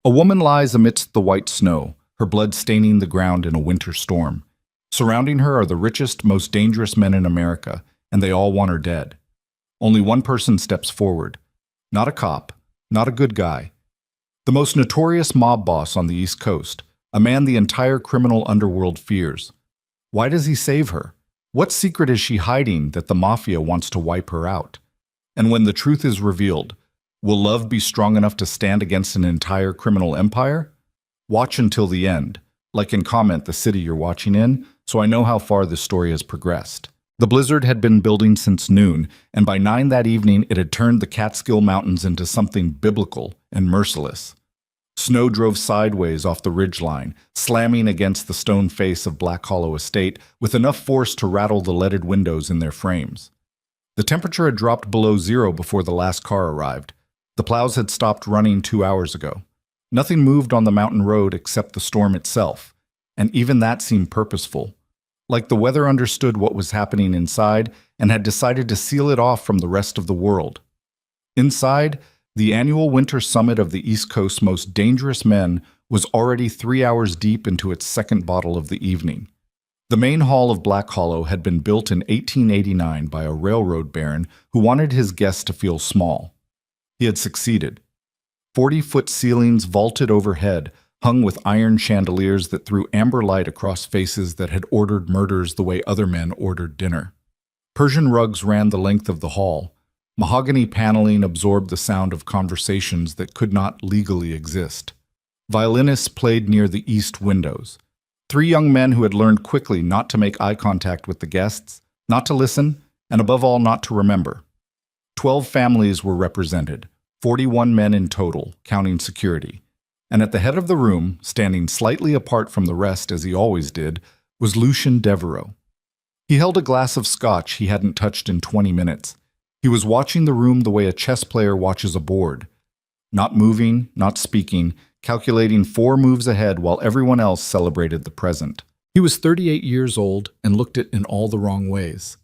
A woman lies amidst the white snow, her blood staining the ground in a winter storm. Surrounding her are the richest, most dangerous men in America, and they all want her dead. Only one person steps forward. Not a cop, not a good guy. The most notorious mob boss on the East Coast, a man the entire criminal underworld fears. Why does he save her? What secret is she hiding that the mafia wants to wipe her out? And when the truth is revealed, will love be strong enough to stand against an entire criminal empire? Watch until the end. Like and comment the city you're watching in, so I know how far this story has progressed. The blizzard had been building since noon, and by 9 that evening it had turned the Catskill Mountains into something biblical and merciless. Snow drove sideways off the ridgeline, slamming against the stone face of Black Hollow Estate with enough force to rattle the leaded windows in their frames. The temperature had dropped below zero before the last car arrived. The plows had stopped running 2 hours ago. Nothing moved on the mountain road except the storm itself, and even that seemed purposeful. Like the weather understood what was happening inside and had decided to seal it off from the rest of the world. Inside, the annual winter summit of the East Coast's most dangerous men was already 3 hours deep into its second bottle of the evening. The main hall of Black Hollow had been built in 1889 by a railroad baron who wanted his guests to feel small. He had succeeded. 40-foot ceilings vaulted overhead, hung with iron chandeliers that threw amber light across faces that had ordered murders the way other men ordered dinner. Persian rugs ran the length of the hall. Mahogany paneling absorbed the sound of conversations that could not legally exist. Violinists played near the east windows. 3 young men who had learned quickly not to make eye contact with the guests, not to listen, and above all not to remember. 12 families were represented, 41 men in total, counting security. And at the head of the room, standing slightly apart from the rest as he always did, was Lucien Devereaux. He held a glass of scotch he hadn't touched in 20 minutes. He was watching the room the way a chess player watches a board. Not moving, not speaking, calculating 4 moves ahead while everyone else celebrated the present. He was 38 years old and looked it in all the wrong ways.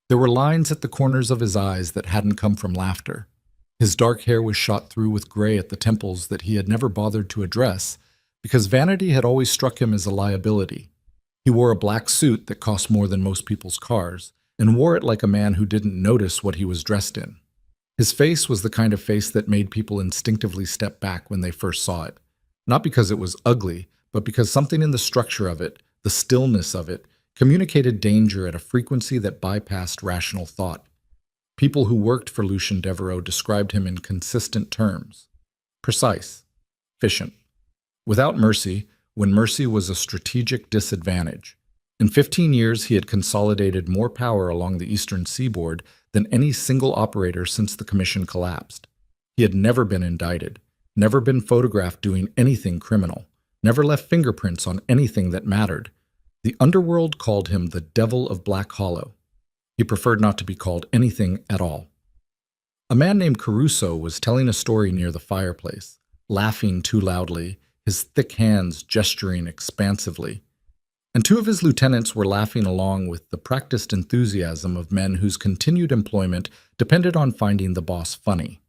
There were lines at the corners of his eyes that hadn't come from laughter. His dark hair was shot through with gray at the temples that he had never bothered to address because vanity had always struck him as a liability. He wore a black suit that cost more than most people's cars and wore it like a man who didn't notice what he was dressed in. His face was the kind of face that made people instinctively step back when they first saw it, not because it was ugly, but because something in the structure of it, the stillness of it, communicated danger at a frequency that bypassed rational thought. People who worked for Lucien Devereaux described him in consistent terms. Precise. Efficient. Without mercy, when mercy was a strategic disadvantage. In 15 years, he had consolidated more power along the eastern seaboard than any single operator since the commission collapsed. He had never been indicted, never been photographed doing anything criminal, never left fingerprints on anything that mattered. The underworld called him the Devil of Black Hollow. He preferred not to be called anything at all. A man named Caruso was telling a story near the fireplace, laughing too loudly, his thick hands gesturing expansively. And 2 of his lieutenants were laughing along with the practiced enthusiasm of men whose continued employment depended on finding the boss funny.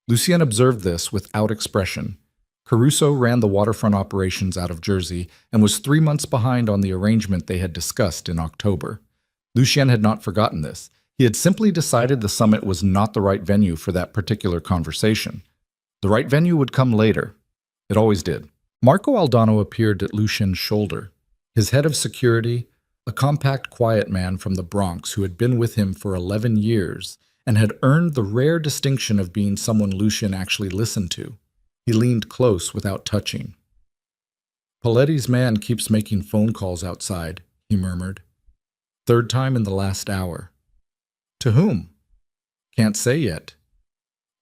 Lucien observed this without expression. Caruso ran the waterfront operations out of Jersey and was 3 months behind on the arrangement they had discussed in October. Lucien had not forgotten this. He had simply decided the summit was not the right venue for that particular conversation. The right venue would come later. It always did. Marco Aldano appeared at Lucien's shoulder. His head of security, a compact, quiet man from the Bronx who had been with him for 11 years and had earned the rare distinction of being someone Lucien actually listened to. He leaned close without touching. "Paletti's man keeps making phone calls outside," he murmured. "3rd time in the last hour." "To whom?" "Can't say yet.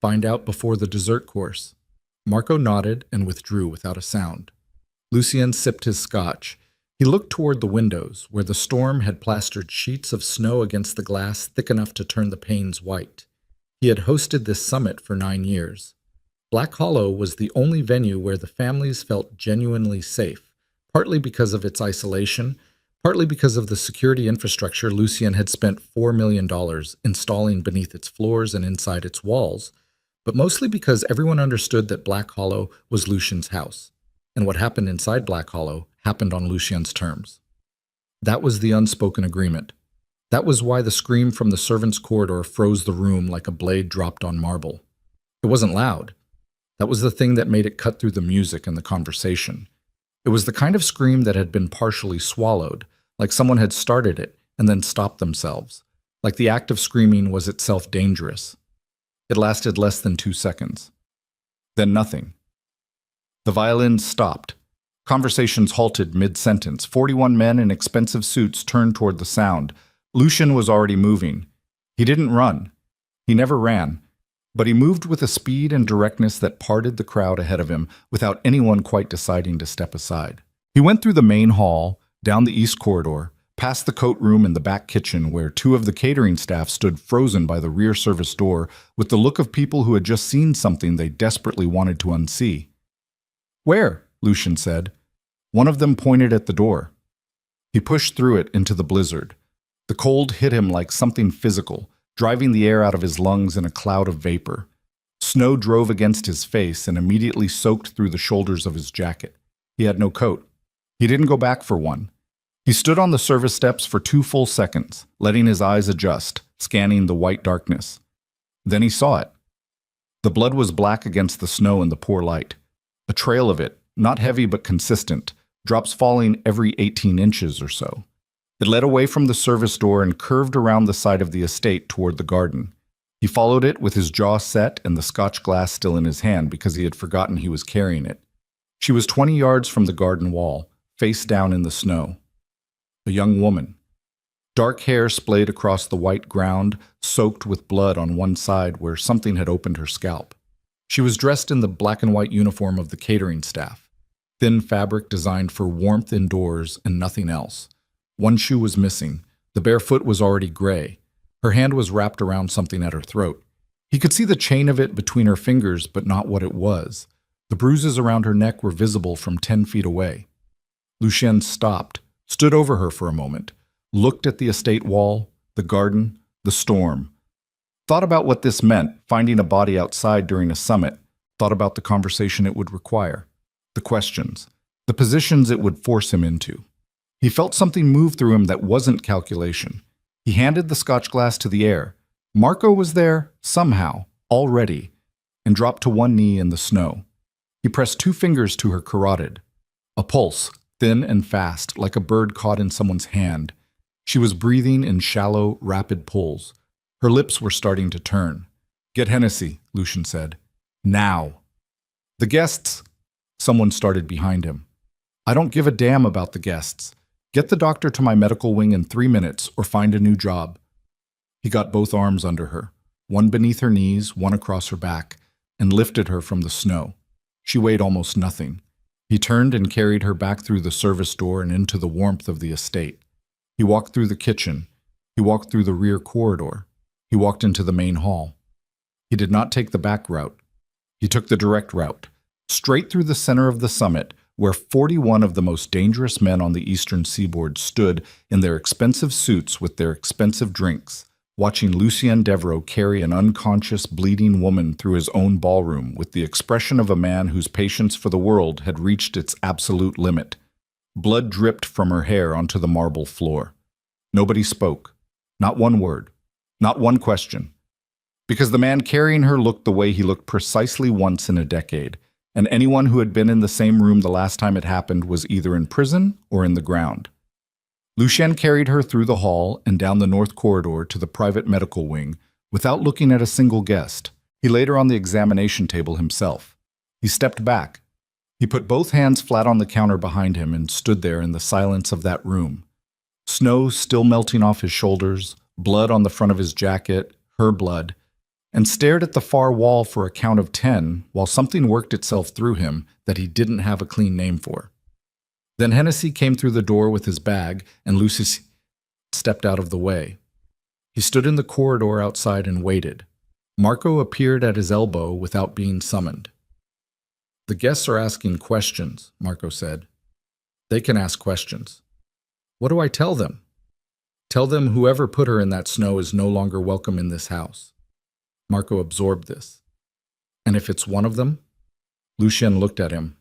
Find out before the dessert course." Marco nodded and withdrew without a sound. Lucien sipped his scotch. He looked toward the windows, where the storm had plastered sheets of snow against the glass thick enough to turn the panes white. He had hosted this summit for 9 years. Black Hollow was the only venue where the families felt genuinely safe, partly because of its isolation, partly because of the security infrastructure Lucien had spent $4 million installing beneath its floors and inside its walls, but mostly because everyone understood that Black Hollow was Lucien's house, and what happened inside Black Hollow happened on Lucien's terms. That was the unspoken agreement. That was why the scream from the servants' corridor froze the room like a blade dropped on marble. It wasn't loud. That was the thing that made it cut through the music and the conversation. It was the kind of scream that had been partially swallowed, like someone had started it and then stopped themselves, like the act of screaming was itself dangerous. It lasted less than 2 seconds. Then nothing. The violins stopped. Conversations halted mid-sentence. 41 men in expensive suits turned toward the sound. Lucien was already moving. He didn't run. He never ran. But he moved with a speed and directness that parted the crowd ahead of him without anyone quite deciding to step aside. He went through the main hall, down the east corridor, past the coat room and the back kitchen where 2 of the catering staff stood frozen by the rear service door with the look of people who had just seen something they desperately wanted to unsee. "Where?" Lucien said. One of them pointed at the door. He pushed through it into the blizzard. The cold hit him like something physical, driving the air out of his lungs in a cloud of vapor. Snow drove against his face and immediately soaked through the shoulders of his jacket. He had no coat. He didn't go back for one. He stood on the service steps for 2 full seconds, letting his eyes adjust, scanning the white darkness. Then he saw it. The blood was black against the snow in the poor light. A trail of it, not heavy but consistent, drops falling every 18 inches or so. It led away from the service door and curved around the side of the estate toward the garden. He followed it with his jaw set and the Scotch glass still in his hand because he had forgotten he was carrying it. She was 20 yards from the garden wall, face down in the snow. A young woman. Dark hair splayed across the white ground, soaked with blood on one side where something had opened her scalp. She was dressed in the black and white uniform of the catering staff, thin fabric designed for warmth indoors and nothing else. One shoe was missing. The bare foot was already gray. Her hand was wrapped around something at her throat. He could see the chain of it between her fingers, but not what it was. The bruises around her neck were visible from 10 feet away. Lucien stopped, stood over her for a moment, looked at the estate wall, the garden, the storm. Thought about what this meant, finding a body outside during a summit. Thought about the conversation it would require, the questions, the positions it would force him into. He felt something move through him that wasn't calculation. He handed the Scotch glass to the air. Marco was there, somehow, already, and dropped to one knee in the snow. He pressed 2 fingers to her carotid. A pulse, thin and fast, like a bird caught in someone's hand. She was breathing in shallow, rapid pulls. Her lips were starting to turn. "Get Hennessy," Lucien said. "Now." "The guests," someone started behind him. "I don't give a damn about the guests. Get the doctor to my medical wing in 3 minutes or find a new job." He got both arms under her, one beneath her knees, one across her back, and lifted her from the snow. She weighed almost nothing. He turned and carried her back through the service door and into the warmth of the estate. He walked through the kitchen. He walked through the rear corridor. He walked into the main hall. He did not take the back route. He took the direct route, straight through the center of the summit, where 41 of the most dangerous men on the eastern seaboard stood in their expensive suits with their expensive drinks, watching Lucien Devereaux carry an unconscious, bleeding woman through his own ballroom with the expression of a man whose patience for the world had reached its absolute limit. Blood dripped from her hair onto the marble floor. Nobody spoke. Not one word. Not one question. Because the man carrying her looked the way he looked precisely once in a decade, and anyone who had been in the same room the last time it happened was either in prison or in the ground. Lucien carried her through the hall and down the north corridor to the private medical wing without looking at a single guest. He laid her on the examination table himself. He stepped back. He put both hands flat on the counter behind him and stood there in the silence of that room. Snow still melting off his shoulders, blood on the front of his jacket, her blood, and stared at the far wall for a count of 10 while something worked itself through him that he didn't have a clean name for. Then Hennessy came through the door with his bag, and Lucy stepped out of the way. He stood in the corridor outside and waited. Marco appeared at his elbow without being summoned. "The guests are asking questions," Marco said. "They can ask questions." "What do I tell them?" "Tell them whoever put her in that snow is no longer welcome in this house." Marco absorbed this. And if it's one of them? Lucien looked at him.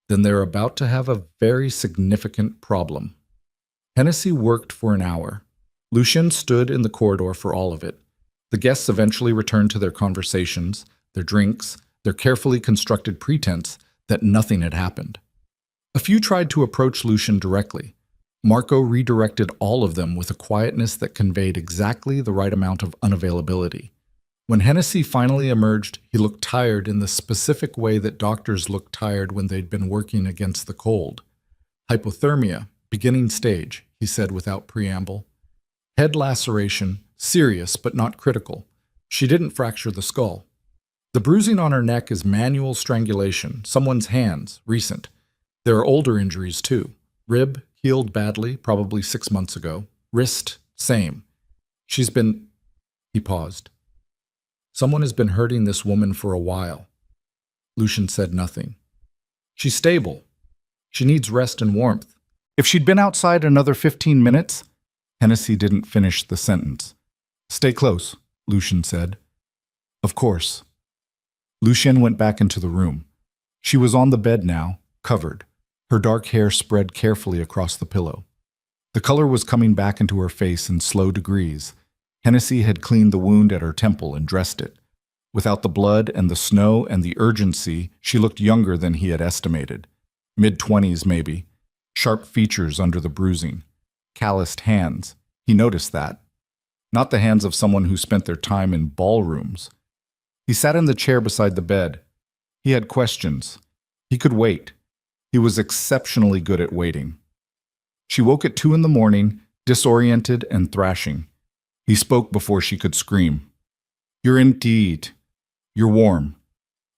Then they're about to have a very significant problem. Hennessy worked for an hour. Lucien stood in the corridor for all of it. The guests eventually returned to their conversations, their drinks, their carefully constructed pretense that nothing had happened. A few tried to approach Lucien directly. Marco redirected all of them with a quietness that conveyed exactly the right amount of unavailability. When Hennessy finally emerged, he looked tired in the specific way that doctors look tired when they'd been working against the cold. Hypothermia, beginning stage, he said without preamble. Head laceration, serious but not critical. She didn't fracture the skull. The bruising on her neck is manual strangulation, someone's hands, recent. There are older injuries too. Rib, healed badly, probably 6 months ago. Wrist, same. She's been... He paused. Someone has been hurting this woman for a while. Lucien said nothing. She's stable. She needs rest and warmth. If she'd been outside another 15 minutes... Hennessy didn't finish the sentence. Stay close, Lucien said. Of course. Lucien went back into the room. She was on the bed now, covered, her dark hair spread carefully across the pillow. The color was coming back into her face in slow degrees. Hennessy had cleaned the wound at her temple and dressed it. Without the blood and the snow and the urgency, she looked younger than he had estimated. Mid-20s maybe. Sharp features under the bruising. Calloused hands. He noticed that. Not the hands of someone who spent their time in ballrooms. He sat in the chair beside the bed. He had questions. He could wait. He was exceptionally good at waiting. She woke at 2 in the morning, disoriented and thrashing. He spoke before she could scream. You're indeed. You're warm.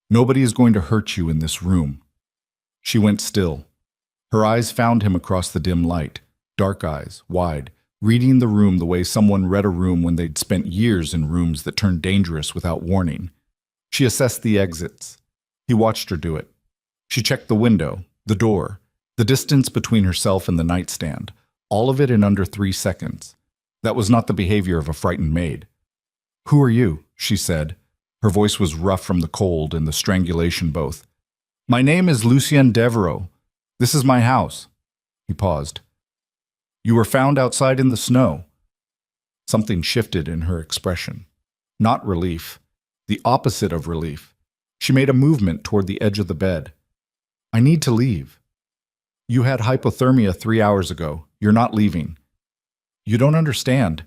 Nobody is going to hurt you in this room. She went still. Her eyes found him across the dim light, dark eyes, wide, reading the room the way someone read a room when they'd spent years in rooms that turned dangerous without warning. She assessed the exits. He watched her do it. She checked the window, the door, the distance between herself and the nightstand, all of it in under 3 seconds. That was not the behavior of a frightened maid. Who are you? She said. Her voice was rough from the cold and the strangulation both. My name is Lucien Devereaux. This is my house. He paused. You were found outside in the snow. Something shifted in her expression. Not relief. The opposite of relief. She made a movement toward the edge of the bed. I need to leave. You had hypothermia 3 hours ago. You're not leaving. You don't understand.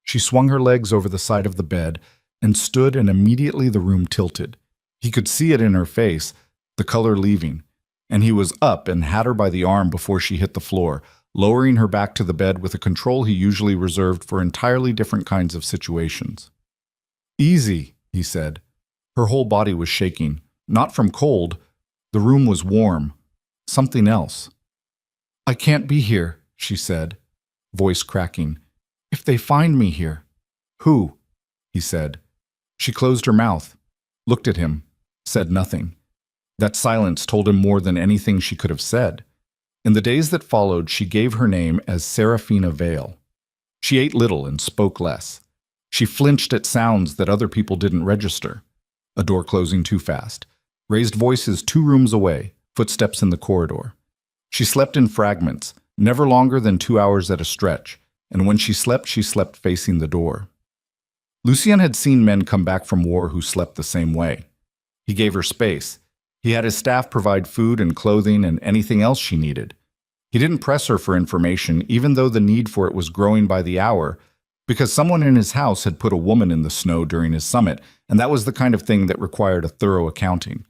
She swung her legs over the side of the bed and stood, and immediately the room tilted. He could see it in her face, the color leaving, and he was up and had her by the arm before she hit the floor, lowering her back to the bed with a control he usually reserved for entirely different kinds of situations. Easy, he said. Her whole body was shaking, not from cold. The room was warm. Something else. I can't be here, she said, voice cracking. If they find me here. Who? He said. She closed her mouth, looked at him, said nothing. That silence told him more than anything she could have said. In the days that followed, she gave her name as Seraphina Vale. She ate little and spoke less. She flinched at sounds that other people didn't register. A door closing too fast. Raised voices 2 rooms away, footsteps in the corridor. She slept in fragments, never longer than 2 hours at a stretch, and when she slept facing the door. Lucien had seen men come back from war who slept the same way. He gave her space. He had his staff provide food and clothing and anything else she needed. He didn't press her for information, even though the need for it was growing by the hour, because someone in his house had put a woman in the snow during his summit, and that was the kind of thing that required a thorough accounting.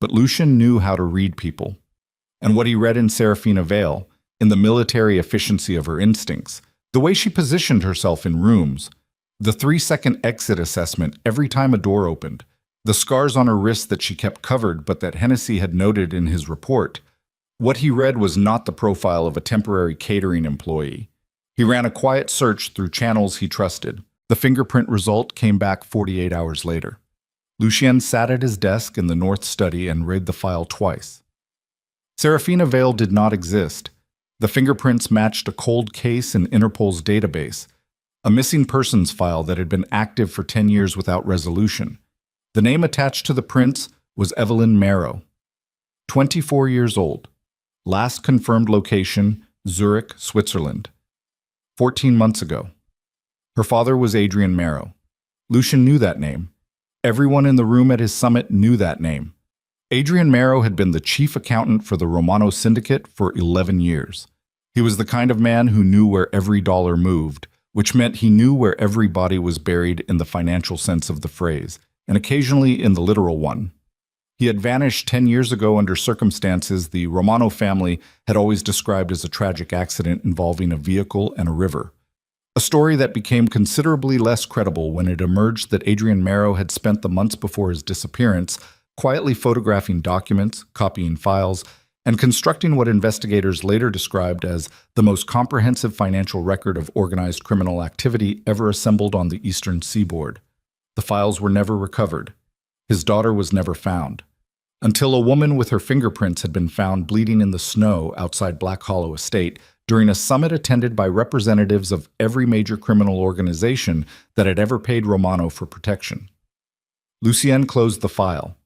But Lucien knew how to read people. And what he read in Seraphina Vale, in the military efficiency of her instincts, the way she positioned herself in rooms, the 3-second exit assessment every time a door opened, the scars on her wrists that she kept covered but that Hennessy had noted in his report. What he read was not the profile of a temporary catering employee. He ran a quiet search through channels he trusted. The fingerprint result came back 48 hours later. Lucien sat at his desk in the north study and read the file twice. Seraphina Vale did not exist. The fingerprints matched a cold case in Interpol's database, a missing persons file that had been active for 10 years without resolution. The name attached to the prints was Evelyn Marrow, 24 years old. Last confirmed location, Zurich, Switzerland. 14 months ago. Her father was Adrian Marrow. Lucian knew that name. Everyone in the room at his summit knew that name. Adrian Marrow had been the chief accountant for the Romano Syndicate for 11 years. He was the kind of man who knew where every dollar moved, which meant he knew where every body was buried in the financial sense of the phrase, and occasionally in the literal one. He had vanished 10 years ago under circumstances the Romano family had always described as a tragic accident involving a vehicle and a river. A story that became considerably less credible when it emerged that Adrian Marrow had spent the months before his disappearance quietly photographing documents, copying files, and constructing what investigators later described as the most comprehensive financial record of organized criminal activity ever assembled on the eastern seaboard. The files were never recovered. His daughter was never found. Until a woman with her fingerprints had been found bleeding in the snow outside Black Hollow Estate during a summit attended by representatives of every major criminal organization that had ever paid Romano for protection. Lucien closed the file.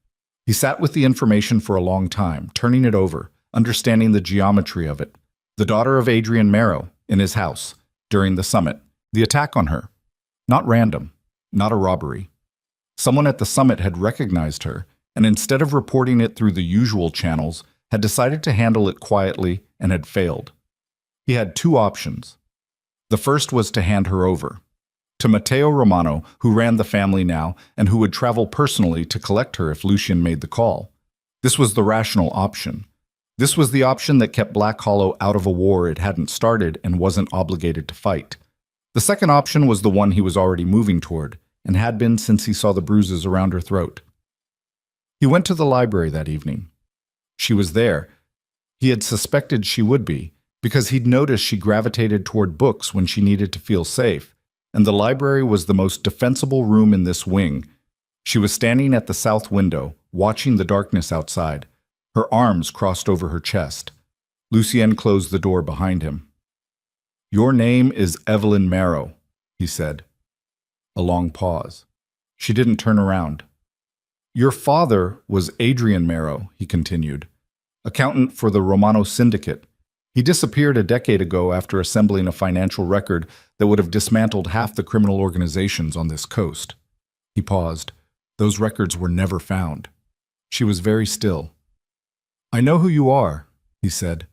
He sat with the information for a long time, turning it over, understanding the geometry of it. The daughter of Adrian Marrow, in his house, during the summit. The attack on her. Not random. Not a robbery. Someone at the summit had recognized her, and instead of reporting it through the usual channels, had decided to handle it quietly and had failed. He had two options. The first was to hand her over to Matteo Romano, who ran the family now and who would travel personally to collect her if Lucien made the call. This was the rational option. This was the option that kept Black Hollow out of a war it hadn't started and wasn't obligated to fight. The second option was the one he was already moving toward, and had been since he saw the bruises around her throat. He went to the library that evening. She was there. He had suspected she would be, because he'd noticed she gravitated toward books when she needed to feel safe, and the library was the most defensible room in this wing. She was standing at the south window, watching the darkness outside, her arms crossed over her chest. Lucien closed the door behind him. "Your name is Evelyn Marrow," he said. A long pause. She didn't turn around. "Your father was Adrian Marrow," he continued, "accountant for the Romano Syndicate. He disappeared a decade ago after assembling a financial record that would have dismantled half the criminal organizations on this coast." He paused. Those records were never found. She was very still. "I know who you are," he said.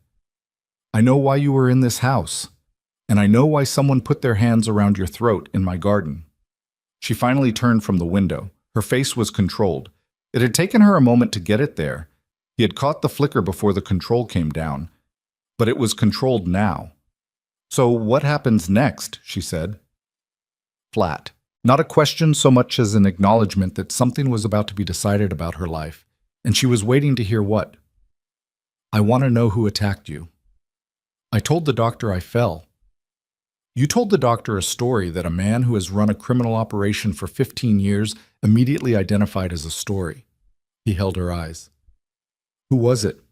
"I know why you were in this house, and I know why someone put their hands around your throat in my garden." She finally turned from the window. Her face was controlled. It had taken her a moment to get it there. He had caught the flicker before the control came down, but it was controlled now. "So what happens next?" she said. Flat. Not a question so much as an acknowledgement that something was about to be decided about her life, and she was waiting to hear what. "I want to know who attacked you." "I told the doctor I fell." "You told the doctor a story that a man who has run a criminal operation for 15 years immediately identified as a story." He held her eyes. "Who was it?"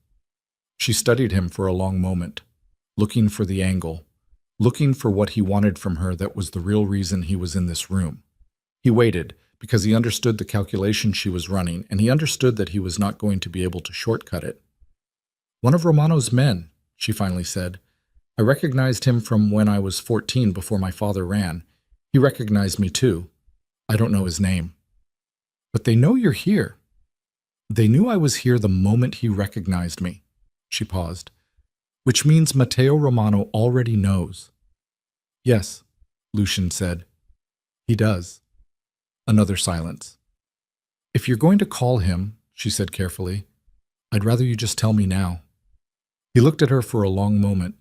She studied him for a long moment, looking for the angle, looking for what he wanted from her that was the real reason he was in this room. He waited, because he understood the calculation she was running, and he understood that he was not going to be able to shortcut it. "One of Romano's men," she finally said. "I recognized him from when I was 14 before my father ran. He recognized me too. I don't know his name." "But they know you're here." "They knew I was here the moment he recognized me." She paused. "Which means Matteo Romano already knows." "Yes," Lucien said. "He does." Another silence. "If you're going to call him," she said carefully, "I'd rather you just tell me now." He looked at her for a long moment,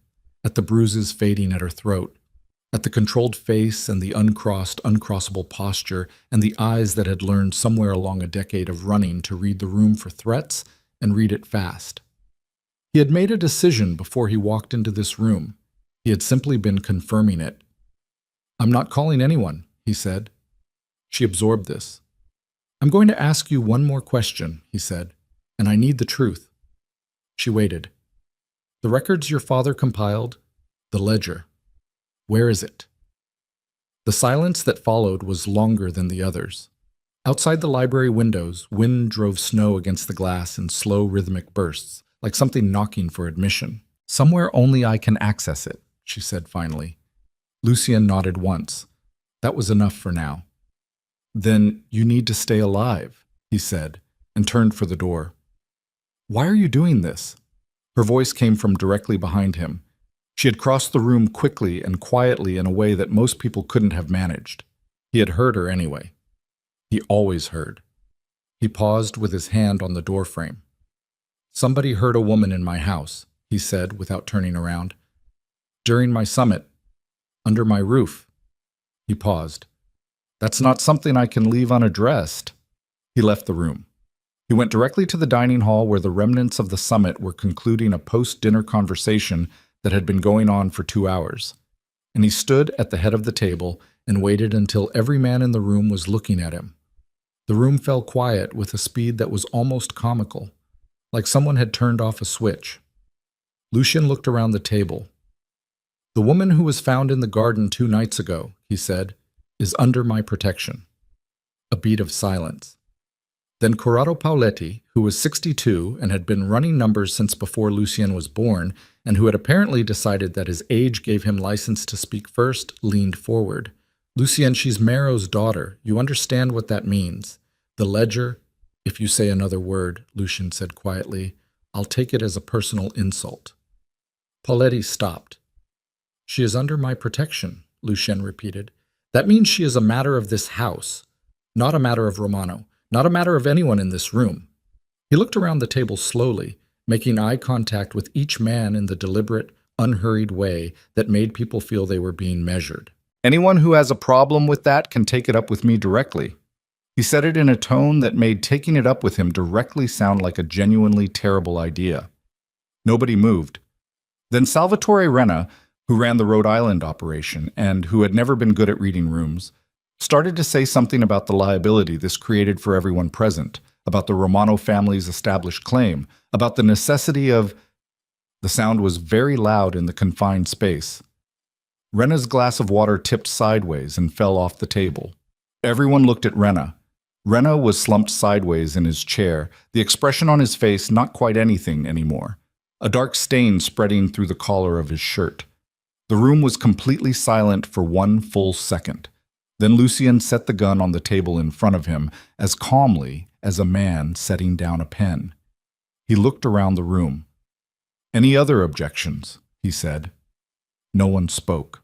at the bruises fading at her throat, at the controlled face and the uncrossed, uncrossable posture and the eyes that had learned somewhere along a decade of running to read the room for threats and read it fast. He had made a decision before he walked into this room. He had simply been confirming it. "I'm not calling anyone," he said. She absorbed this. "I'm going to ask you one more question," he said, "and I need the truth." She waited. "The records your father compiled, the ledger, where is it?" The silence that followed was longer than the others. Outside the library windows, wind drove snow against the glass in slow rhythmic bursts, like something knocking for admission. "Somewhere only I can access it," she said finally. Lucien nodded once. That was enough for now. "Then you need to stay alive," he said, and turned for the door. "Why are you doing this?" Her voice came from directly behind him. She had crossed the room quickly and quietly in a way that most people couldn't have managed. He had heard her anyway. He always heard. He paused with his hand on the doorframe. "Somebody hurt a woman in my house," he said without turning around. "During my summit. Under my roof." He paused. "That's not something I can leave unaddressed." He left the room. He went directly to the dining hall where the remnants of the summit were concluding a post-dinner conversation that had been going on for 2 hours. And he stood at the head of the table and waited until every man in the room was looking at him. The room fell quiet with a speed that was almost comical, like someone had turned off a switch. Lucien looked around the table. "The woman who was found in the garden 2 nights ago," he said, "is under my protection." A beat of silence. Then Corrado Pauletti, who was 62 and had been running numbers since before Lucien was born, and who had apparently decided that his age gave him license to speak first, leaned forward. "Lucien, she's Marrow's daughter. You understand what that means. The ledger—" "If you say another word," Lucien said quietly, "I'll take it as a personal insult." Pauletti stopped. "She is under my protection," Lucien repeated. "That means she is a matter of this house, not a matter of Romano. Not a matter of anyone in this room." He looked around the table slowly, making eye contact with each man in the deliberate, unhurried way that made people feel they were being measured. "Anyone who has a problem with that can take it up with me directly." He said it in a tone that made taking it up with him directly sound like a genuinely terrible idea. Nobody moved. Then Salvatore Renna, who ran the Rhode Island operation and who had never been good at reading rooms, started to say something about the liability this created for everyone present, about the Romano family's established claim, about the necessity of— The sound was very loud in the confined space. Renna's glass of water tipped sideways and fell off the table. Everyone looked at Renna. Renna was slumped sideways in his chair, the expression on his face not quite anything anymore, a dark stain spreading through the collar of his shirt. The room was completely silent for 1 full second. Then Lucien set the gun on the table in front of him as calmly as a man setting down a pen. He looked around the room. "Any other objections?" he said. No one spoke.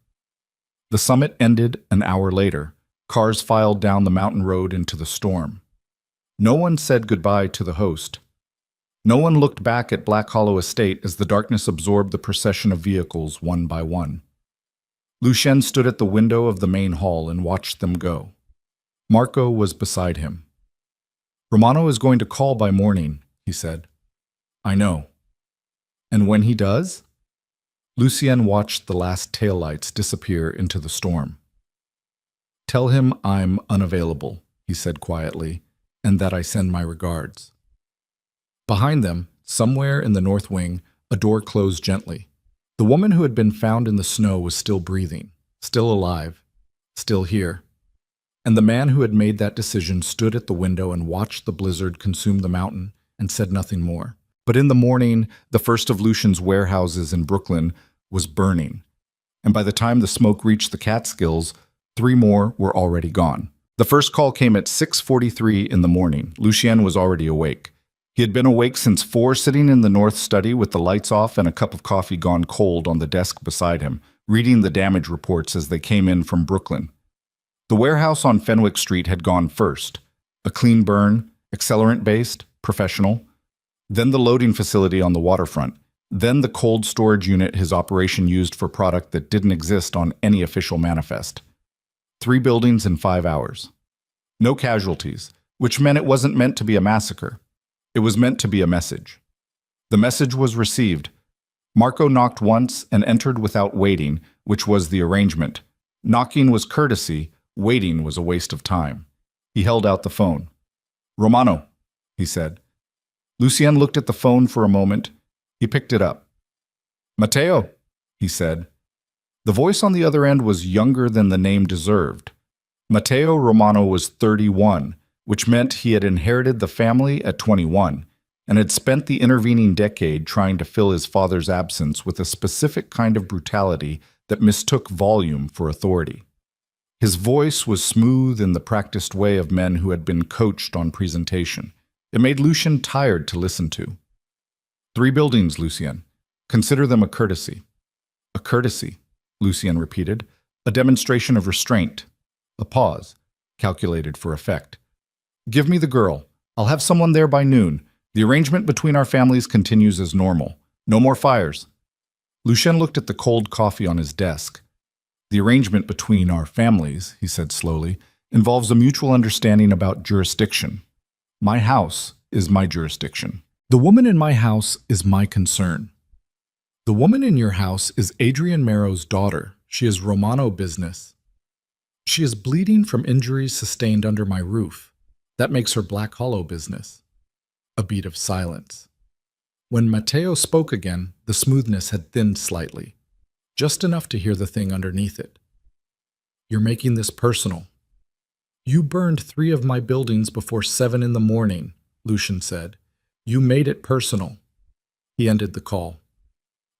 The summit ended an hour later. Cars filed down the mountain road into the storm. No one said goodbye to the host. No one looked back at Black Hollow Estate as the darkness absorbed the procession of vehicles one by one. Lucien stood at the window of the main hall and watched them go. Marco was beside him. "Romano is going to call by morning," he said. "I know." "And when he does?" Lucien watched the last taillights disappear into the storm. "Tell him I'm unavailable," he said quietly, "and that I send my regards." Behind them, somewhere in the north wing, a door closed gently. The woman who had been found in the snow was still breathing, still alive, still here. And the man who had made that decision stood at the window and watched the blizzard consume the mountain and said nothing more. But in the morning, the first of Lucien's warehouses in Brooklyn was burning. And by the time the smoke reached the Catskills, 3 more were already gone. The first call came at 6:43 in the morning. Lucien was already awake. He had been awake since 4, sitting in the north study with the lights off and a cup of coffee gone cold on the desk beside him, reading the damage reports as they came in from Brooklyn. The warehouse on Fenwick Street had gone first. A clean burn, accelerant-based, professional. Then the loading facility on the waterfront. Then the cold storage unit his operation used for product that didn't exist on any official manifest. 3 buildings in 5 hours. No casualties, which meant it wasn't meant to be a massacre. It was meant to be a message. The message was received. Marco knocked once and entered without waiting, which was the arrangement. Knocking was courtesy, waiting was a waste of time. He held out the phone. "Romano," he said. Lucien looked at the phone for a moment. He picked it up. "Matteo," he said. The voice on the other end was younger than the name deserved. Matteo Romano was 31, which meant he had inherited the family at 21 and had spent the intervening decade trying to fill his father's absence with a specific kind of brutality that mistook volume for authority. His voice was smooth in the practiced way of men who had been coached on presentation. It made Lucien tired to listen to. 3 buildings, Lucien. Consider them a courtesy. A courtesy, Lucien repeated. A demonstration of restraint. A pause, calculated for effect. Give me the girl. I'll have someone there by noon. The arrangement between our families continues as normal. No more fires. Lucien looked at the cold coffee on his desk. The arrangement between our families, he said slowly, involves a mutual understanding about jurisdiction. My house is my jurisdiction. The woman in my house is my concern. The woman in your house is Adrian Marrow's daughter. She is Romano business. She is bleeding from injuries sustained under my roof. That makes her Black Hollow business. A beat of silence. When Matteo spoke again, the smoothness had thinned slightly, just enough to hear the thing underneath it. You're making this personal. You burned 3 of my buildings before 7 in the morning, Lucien said. You made it personal. He ended the call.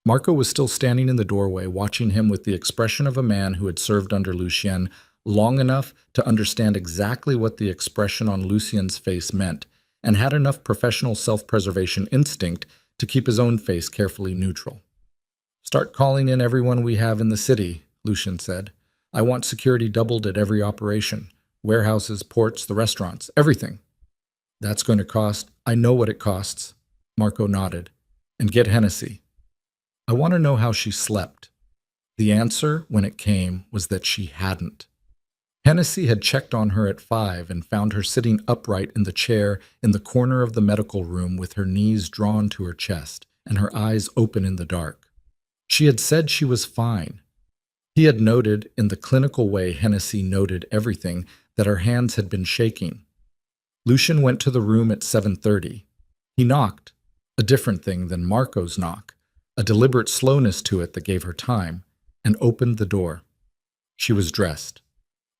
Marco was still standing in the doorway, watching him with the expression of a man who had served under Lucien long enough to understand exactly what the expression on Lucien's face meant, and had enough professional self-preservation instinct to keep his own face carefully neutral. Start calling in everyone we have in the city, Lucien said. I want security doubled at every operation. Warehouses, ports, the restaurants, everything. That's going to cost. I know what it costs. Marco nodded. And get Hennessy. I want to know how she slept. The answer, when it came, was that she hadn't. Hennessy had checked on her at 5 and found her sitting upright in the chair in the corner of the medical room with her knees drawn to her chest and her eyes open in the dark. She had said she was fine. He had noted, in the clinical way Hennessy noted everything, that her hands had been shaking. Lucien went to the room at 7:30. He knocked, a different thing than Marco's knock, a deliberate slowness to it that gave her time, and opened the door. She was dressed.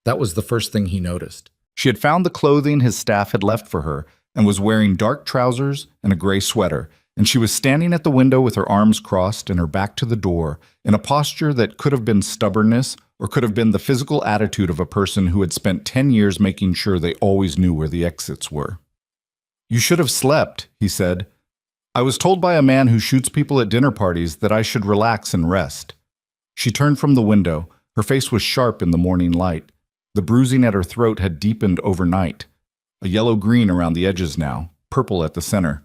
That was the first thing he noticed. She had found the clothing his staff had left for her and was wearing dark trousers and a gray sweater, and she was standing at the window with her arms crossed and her back to the door in a posture that could have been stubbornness or could have been the physical attitude of a person who had spent 10 years making sure they always knew where the exits were. You should have slept, he said. I was told by a man who shoots people at dinner parties that I should relax and rest. She turned from the window. Her face was sharp in the morning light. The bruising at her throat had deepened overnight. A yellow-green around the edges now, purple at the center.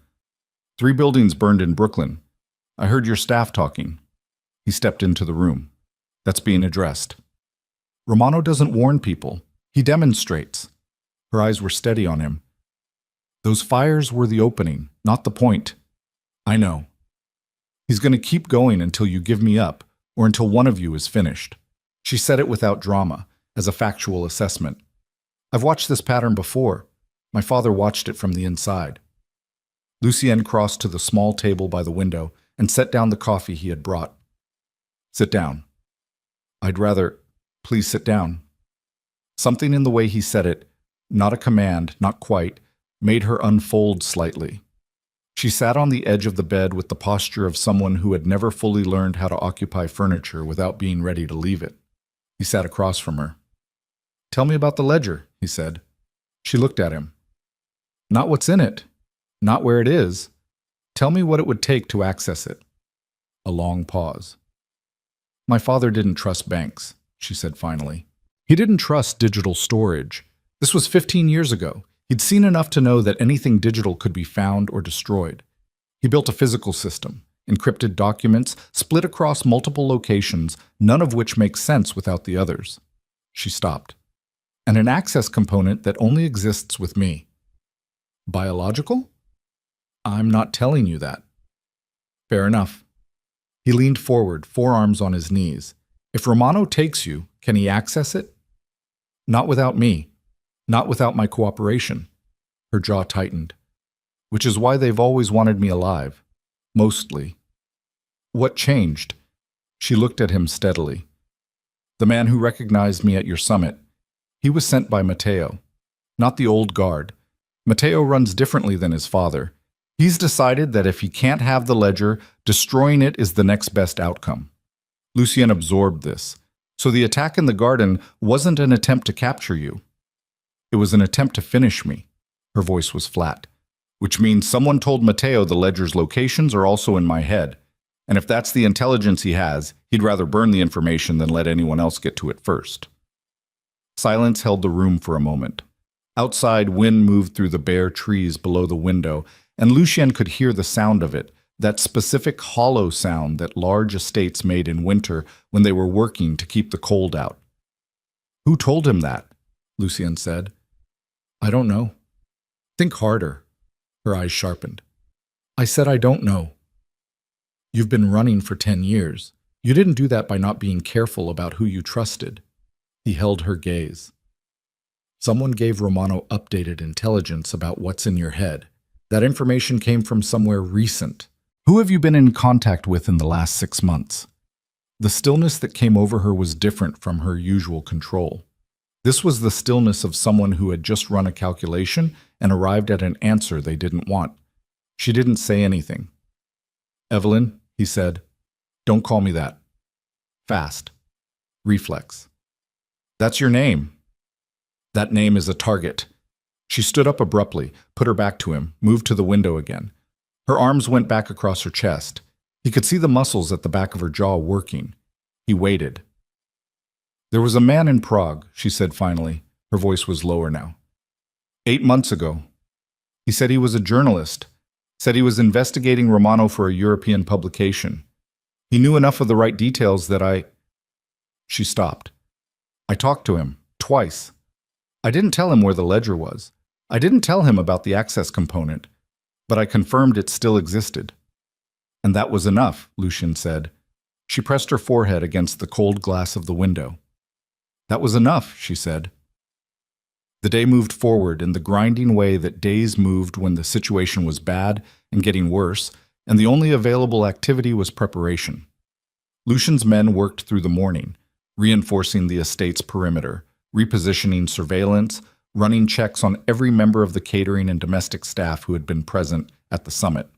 3 buildings burned in Brooklyn. I heard your staff talking. He stepped into the room. That's being addressed. Romano doesn't warn people. He demonstrates. Her eyes were steady on him. Those fires were the opening, not the point. I know. He's going to keep going until you give me up, or until one of you is finished. She said it without drama, as a factual assessment. I've watched this pattern before. My father watched it from the inside. Lucien crossed to the small table by the window and set down the coffee he had brought. Sit down. I'd rather... Please sit down. Something in the way he said it, not a command, not quite, made her unfold slightly. She sat on the edge of the bed with the posture of someone who had never fully learned how to occupy furniture without being ready to leave it. He sat across from her. Tell me about the ledger, he said. She looked at him. Not what's in it. Not where it is. Tell me what it would take to access it. A long pause. My father didn't trust banks, she said finally. He didn't trust digital storage. This was 15 years ago. He'd seen enough to know that anything digital could be found or destroyed. He built a physical system, encrypted documents split across multiple locations, none of which makes sense without the others. She stopped. And an access component that only exists with me. Biological? I'm not telling you that. Fair enough. He leaned forward, forearms on his knees. If Romano takes you, can he access it? Not without me. Not without my cooperation. Her jaw tightened. Which is why they've always wanted me alive. Mostly. What changed? She looked at him steadily. The man who recognized me at your summit. He was sent by Matteo. Not the old guard. Matteo runs differently than his father. He's decided that if he can't have the ledger, destroying it is the next best outcome. Lucien absorbed this. So the attack in the garden wasn't an attempt to capture you. It was an attempt to finish me. Her voice was flat. Which means someone told Matteo the ledger's locations are also in my head. And if that's the intelligence he has, he'd rather burn the information than let anyone else get to it first. Silence held the room for a moment. Outside, wind moved through the bare trees below the window, and Lucien could hear the sound of it, that specific hollow sound that large estates made in winter when they were working to keep the cold out. Who told him that? Lucien said. I don't know. Think harder. Her eyes sharpened. I said I don't know. You've been running for 10 years. You didn't do that by not being careful about who you trusted. He held her gaze. Someone gave Romano updated intelligence about what's in your head. That information came from somewhere recent. Who have you been in contact with in the last 6 months? The stillness that came over her was different from her usual control. This was the stillness of someone who had just run a calculation and arrived at an answer they didn't want. She didn't say anything. Evelyn, he said, don't call me that. Fast. Reflex. That's your name. That name is a target. She stood up abruptly, put her back to him, moved to the window again. Her arms went back across her chest. He could see the muscles at the back of her jaw working. He waited. There was a man in Prague, she said finally. Her voice was lower now. 8 months ago. He said he was a journalist, said he was investigating Romano for a European publication. He knew enough of the right details that She stopped. I talked to him, twice. I didn't tell him where the ledger was. I didn't tell him about the access component, but I confirmed it still existed. And that was enough, Lucien said. She pressed her forehead against the cold glass of the window. That was enough, she said. The day moved forward in the grinding way that days moved when the situation was bad and getting worse, and the only available activity was preparation. Lucien's men worked through the morning, reinforcing the estate's perimeter, repositioning surveillance, running checks on every member of the catering and domestic staff who had been present at the summit.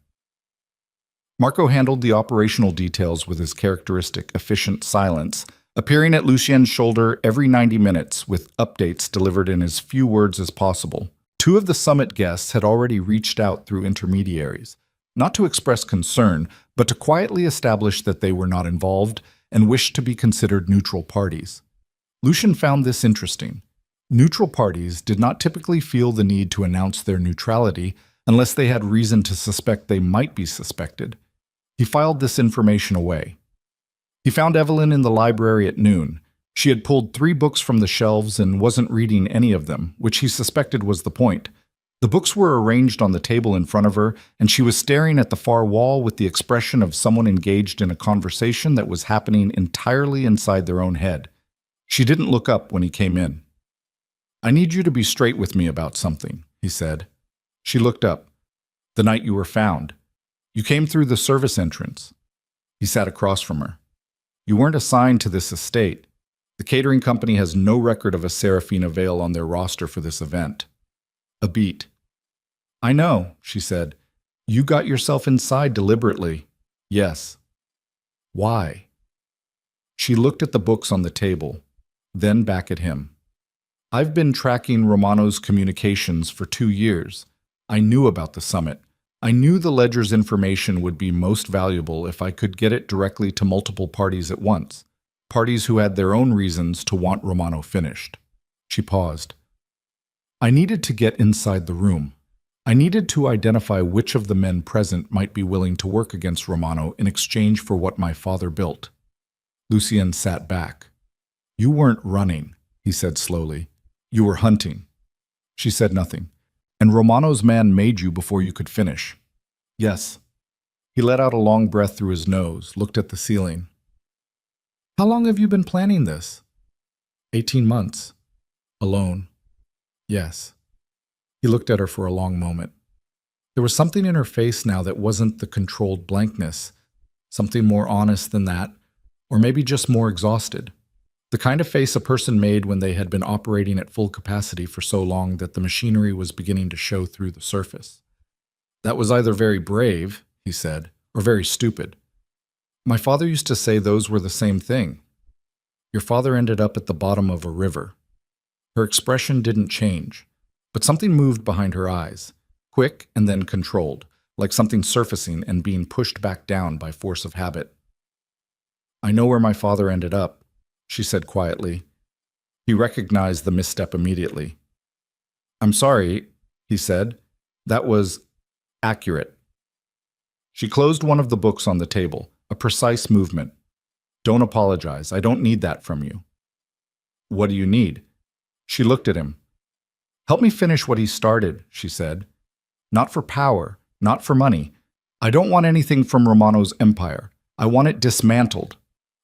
Marco handled the operational details with his characteristic efficient silence, appearing at Lucien's shoulder every 90 minutes with updates delivered in as few words as possible. 2 of the summit guests had already reached out through intermediaries, not to express concern, but to quietly establish that they were not involved and wished to be considered neutral parties. Lucien found this interesting. Neutral parties did not typically feel the need to announce their neutrality unless they had reason to suspect they might be suspected. He filed this information away. He found Evelyn in the library at noon. She had pulled 3 books from the shelves and wasn't reading any of them, which he suspected was the point. The books were arranged on the table in front of her, and she was staring at the far wall with the expression of someone engaged in a conversation that was happening entirely inside their own head. She didn't look up when he came in. I need you to be straight with me about something, he said. She looked up. The night you were found. You came through the service entrance. He sat across from her. You weren't assigned to this estate. The catering company has no record of a Serafina veil on their roster for this event. A beat. I know, she said. You got yourself inside deliberately. Yes. Why? She looked at the books on the table, then back at him. I've been tracking Romano's communications for 2 years. I knew about the summit. I knew the ledger's information would be most valuable if I could get it directly to multiple parties at once, parties who had their own reasons to want Romano finished. She paused. I needed to get inside the room. I needed to identify which of the men present might be willing to work against Romano in exchange for what my father built. Lucien sat back. You weren't running, he said slowly. You were hunting. She said nothing. And Romano's man made you before you could finish. Yes. He let out a long breath through his nose, looked at the ceiling. How long have you been planning this? 18 months. Alone. Yes. He looked at her for a long moment. There was something in her face now that wasn't the controlled blankness, something more honest than that, or maybe just more exhausted. The kind of face a person made when they had been operating at full capacity for so long that the machinery was beginning to show through the surface. That was either very brave, he said, or very stupid. My father used to say those were the same thing. Your father ended up at the bottom of a river. Her expression didn't change, but something moved behind her eyes, quick and then controlled, like something surfacing and being pushed back down by force of habit. I know where my father ended up, she said quietly. He recognized the misstep immediately. I'm sorry, he said. That was accurate. She closed one of the books on the table, a precise movement. Don't apologize. I don't need that from you. What do you need? She looked at him. Help me finish what he started, she said. Not for power, not for money. I don't want anything from Romano's empire. I want it dismantled.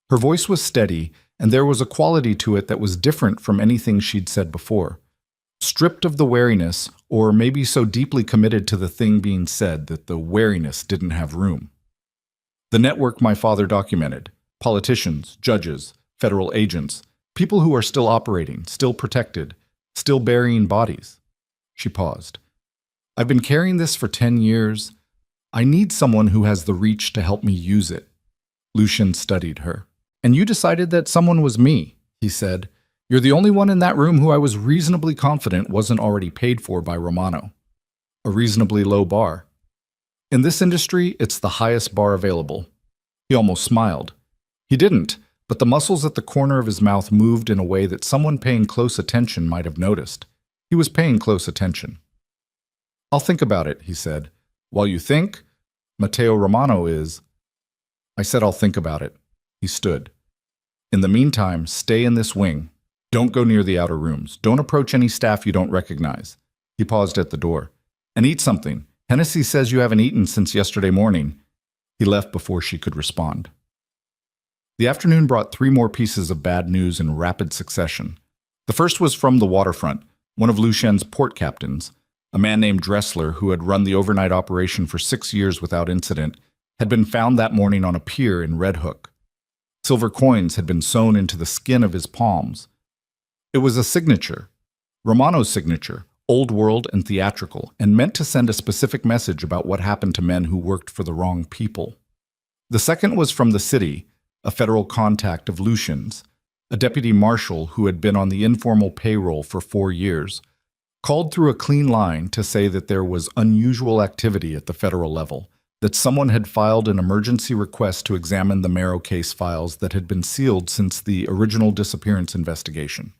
Her voice was steady, and there was a quality to it that was different from anything she'd said before. Stripped of the wariness, or maybe so deeply committed to the thing being said that the wariness didn't have room. The network my father documented, politicians, judges, federal agents, people who are still operating, still protected, still burying bodies. She paused. I've been carrying this for 10 years. I need someone who has the reach to help me use it. Lucian studied her. And you decided that someone was me, he said. You're the only one in that room who I was reasonably confident wasn't already paid for by Romano. A reasonably low bar. In this industry, it's the highest bar available. He almost smiled. He didn't, but the muscles at the corner of his mouth moved in a way that someone paying close attention might have noticed. He was paying close attention. I'll think about it, he said. While you think, Matteo Romano is... I said I'll think about it. He stood. In the meantime, stay in this wing. Don't go near the outer rooms. Don't approach any staff you don't recognize. He paused at the door. And eat something. Hennessy says you haven't eaten since yesterday morning. He left before she could respond. The afternoon brought 3 more pieces of bad news in rapid succession. The first was from the waterfront, one of Lucien's port captains, a man named Dressler who had run the overnight operation for 6 years without incident, had been found that morning on a pier in Red Hook. Silver coins had been sewn into the skin of his palms. It was a signature, Romano's signature, old world and theatrical, and meant to send a specific message about what happened to men who worked for the wrong people. The second was from the city, a federal contact of Lucian's, a deputy marshal who had been on the informal payroll for 4 years, called through a clean line to say that there was unusual activity at the federal level, that someone had filed an emergency request to examine the Marrow case files that had been sealed since the original disappearance investigation.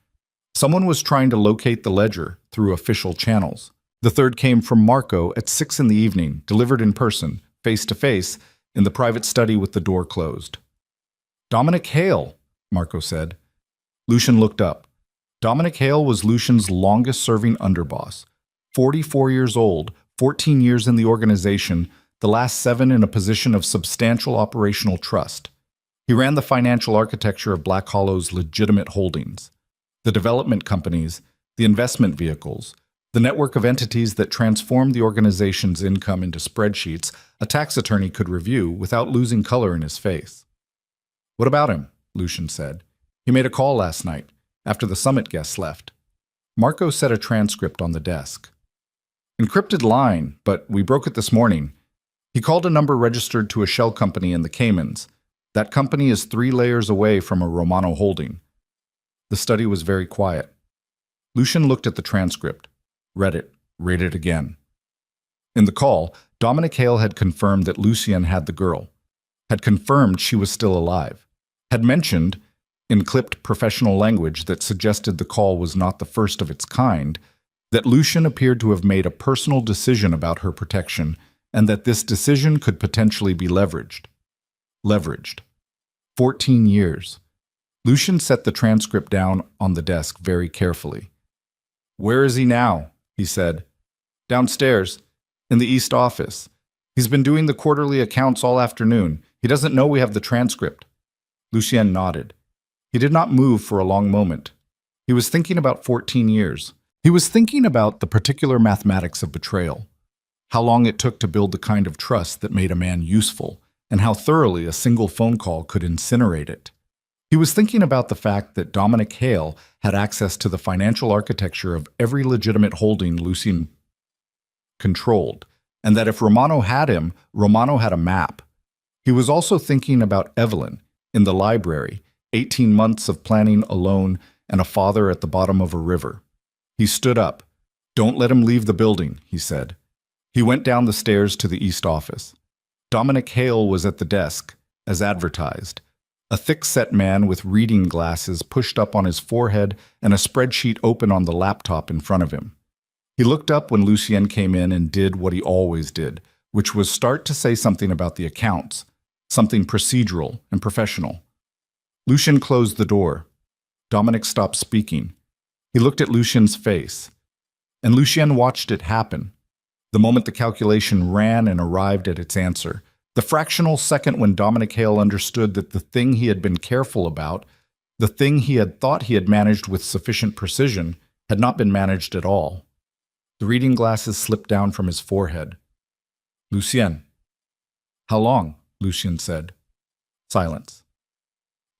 Someone was trying to locate the ledger through official channels. The third came from Marco at 6 in the evening, delivered in person, face-to-face, in the private study with the door closed. Dominic Hale, Marco said. Lucian looked up. Dominic Hale was Lucian's longest-serving underboss. 44 years old, 14 years in the organization, the last 7 in a position of substantial operational trust. He ran the financial architecture of Black Hollow's legitimate holdings, the development companies, the investment vehicles, the network of entities that transformed the organization's income into spreadsheets a tax attorney could review without losing color in his face. What about him? Lucian said. He made a call last night, after the summit guests left. Marco set a transcript on the desk. Encrypted line, but we broke it this morning. He called a number registered to a shell company in the Caymans. That company is 3 layers away from a Romano holding. The study was very quiet. Lucian looked at the transcript, read it again. In the call, Dominic Hale had confirmed that Lucien had the girl, had confirmed she was still alive, had mentioned, in clipped professional language that suggested the call was not the first of its kind, that Lucian appeared to have made a personal decision about her protection and that this decision could potentially be leveraged. 14 years. Lucian set the transcript down on the desk very carefully. Where is he now? He said. Downstairs, in the East office. He's been doing the quarterly accounts all afternoon. He doesn't know we have the transcript. Lucien nodded. He did not move for a long moment. He was thinking about 14 years. He was thinking about the particular mathematics of betrayal, how long it took to build the kind of trust that made a man useful, and how thoroughly a single phone call could incinerate it. He was thinking about the fact that Dominic Hale had access to the financial architecture of every legitimate holding Lucien controlled, and that if Romano had him, Romano had a map. He was also thinking about Evelyn in the library, 18 months of planning alone and a father at the bottom of a river. He stood up. "Don't let him leave the building," he said. He went down the stairs to the East office. Dominic Hale was at the desk, as advertised. A thick-set man with reading glasses pushed up on his forehead and a spreadsheet open on the laptop in front of him. He looked up when Lucien came in and did what he always did, which was start to say something about the accounts, something procedural and professional. Lucien closed the door. Dominic stopped speaking. He looked at Lucien's face, and Lucien watched it happen. The moment the calculation ran and arrived at its answer, the fractional second when Dominic Hale understood that the thing he had been careful about, the thing he had thought he had managed with sufficient precision, had not been managed at all. The reading glasses slipped down from his forehead. "Lucien." "How long?" Lucien said. Silence.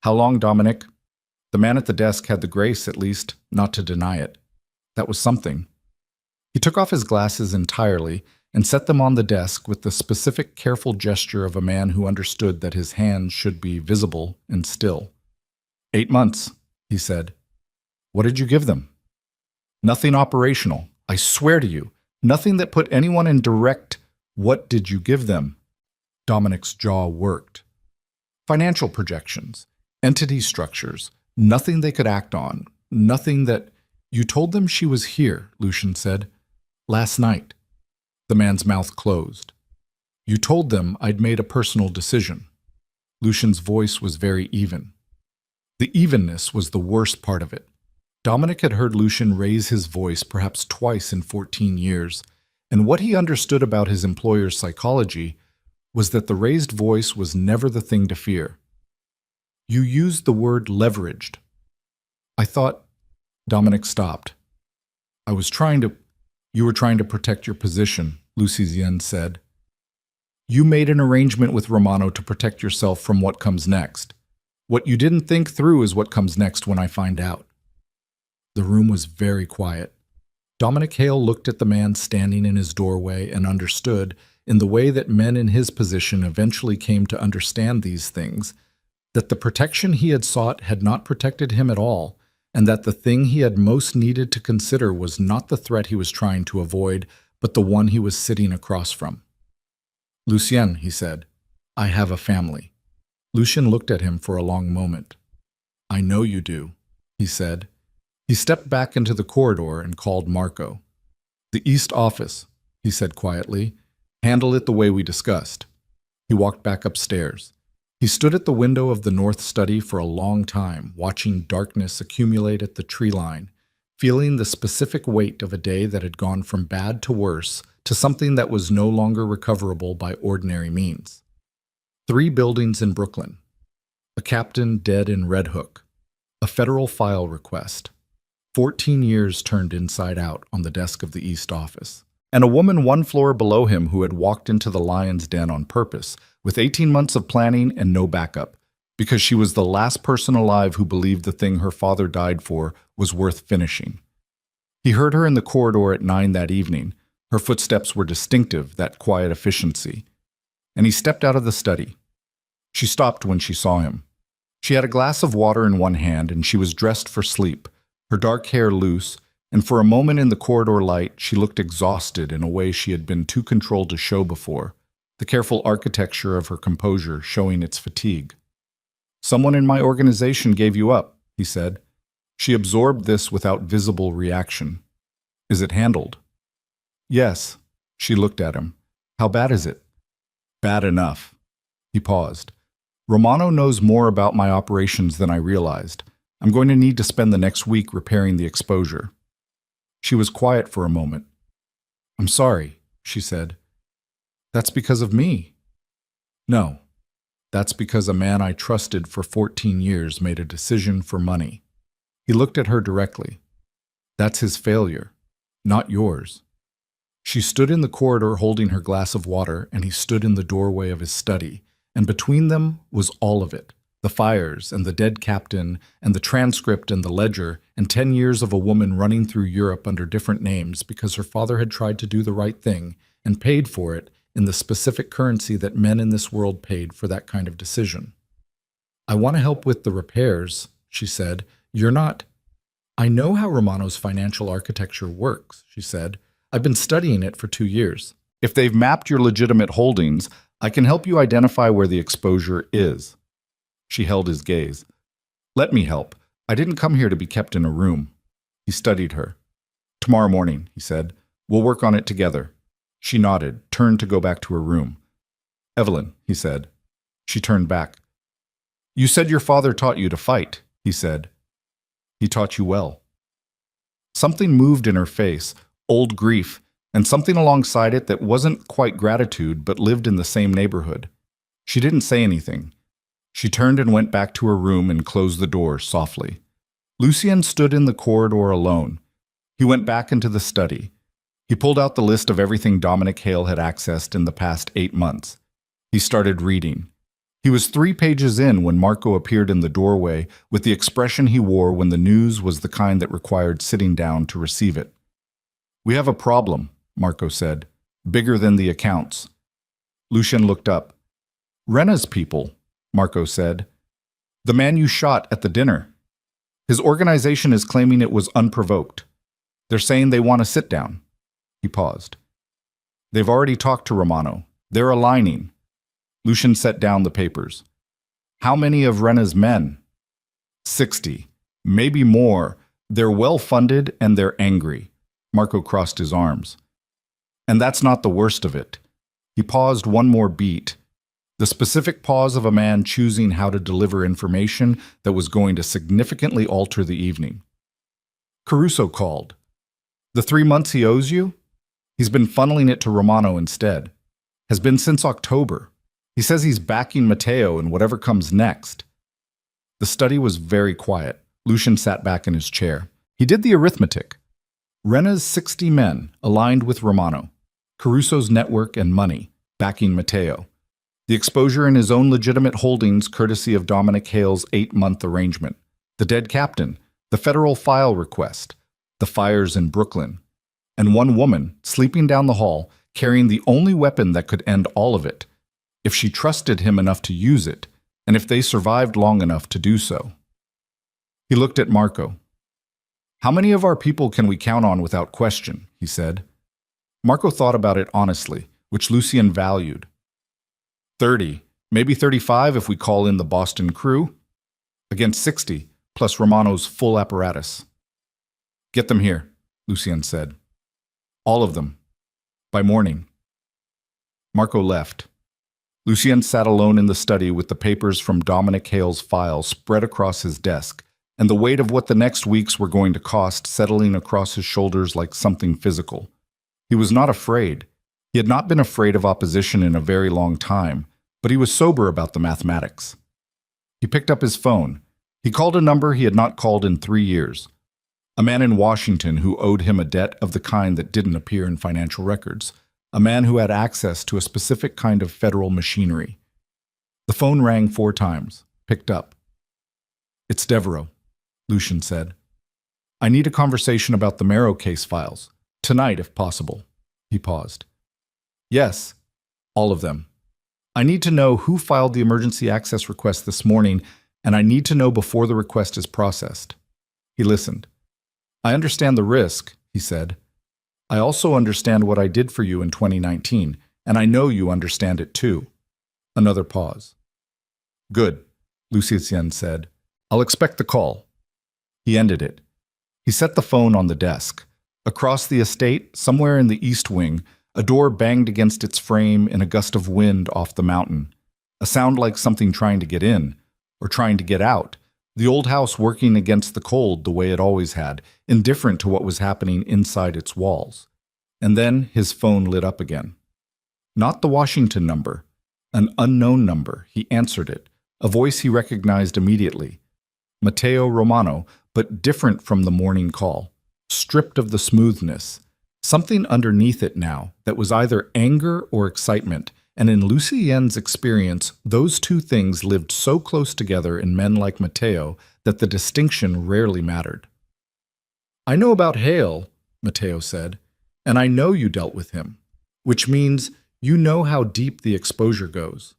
"How long, Dominic?" The man at the desk had the grace, at least, not to deny it. That was something. He took off his glasses entirely and set them on the desk with the specific, careful gesture of a man who understood that his hands should be visible and still. 8 months, he said. "What did you give them?" "Nothing operational. I swear to you. Nothing that put anyone in direct. What did you give them?" Dominic's jaw worked. "Financial projections, entity structures, nothing they could act on, nothing that—" "You told them she was here," Lucien said. "Last night." The man's mouth closed. "You told them I'd made a personal decision." Lucien's voice was very even. The evenness was the worst part of it. Dominic had heard Lucien raise his voice perhaps twice in 14 years, and what he understood about his employer's psychology was that the raised voice was never the thing to fear. "You used the word leveraged." "I thought—" Dominic stopped. "I was trying to—" "You were trying to protect your position," Lucien said. "You made an arrangement with Romano to protect yourself from what comes next. What you didn't think through is what comes next when I find out." The room was very quiet. Dominic Hale looked at the man standing in his doorway and understood, in the way that men in his position eventually came to understand these things, that the protection he had sought had not protected him at all, and that the thing he had most needed to consider was not the threat he was trying to avoid, but the one he was sitting across from. "Lucien," he said, "I have a family." Lucien looked at him for a long moment. "I know you do," he said. He stepped back into the corridor and called Marco. "The East office," he said quietly. "Handle it the way we discussed." He walked back upstairs. He stood at the window of the north study for a long time, watching darkness accumulate at the tree line, feeling the specific weight of a day that had gone from bad to worse to something that was no longer recoverable by ordinary means. 3 buildings in Brooklyn. A captain dead in Red Hook. A federal file request. 14 years turned inside out on the desk of the East office. And a woman 1 floor below him who had walked into the lion's den on purpose, with 18 months of planning and no backup, because she was the last person alive who believed the thing her father died for was worth finishing. He heard her in the corridor at 9 that evening. Her footsteps were distinctive, that quiet efficiency. And he stepped out of the study. She stopped when she saw him. She had a glass of water in one hand, and she was dressed for sleep, her dark hair loose, and for a moment in the corridor light, she looked exhausted in a way she had been too controlled to show before, the careful architecture of her composure showing its fatigue. "Someone in my organization gave you up," he said. She absorbed this without visible reaction. "Is it handled?" "Yes." She looked at him. "How bad is it?" "Bad enough." He paused. "Romano knows more about my operations than I realized. I'm going to need to spend the next week repairing the exposure." She was quiet for a moment. "I'm sorry," she said. "That's because of me." "No. That's because a man I trusted for 14 years made a decision for money." He looked at her directly. "That's his failure, not yours." She stood in the corridor holding her glass of water, and he stood in the doorway of his study, and between them was all of it. The fires and the dead captain and the transcript and the ledger and 10 years of a woman running through Europe under different names because her father had tried to do the right thing and paid for it in the specific currency that men in this world paid for that kind of decision. I want to help with the repairs, she said. You're not. I know how Romano's financial architecture works, she said. I've been studying it for 2 years. If they've mapped your legitimate holdings, I can help you identify where the exposure is. She held his gaze. Let me help. I didn't come here to be kept in a room. He studied her. Tomorrow morning, he said. We'll work on it together. She nodded, turned to go back to her room. Evelyn, he said. She turned back. You said your father taught you to fight, he said. He taught you well. Something moved in her face, old grief, and something alongside it that wasn't quite gratitude but lived in the same neighborhood. She didn't say anything. She turned and went back to her room and closed the door softly. Lucien stood in the corridor alone. He went back into the study. He pulled out the list of everything Dominic Hale had accessed in the past 8 months. He started reading. He was 3 pages in when Marco appeared in the doorway with the expression he wore when the news was the kind that required sitting down to receive it. We have a problem, Marco said, bigger than the accounts. Lucien looked up. Rena's people, Marco said. The man you shot at the dinner. His organization is claiming it was unprovoked. They're saying they want to sit down. He paused. They've already talked to Romano. They're aligning. Lucien set down the papers. How many of Rena's men? 60. Maybe more. They're well-funded and they're angry. Marco crossed his arms. And that's not the worst of it. He paused one more beat. The specific pause of a man choosing how to deliver information that was going to significantly alter the evening. Caruso called. The 3 months he owes you? He's been funneling it to Romano instead. Has been since October. He says he's backing Matteo in whatever comes next. The study was very quiet. Lucien sat back in his chair. He did the arithmetic. Rena's 60 men aligned with Romano. Caruso's network and money, backing Matteo. The exposure in his own legitimate holdings courtesy of Dominic Hale's 8-month arrangement. The dead captain, the federal file request, the fires in Brooklyn. And one woman, sleeping down the hall, carrying the only weapon that could end all of it, if she trusted him enough to use it, and if they survived long enough to do so. He looked at Marco. How many of our people can we count on without question, he said. Marco thought about it honestly, which Lucien valued. 30, maybe 35 if we call in the Boston crew. Against 60, plus Romano's full apparatus. Get them here, Lucien said. All of them. By morning. Marco left. Lucien sat alone in the study with the papers from Dominic Hale's file spread across his desk, and the weight of what the next weeks were going to cost settling across his shoulders like something physical. He was not afraid. He had not been afraid of opposition in a very long time, but he was sober about the mathematics. He picked up his phone. He called a number he had not called in 3 years. A man in Washington who owed him a debt of the kind that didn't appear in financial records. A man who had access to a specific kind of federal machinery. The phone rang 4 times, picked up. It's Devereaux, Lucien said. I need a conversation about the Marrow case files. Tonight, if possible. He paused. Yes, all of them. I need to know who filed the emergency access request this morning, and I need to know before the request is processed. He listened. I understand the risk, he said. I also understand what I did for you in 2019, and I know you understand it too. Another pause. Good, Lucien said. I'll expect the call. He ended it. He set the phone on the desk. Across the estate, somewhere in the east wing, a door banged against its frame in a gust of wind off the mountain. A sound like something trying to get in, or trying to get out. The old house working against the cold the way it always had, indifferent to what was happening inside its walls. And then his phone lit up again. Not the Washington number. An unknown number. He answered it. A voice he recognized immediately. Matteo Romano, but different from the morning call. Stripped of the smoothness. Something underneath it now that was either anger or excitement, and in Lucien's experience, those two things lived so close together in men like Matteo that the distinction rarely mattered. "I know about Hale," Matteo said, "and I know you dealt with him, which means you know how deep the exposure goes."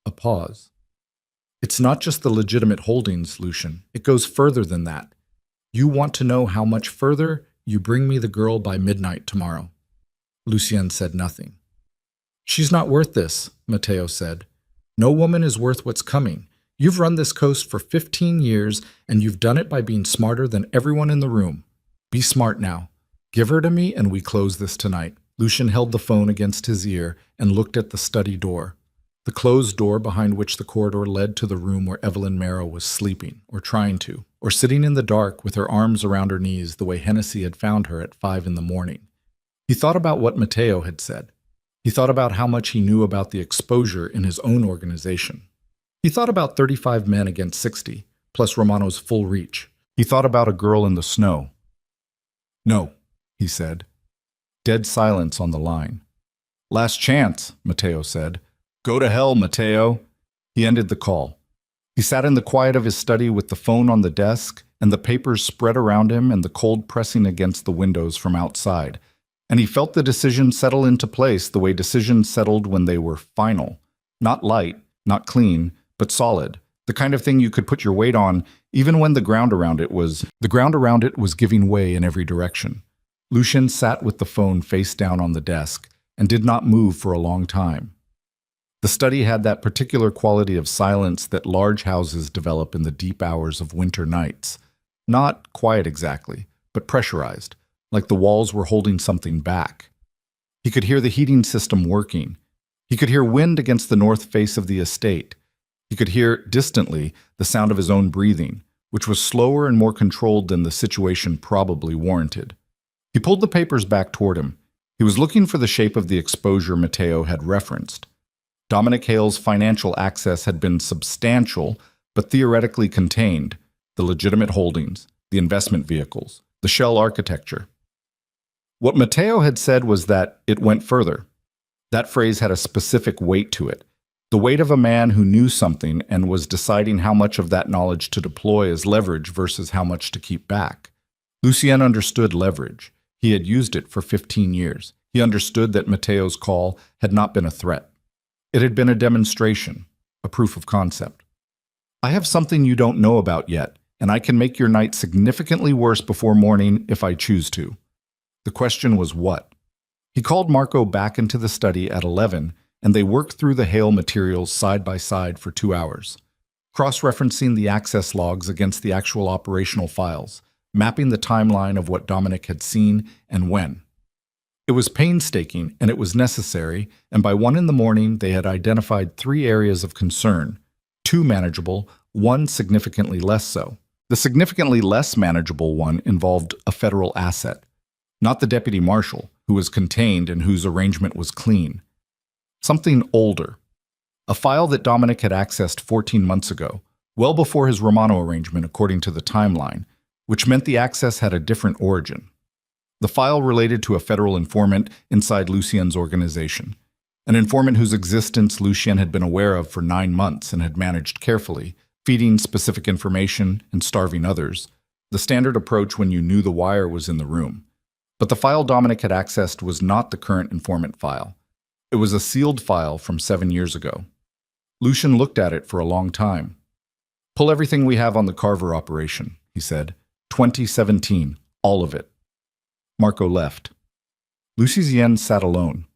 A pause. "It's not just the legitimate holdings, Lucian. It goes further than that. You want to know how much further? You bring me the girl by midnight tomorrow." Lucien said nothing. "She's not worth this," Matteo said. "No woman is worth what's coming. You've run this coast for 15 years, and you've done it by being smarter than everyone in the room. Be smart now. Give her to me, and we close this tonight." Lucien held the phone against his ear and looked at the study door, the closed door behind which the corridor led to the room where Evelyn Marrow was sleeping, or trying to, or sitting in the dark with her arms around her knees the way Hennessy had found her at 5 in the morning. He thought about what Matteo had said. He thought about how much he knew about the exposure in his own organization. He thought about 35 men against 60, plus Romano's full reach. He thought about a girl in the snow. "No," he said. Dead silence on the line. "Last chance," Matteo said. "Go to hell, Matteo." He ended the call. He sat in the quiet of his study with the phone on the desk and the papers spread around him and the cold pressing against the windows from outside, and he felt the decision settle into place the way decisions settled when they were final. Not light, not clean, but solid. The kind of thing you could put your weight on even when the ground around it was giving way in every direction. Lucien sat with the phone face down on the desk and did not move for a long time. The study had that particular quality of silence that large houses develop in the deep hours of winter nights. Not quiet exactly, but pressurized, like the walls were holding something back. He could hear the heating system working. He could hear wind against the north face of the estate. He could hear, distantly, the sound of his own breathing, which was slower and more controlled than the situation probably warranted. He pulled the papers back toward him. He was looking for the shape of the exposure Matteo had referenced. Dominic Hale's financial access had been substantial, but theoretically contained: the legitimate holdings, the investment vehicles, the shell architecture. What Matteo had said was that it went further. That phrase had a specific weight to it, the weight of a man who knew something and was deciding how much of that knowledge to deploy as leverage versus how much to keep back. Lucien understood leverage. He had used it for 15 years. He understood that Matteo's call had not been a threat. It had been a demonstration, a proof of concept. "I have something you don't know about yet, and I can make your night significantly worse before morning if I choose to." The question was what? He called Marco back into the study at 11, and they worked through the Hale materials side by side for 2 hours, cross-referencing the access logs against the actual operational files, mapping the timeline of what Dominic had seen and when. It was painstaking, and it was necessary, and by 1 in the morning they had identified 3 areas of concern, 2 manageable, 1 significantly less so. The significantly less manageable one involved a federal asset, not the deputy marshal, who was contained and whose arrangement was clean. Something older. A file that Dominic had accessed 14 months ago, well before his Romano arrangement according to the timeline, which meant the access had a different origin. The file related to a federal informant inside Lucien's organization, an informant whose existence Lucien had been aware of for 9 months and had managed carefully, feeding specific information and starving others, the standard approach when you knew the wire was in the room. But the file Dominic had accessed was not the current informant file. It was a sealed file from 7 years ago. Lucien looked at it for a long time. "Pull everything we have on the Carver operation," he said. 2017, all of it. Marco left. Lucien sat alone.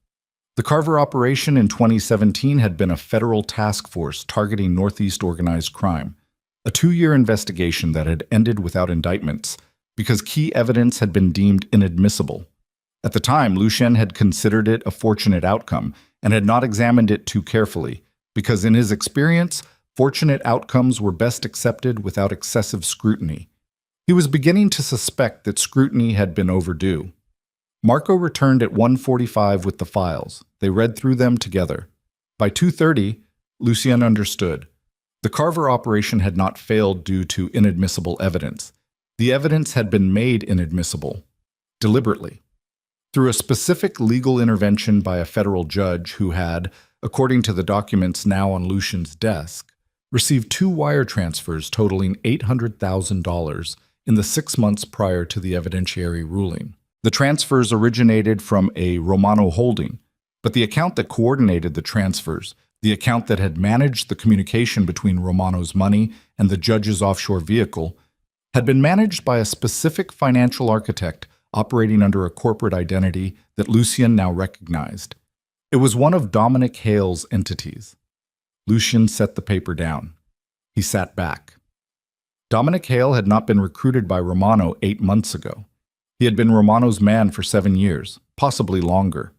The Carver operation in 2017 had been a federal task force targeting Northeast organized crime, a 2-year investigation that had ended without indictments because key evidence had been deemed inadmissible. At the time, Lucien had considered it a fortunate outcome and had not examined it too carefully, because in his experience, fortunate outcomes were best accepted without excessive scrutiny. He was beginning to suspect that scrutiny had been overdue. Marco returned at 1:45 with the files. They read through them together. By 2:30, Lucien understood. The Carver operation had not failed due to inadmissible evidence. The evidence had been made inadmissible, deliberately. Through a specific legal intervention by a federal judge who had, according to the documents now on Lucian's desk, received 2 wire transfers totaling $800,000 in the 6 months prior to the evidentiary ruling. The transfers originated from a Romano holding, but the account that coordinated the transfers, the account that had managed the communication between Romano's money and the judge's offshore vehicle, had been managed by a specific financial architect operating under a corporate identity that Lucian now recognized. It was one of Dominic Hale's entities. Lucian set the paper down. He sat back. Dominic Hale had not been recruited by Romano 8 months ago. He had been Romano's man for 7 years, possibly longer.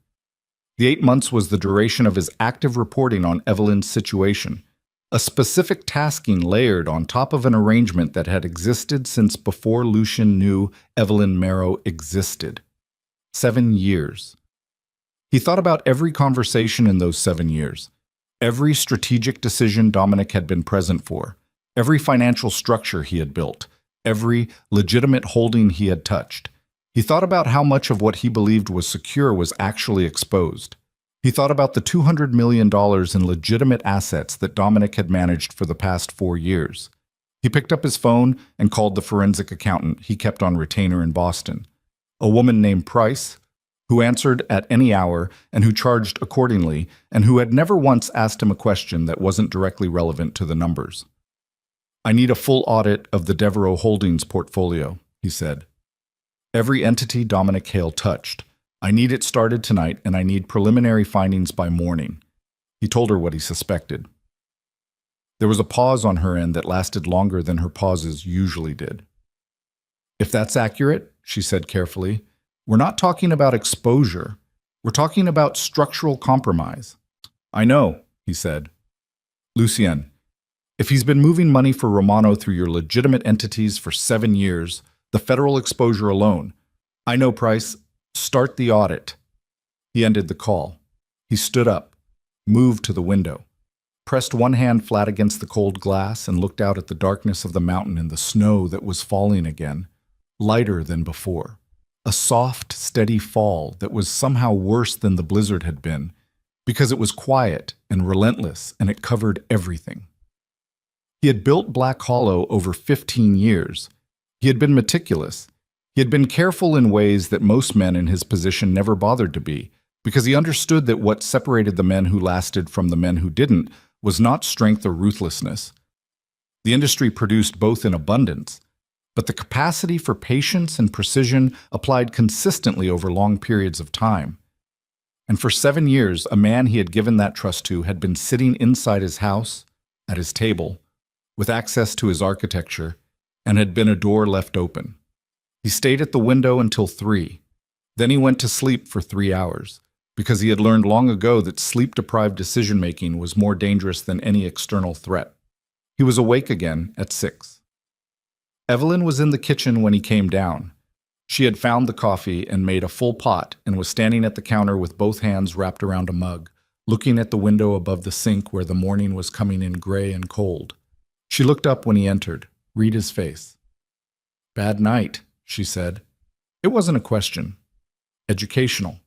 The 8 months was the duration of his active reporting on Evelyn's situation, a specific tasking layered on top of an arrangement that had existed since before Lucian knew Evelyn Marrow existed. 7 years. He thought about every conversation in those 7 years, every strategic decision Dominic had been present for, every financial structure he had built, every legitimate holding he had touched. He thought about how much of what he believed was secure was actually exposed. He thought about the $200 million in legitimate assets that Dominic had managed for the past 4 years. He picked up his phone and called the forensic accountant he kept on retainer in Boston, a woman named Price, who answered at any hour and who charged accordingly, and who had never once asked him a question that wasn't directly relevant to the numbers. "I need a full audit of the Devereaux Holdings portfolio," he said. "Every entity Dominic Hale touched. I need it started tonight, and I need preliminary findings by morning." He told her what he suspected. There was a pause on her end that lasted longer than her pauses usually did. "If that's accurate," she said carefully, "we're not talking about exposure. We're talking about structural compromise." "I know," he said. "Lucien, if he's been moving money for Romano through your legitimate entities for 7 years, the federal exposure alone. I know, Price. Start the audit." He ended the call. He stood up, moved to the window, pressed one hand flat against the cold glass and looked out at the darkness of the mountain and the snow that was falling again, lighter than before. A soft, steady fall that was somehow worse than the blizzard had been, because it was quiet and relentless and it covered everything. He had built Black Hollow over 15 years. He had been meticulous. He had been careful in ways that most men in his position never bothered to be, because he understood that what separated the men who lasted from the men who didn't was not strength or ruthlessness. The industry produced both in abundance, but the capacity for patience and precision applied consistently over long periods of time. And for 7 years, a man he had given that trust to had been sitting inside his house, at his table, with access to his architecture, and had been a door left open. He stayed at the window until 3. Then he went to sleep for 3 hours, because he had learned long ago that sleep-deprived decision-making was more dangerous than any external threat. He was awake again at 6. Evelyn was in the kitchen when he came down. She had found the coffee and made a full pot and was standing at the counter with both hands wrapped around a mug, looking at the window above the sink where the morning was coming in gray and cold. She looked up when he entered, read his face. "Bad night," she said. It wasn't a question. Educational.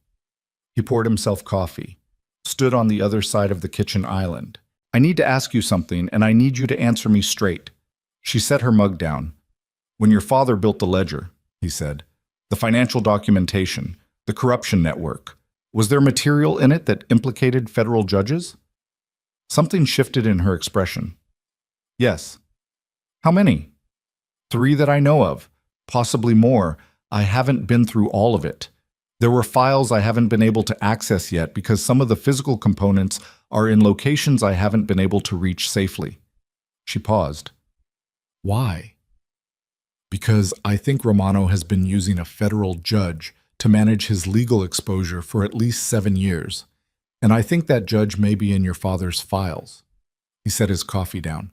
He poured himself coffee, stood on the other side of the kitchen island. "I need to ask you something, and I need you to answer me straight." She set her mug down. "When your father built the ledger," he said, "the financial documentation, the corruption network, was there material in it that implicated federal judges?" Something shifted in her expression. "Yes." "How many?" "3 that I know of. Possibly more. I haven't been through all of it. There were files I haven't been able to access yet because some of the physical components are in locations I haven't been able to reach safely." She paused. "Why?" "Because I think Romano has been using a federal judge to manage his legal exposure for at least 7 years, and I think that judge may be in your father's files." He set his coffee down.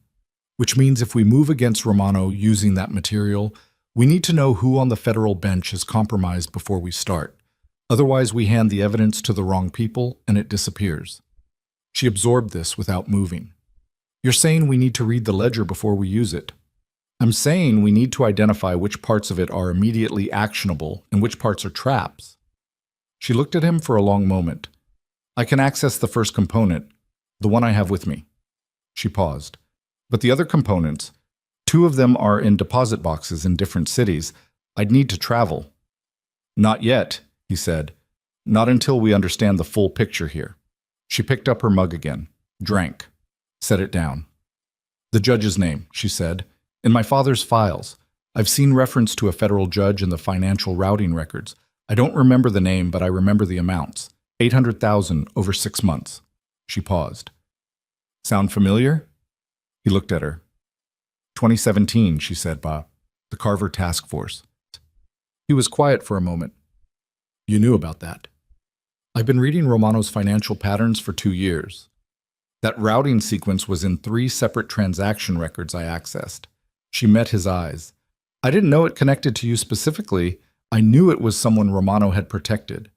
"Which means if we move against Romano using that material, we need to know who on the federal bench is compromised before we start. Otherwise, we hand the evidence to the wrong people and it disappears." She absorbed this without moving. "You're saying we need to read the ledger before we use it." "I'm saying we need to identify which parts of it are immediately actionable and which parts are traps." She looked at him for a long moment. I can access the first component, the one I have with me. She paused. But the other components, two of them are in deposit boxes in different cities. I'd need to travel. Not yet, he said. Not until we understand the full picture here. She picked up her mug again, drank, set it down. The judge's name, she said. In my father's files. I've seen reference to a federal judge in the financial routing records. I don't remember the name, but I remember the amounts. 800,000 over 6 months. She paused. Sound familiar? He looked at her. 2017, she said, Bob. The Carver Task Force. He was quiet for a moment. You knew about that. I've been reading Romano's financial patterns for 2 years. That routing sequence was in 3 separate transaction records I accessed. She met his eyes. I didn't know it connected to you specifically. I knew it was someone Romano had protected.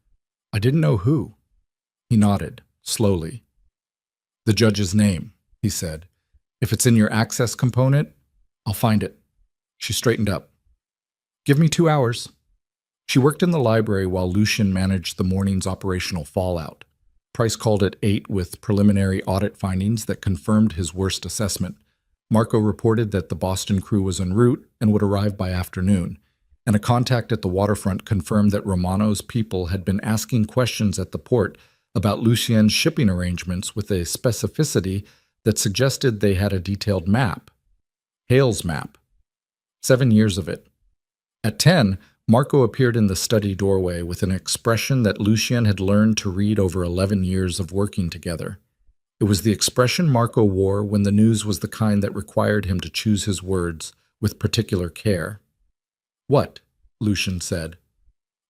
I didn't know who. He nodded, slowly. The judge's name, he said. If it's in your access component, I'll find it. She straightened up. Give me 2 hours. She worked in the library while Lucien managed the morning's operational fallout. Price called at 8 with preliminary audit findings that confirmed his worst assessment. Marco reported that the Boston crew was en route and would arrive by afternoon, and a contact at the waterfront confirmed that Romano's people had been asking questions at the port about Lucien's shipping arrangements with a specificity that suggested they had a detailed map. Hale's map. 7 years of it. At 10, Marco appeared in the study doorway with an expression that Lucien had learned to read over 11 years of working together. It was the expression Marco wore when the news was the kind that required him to choose his words with particular care. What? Lucien said.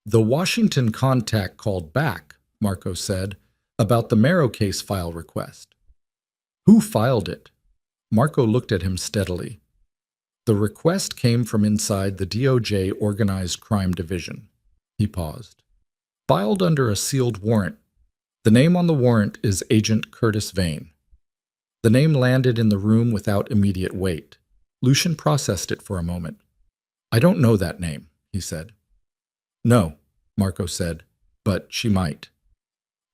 The Washington contact called back, Marco said, about the Marrow case file request. Who filed it? Marco looked at him steadily. The request came from inside the DOJ Organized Crime Division. He paused. Filed under a sealed warrant. The name on the warrant is Agent Curtis Vane. The name landed in the room without immediate weight. Lucien processed it for a moment. I don't know that name, he said. No, Marco said, but she might.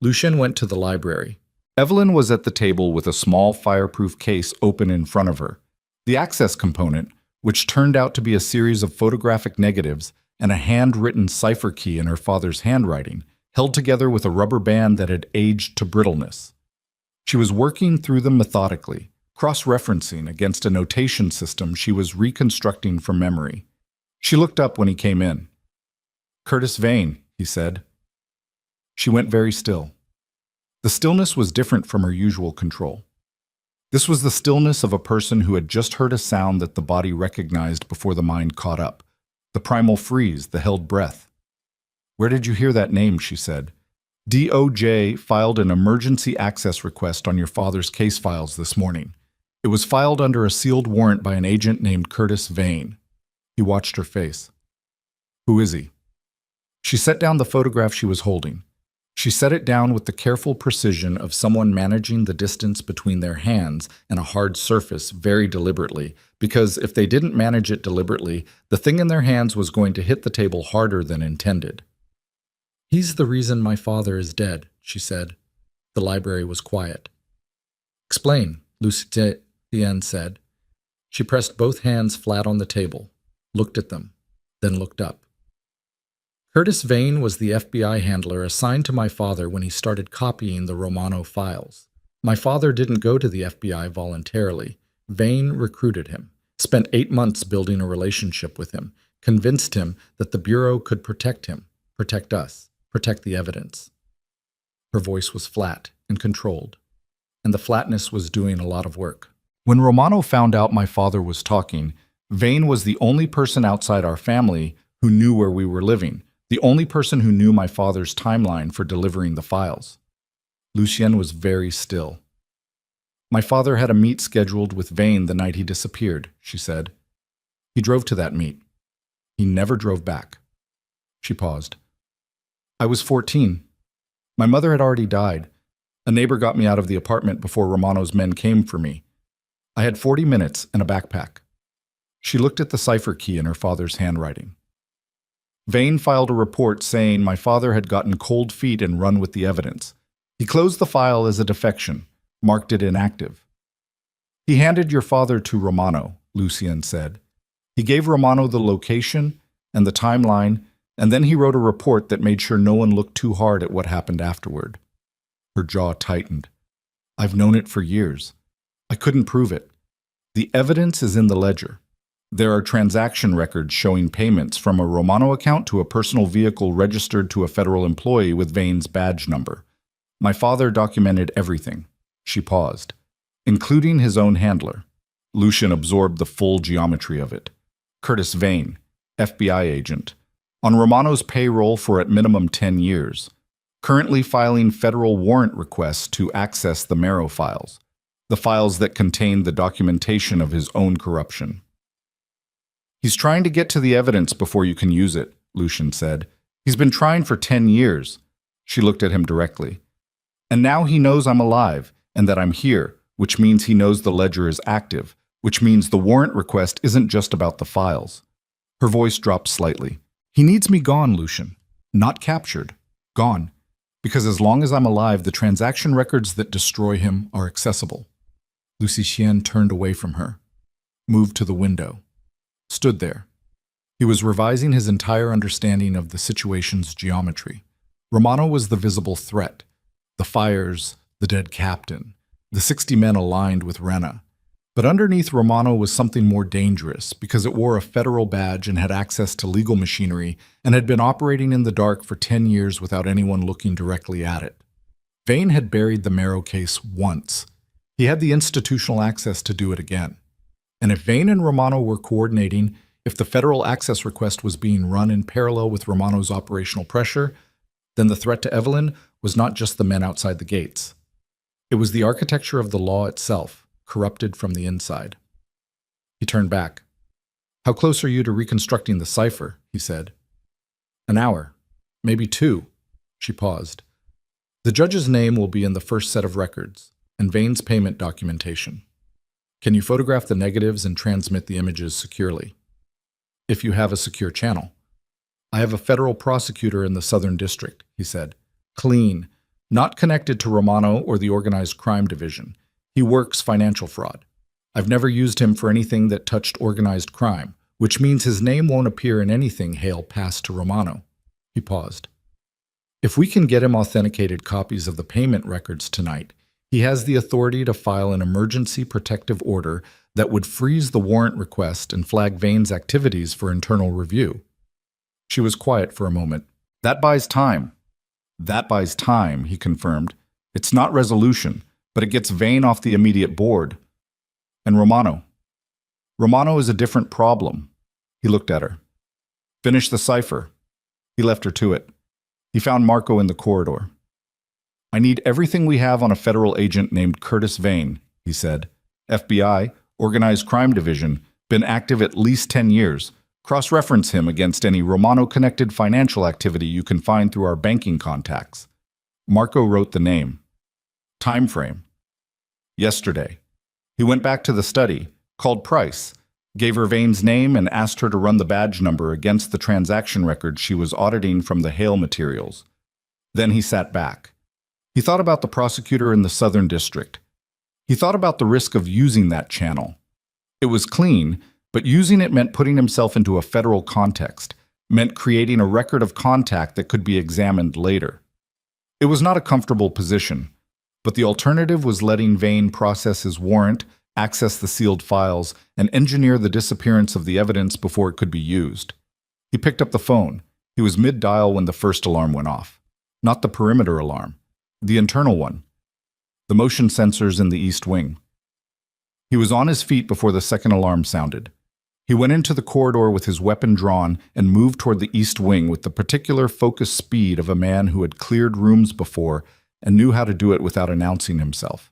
Lucien went to the library. Evelyn was at the table with a small fireproof case open in front of her. The access component, which turned out to be a series of photographic negatives and a handwritten cipher key in her father's handwriting, held together with a rubber band that had aged to brittleness. She was working through them methodically, cross-referencing against a notation system she was reconstructing from memory. She looked up when he came in. Curtis Vane, he said. She went very still. The stillness was different from her usual control. This was the stillness of a person who had just heard a sound that the body recognized before the mind caught up. The primal freeze, the held breath. Where did you hear that name, she said. DOJ filed an emergency access request on your father's case files this morning. It was filed under a sealed warrant by an agent named Curtis Vane. He watched her face. Who is he? She set down the photograph she was holding. She set it down with the careful precision of someone managing the distance between their hands and a hard surface very deliberately, because if they didn't manage it deliberately, the thing in their hands was going to hit the table harder than intended. He's the reason my father is dead, she said. The library was quiet. Explain, Lucien said. She pressed both hands flat on the table, looked at them, then looked up. Curtis Vane was the FBI handler assigned to my father when he started copying the Romano files. My father didn't go to the FBI voluntarily. Vane recruited him, spent 8 months building a relationship with him, convinced him that the Bureau could protect him, protect us, protect the evidence. Her voice was flat and controlled, and the flatness was doing a lot of work. When Romano found out my father was talking, Vane was the only person outside our family who knew where we were living, the only person who knew my father's timeline for delivering the files. Lucien was very still. My father had a meet scheduled with Vane the night he disappeared, she said. He drove to that meet. He never drove back. She paused. I was 14. My mother had already died. A neighbor got me out of the apartment before Romano's men came for me. I had 40 minutes and a backpack. She looked at the cipher key in her father's handwriting. Vane filed a report saying my father had gotten cold feet and run with the evidence. He closed the file as a defection, marked it inactive. He handed your father to Romano, Lucien said. He gave Romano the location and the timeline, and then he wrote a report that made sure no one looked too hard at what happened afterward. Her jaw tightened. I've known it for years. I couldn't prove it. The evidence is in the ledger. There are transaction records showing payments from a Romano account to a personal vehicle registered to a federal employee with Vane's badge number. My father documented everything. She paused. Including his own handler. Lucien absorbed the full geometry of it. Curtis Vane, FBI agent, on Romano's payroll for at minimum 10 years, currently filing federal warrant requests to access the Marrow files, the files that contain the documentation of his own corruption. He's trying to get to the evidence before you can use it, Lucien said. He's been trying for 10 years. She looked at him directly. And now he knows I'm alive and that I'm here, which means he knows the ledger is active, which means the warrant request isn't just about the files. Her voice dropped slightly. He needs me gone, Lucien. Not captured. Gone. Because as long as I'm alive, the transaction records that destroy him are accessible. Lucien turned away from her, moved to the window, stood there. He was revising his entire understanding of the situation's geometry. Romano was the visible threat. The fires, the dead captain, the 60 men aligned with Rena. But underneath Romano was something more dangerous because it wore a federal badge and had access to legal machinery and had been operating in the dark for 10 years without anyone looking directly at it. Vane had buried the Marrow case once. He had the institutional access to do it again. And if Vane and Romano were coordinating, if the federal access request was being run in parallel with Romano's operational pressure, then the threat to Evelyn was not just the men outside the gates. It was the architecture of the law itself, corrupted from the inside. He turned back. How close are you to reconstructing the cipher? He said. An hour, maybe 2. She paused. The judge's name will be in the first set of records, and Vane's payment documentation. Can you photograph the negatives and transmit the images securely? If you have a secure channel. I have a federal prosecutor in the Southern District, he said. Clean. Not connected to Romano or the Organized Crime Division. He works financial fraud. I've never used him for anything that touched organized crime, which means his name won't appear in anything Hale passed to Romano. He paused. If we can get him authenticated copies of the payment records tonight, he has the authority to file an emergency protective order that would freeze the warrant request and flag Vane's activities for internal review. She was quiet for a moment. That buys time. That buys time, he confirmed. It's not resolution, but it gets Vane off the immediate board. And Romano. Romano is a different problem. He looked at her. Finish the cipher. He left her to it. He found Marco in the corridor. I need everything we have on a federal agent named Curtis Vane, he said. FBI, Organized Crime Division, been active at least 10 years. Cross-reference him against any Romano-connected financial activity you can find through our banking contacts. Marco wrote the name. Time frame. Yesterday. He went back to the study, called Price, gave her Vane's name and asked her to run the badge number against the transaction records she was auditing from the Hale materials. Then he sat back. He thought about the prosecutor in the Southern District. He thought about the risk of using that channel. It was clean, but using it meant putting himself into a federal context, meant creating a record of contact that could be examined later. It was not a comfortable position, but the alternative was letting Vane process his warrant, access the sealed files, and engineer the disappearance of the evidence before it could be used. He picked up the phone. He was mid-dial when the first alarm went off. Not the perimeter alarm, the internal one. The motion sensors in the east wing. He was on his feet before the second alarm sounded. He went into the corridor with his weapon drawn and moved toward the east wing with the particular focused speed of a man who had cleared rooms before and knew how to do it without announcing himself.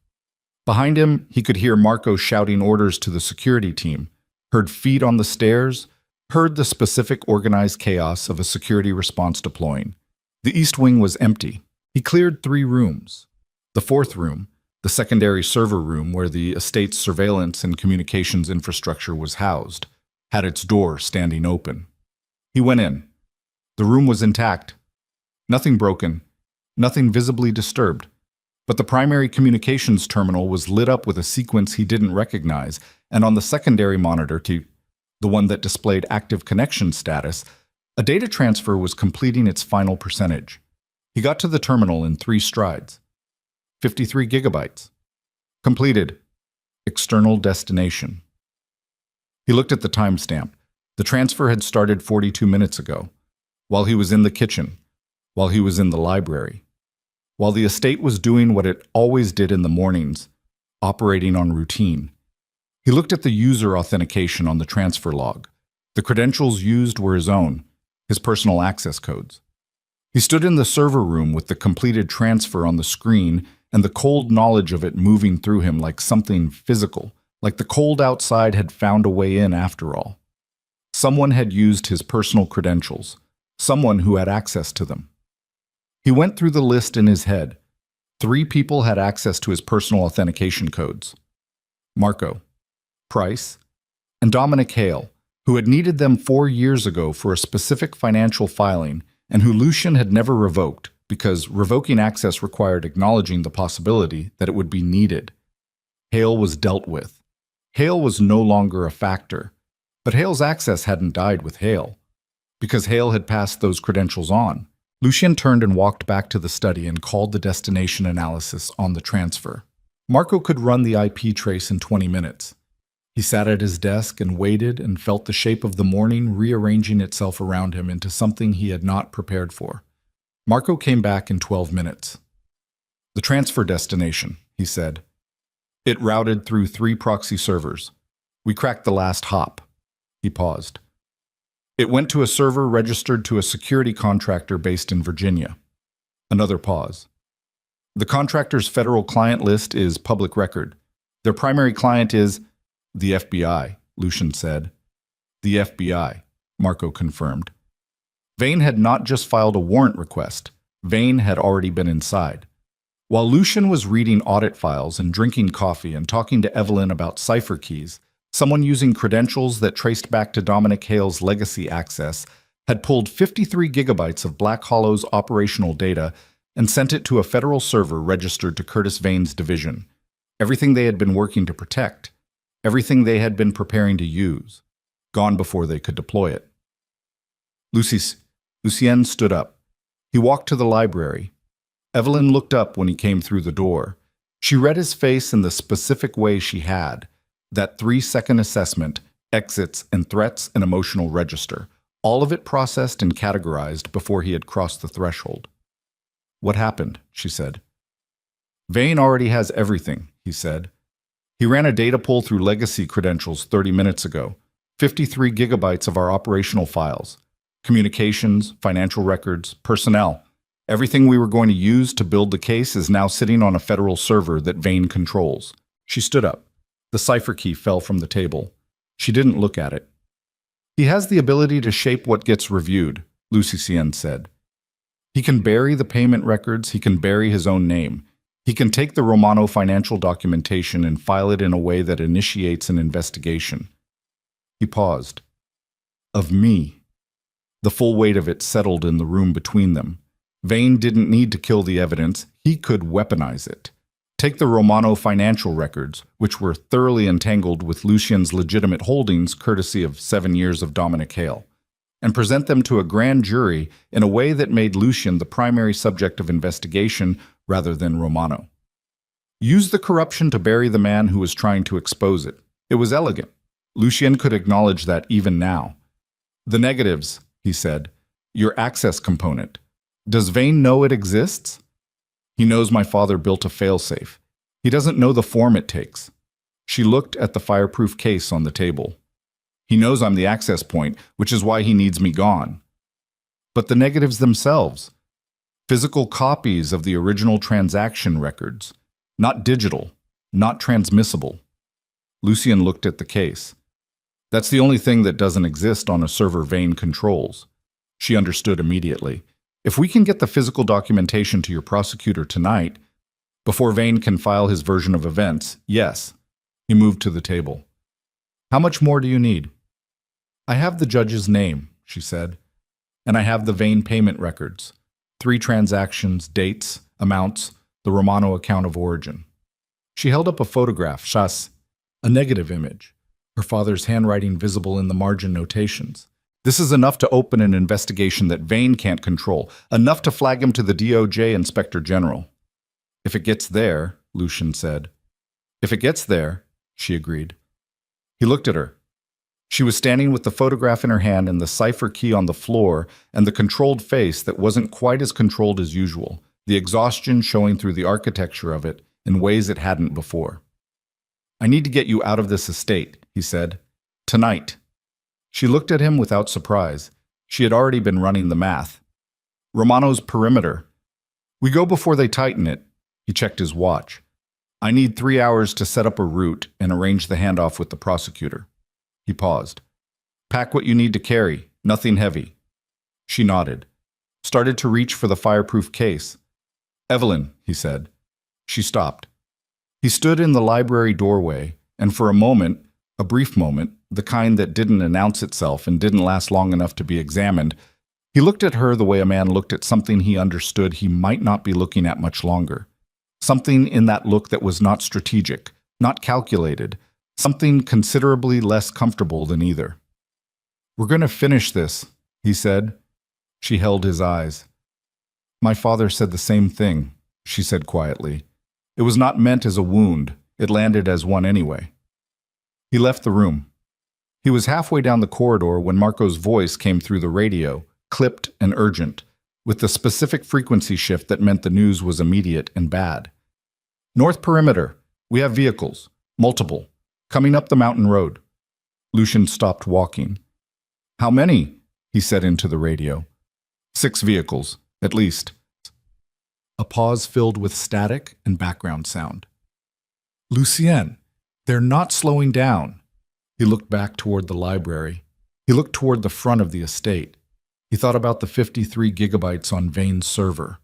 Behind him, he could hear Marco shouting orders to the security team, heard feet on the stairs, heard the specific organized chaos of a security response deploying. The east wing was empty. He cleared 3 rooms. The 4th room, the secondary server room where the estate's surveillance and communications infrastructure was housed, had its door standing open. He went in. The room was intact. Nothing broken, nothing visibly disturbed. But the primary communications terminal was lit up with a sequence he didn't recognize, and on the secondary monitor, the one that displayed active connection status, a data transfer was completing its final percentage. He got to the terminal in 3 strides. 53 gigabytes. Completed. External destination. He looked at the timestamp. The transfer had started 42 minutes ago, while he was in the kitchen, while he was in the library, while the estate was doing what it always did in the mornings, operating on routine. He looked at the user authentication on the transfer log. The credentials used were his own, his personal access codes. He stood in the server room with the completed transfer on the screen and the cold knowledge of it moving through him like something physical, like the cold outside had found a way in after all. Someone had used his personal credentials, someone who had access to them. He went through the list in his head. 3 people had access to his personal authentication codes. Marco, Price, and Dominic Hale, who had needed them 4 years ago for a specific financial filing and who Lucian had never revoked because revoking access required acknowledging the possibility that it would be needed. Hale was dealt with. Hale was no longer a factor, but Hale's access hadn't died with Hale. Because Hale had passed those credentials on, Lucian turned and walked back to the study and called the destination analysis on the transfer. Marco could run the IP trace in 20 minutes. He sat at his desk and waited and felt the shape of the morning rearranging itself around him into something he had not prepared for. Marco came back in 12 minutes. The transfer destination, he said. It routed through 3 proxy servers. We cracked the last hop. He paused. It went to a server registered to a security contractor based in Virginia. Another pause. The contractor's federal client list is public record. Their primary client is the FBI, Lucian said. The FBI, Marco confirmed. Vane had not just filed a warrant request. Vane had already been inside. While Lucian was reading audit files and drinking coffee and talking to Evelyn about cipher keys, someone using credentials that traced back to Dominic Hale's legacy access had pulled 53 gigabytes of Black Hollow's operational data and sent it to a federal server registered to Curtis Vane's division. Everything they had been working to protect. Everything they had been preparing to use, gone before they could deploy it. Lucien stood up. He walked to the library. Evelyn looked up when he came through the door. She read his face in the specific way she had, that 3-second assessment, exits and threats and emotional register, all of it processed and categorized before he had crossed the threshold. What happened? She said. Vane already has everything, he said. He ran a data pull through legacy credentials 30 minutes ago, 53 gigabytes of our operational files, communications, financial records, personnel. Everything we were going to use to build the case is now sitting on a federal server that Vane controls. She stood up. The cipher key fell from the table. She didn't look at it. He has the ability to shape what gets reviewed, Lucien said. He can bury the payment records, he can bury his own name. He can take the Romano financial documentation and file it in a way that initiates an investigation. He paused. Of me. The full weight of it settled in the room between them. Vane didn't need to kill the evidence, he could weaponize it. Take the Romano financial records, which were thoroughly entangled with Lucian's legitimate holdings courtesy of 7 years of Dominic Hale, and present them to a grand jury in a way that made Lucian the primary subject of investigation rather than Romano. Use the corruption to bury the man who was trying to expose it. It was elegant. Lucian could acknowledge that even now. The negatives, he said. Your access component. Does Vane know it exists? He knows my father built a failsafe. He doesn't know the form it takes. She looked at the fireproof case on the table. He knows I'm the access point, which is why he needs me gone. But the negatives themselves. Physical copies of the original transaction records. Not digital, not transmissible. Lucian looked at the case. That's the only thing that doesn't exist on a server Vane controls. She understood immediately. If we can get the physical documentation to your prosecutor tonight, before Vane can file his version of events, yes. He moved to the table. How much more do you need? I have the judge's name, she said. And I have the Vane payment records. 3 transactions, dates, amounts, the Romano account of origin. She held up a photograph, a negative image, her father's handwriting visible in the margin notations. This is enough to open an investigation that Vane can't control, enough to flag him to the DOJ Inspector General. If it gets there, Lucian said. If it gets there, she agreed. He looked at her. She was standing with the photograph in her hand and the cipher key on the floor and the controlled face that wasn't quite as controlled as usual, the exhaustion showing through the architecture of it in ways it hadn't before. I need to get you out of this estate, he said. Tonight. She looked at him without surprise. She had already been running the math. Romano's perimeter. We go before they tighten it. He checked his watch. I need 3 hours to set up a route and arrange the handoff with the prosecutor. He paused. Pack what you need to carry, nothing heavy. She nodded. Started to reach for the fireproof case. Evelyn, he said. She stopped. He stood in the library doorway, and for a moment, a brief moment, the kind that didn't announce itself and didn't last long enough to be examined, he looked at her the way a man looked at something he understood he might not be looking at much longer. Something in that look that was not strategic, not calculated, something considerably less comfortable than either. We're going to finish this, he said. She held his eyes. My father said the same thing, she said quietly. It was not meant as a wound. It landed as one anyway. He left the room. He was halfway down the corridor when Marco's voice came through the radio, clipped and urgent, with the specific frequency shift that meant the news was immediate and bad. North perimeter. We have vehicles. Multiple. Coming up the mountain road. Lucian stopped walking. How many? He said into the radio. 6 vehicles, at least. A pause filled with static and background sound. Lucien, they're not slowing down. He looked back toward the library. He looked toward the front of the estate. He thought about the 53 gigabytes on Vane's server.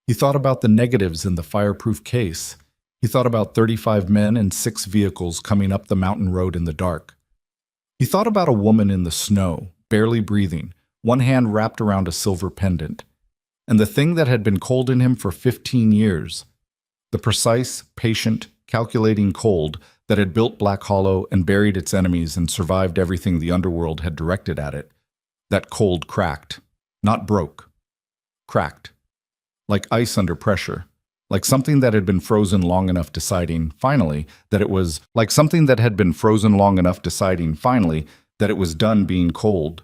He thought about the negatives in the fireproof case. He thought about 35 men and 6 vehicles coming up the mountain road in the dark. He thought about a woman in the snow, barely breathing, one hand wrapped around a silver pendant. And the thing that had been cold in him for 15 years, the precise, patient, calculating cold that had built Black Hollow and buried its enemies and survived everything the Underworld had directed at it, that cold cracked, not broke, cracked, like ice under pressure. Like something that had been frozen long enough deciding, finally, that it was done being cold.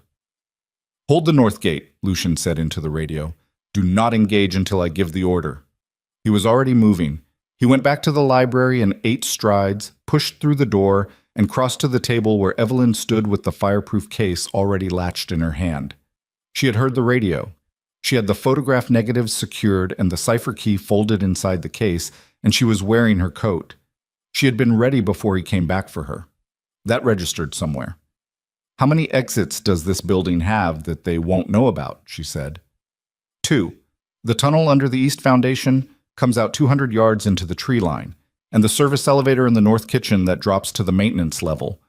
Hold the north gate, Lucian said into the radio. Do not engage until I give the order. He was already moving. He went back to the library in 8 strides, pushed through the door, and crossed to the table where Evelyn stood with the fireproof case already latched in her hand. She had heard the radio. She had the photograph negatives secured and the cipher key folded inside the case, and she was wearing her coat. She had been ready before he came back for her. That registered somewhere. How many exits does this building have that they won't know about, she said. 2. The tunnel under the east foundation comes out 200 yards into the tree line, and the service elevator in the north kitchen that drops to the maintenance level.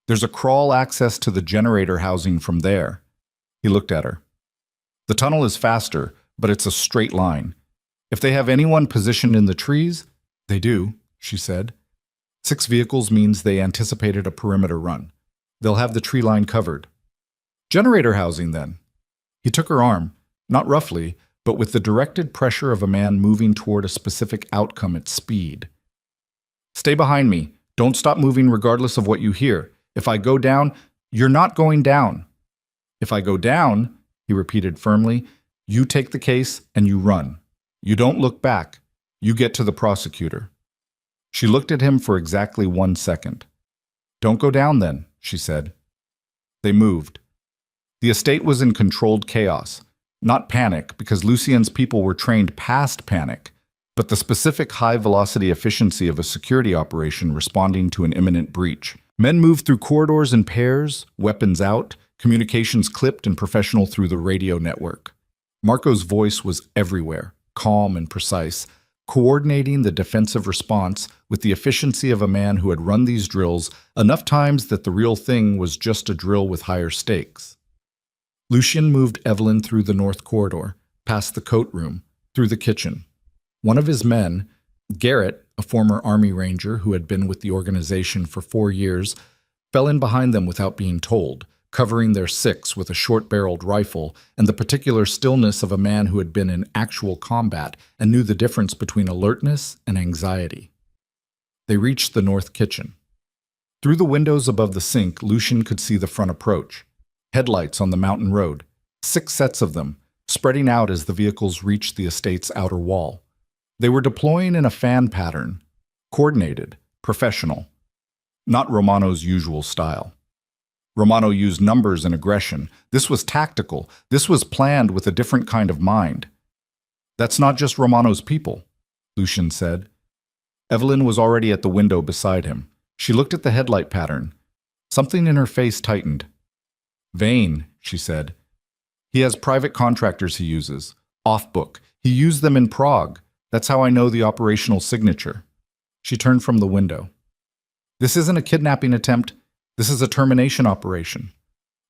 There's a crawl access to the generator housing from there. He looked at her. The tunnel is faster, but it's a straight line. If they have anyone positioned in the trees, they do, she said. 6 vehicles means they anticipated a perimeter run. They'll have the tree line covered. Generator housing, then. He took her arm, not roughly, but with the directed pressure of a man moving toward a specific outcome at speed. Stay behind me. Don't stop moving regardless of what you hear. If I go down, you're not going down. If I go down, he repeated firmly, you take the case and you run. You don't look back. You get to the prosecutor. She looked at him for exactly 1 second. Don't go down then, she said. They moved. The estate was in controlled chaos. Not panic, because Lucien's people were trained past panic, but the specific high-velocity efficiency of a security operation responding to an imminent breach. Men moved through corridors in pairs, weapons out, communications clipped and professional through the radio network. Marco's voice was everywhere, calm and precise, coordinating the defensive response with the efficiency of a man who had run these drills enough times that the real thing was just a drill with higher stakes. Lucien moved Evelyn through the north corridor, past the coat room, through the kitchen. One of his men, Garrett, a former Army Ranger who had been with the organization for 4 years, fell in behind them without being told, covering their six with a short-barreled rifle and the particular stillness of a man who had been in actual combat and knew the difference between alertness and anxiety. They reached the north kitchen. Through the windows above the sink, Lucien could see the front approach. Headlights on the mountain road, 6 sets of them, spreading out as the vehicles reached the estate's outer wall. They were deploying in a fan pattern, coordinated, professional, not Romano's usual style. Romano used numbers and aggression. This was tactical. This was planned with a different kind of mind. "That's not just Romano's people," Lucien said. Evelyn was already at the window beside him. She looked at the headlight pattern. Something in her face tightened. "Vane," she said. "He has private contractors he uses. Off-book. He used them in Prague. That's how I know the operational signature." She turned from the window. "This isn't a kidnapping attempt. This is a termination operation."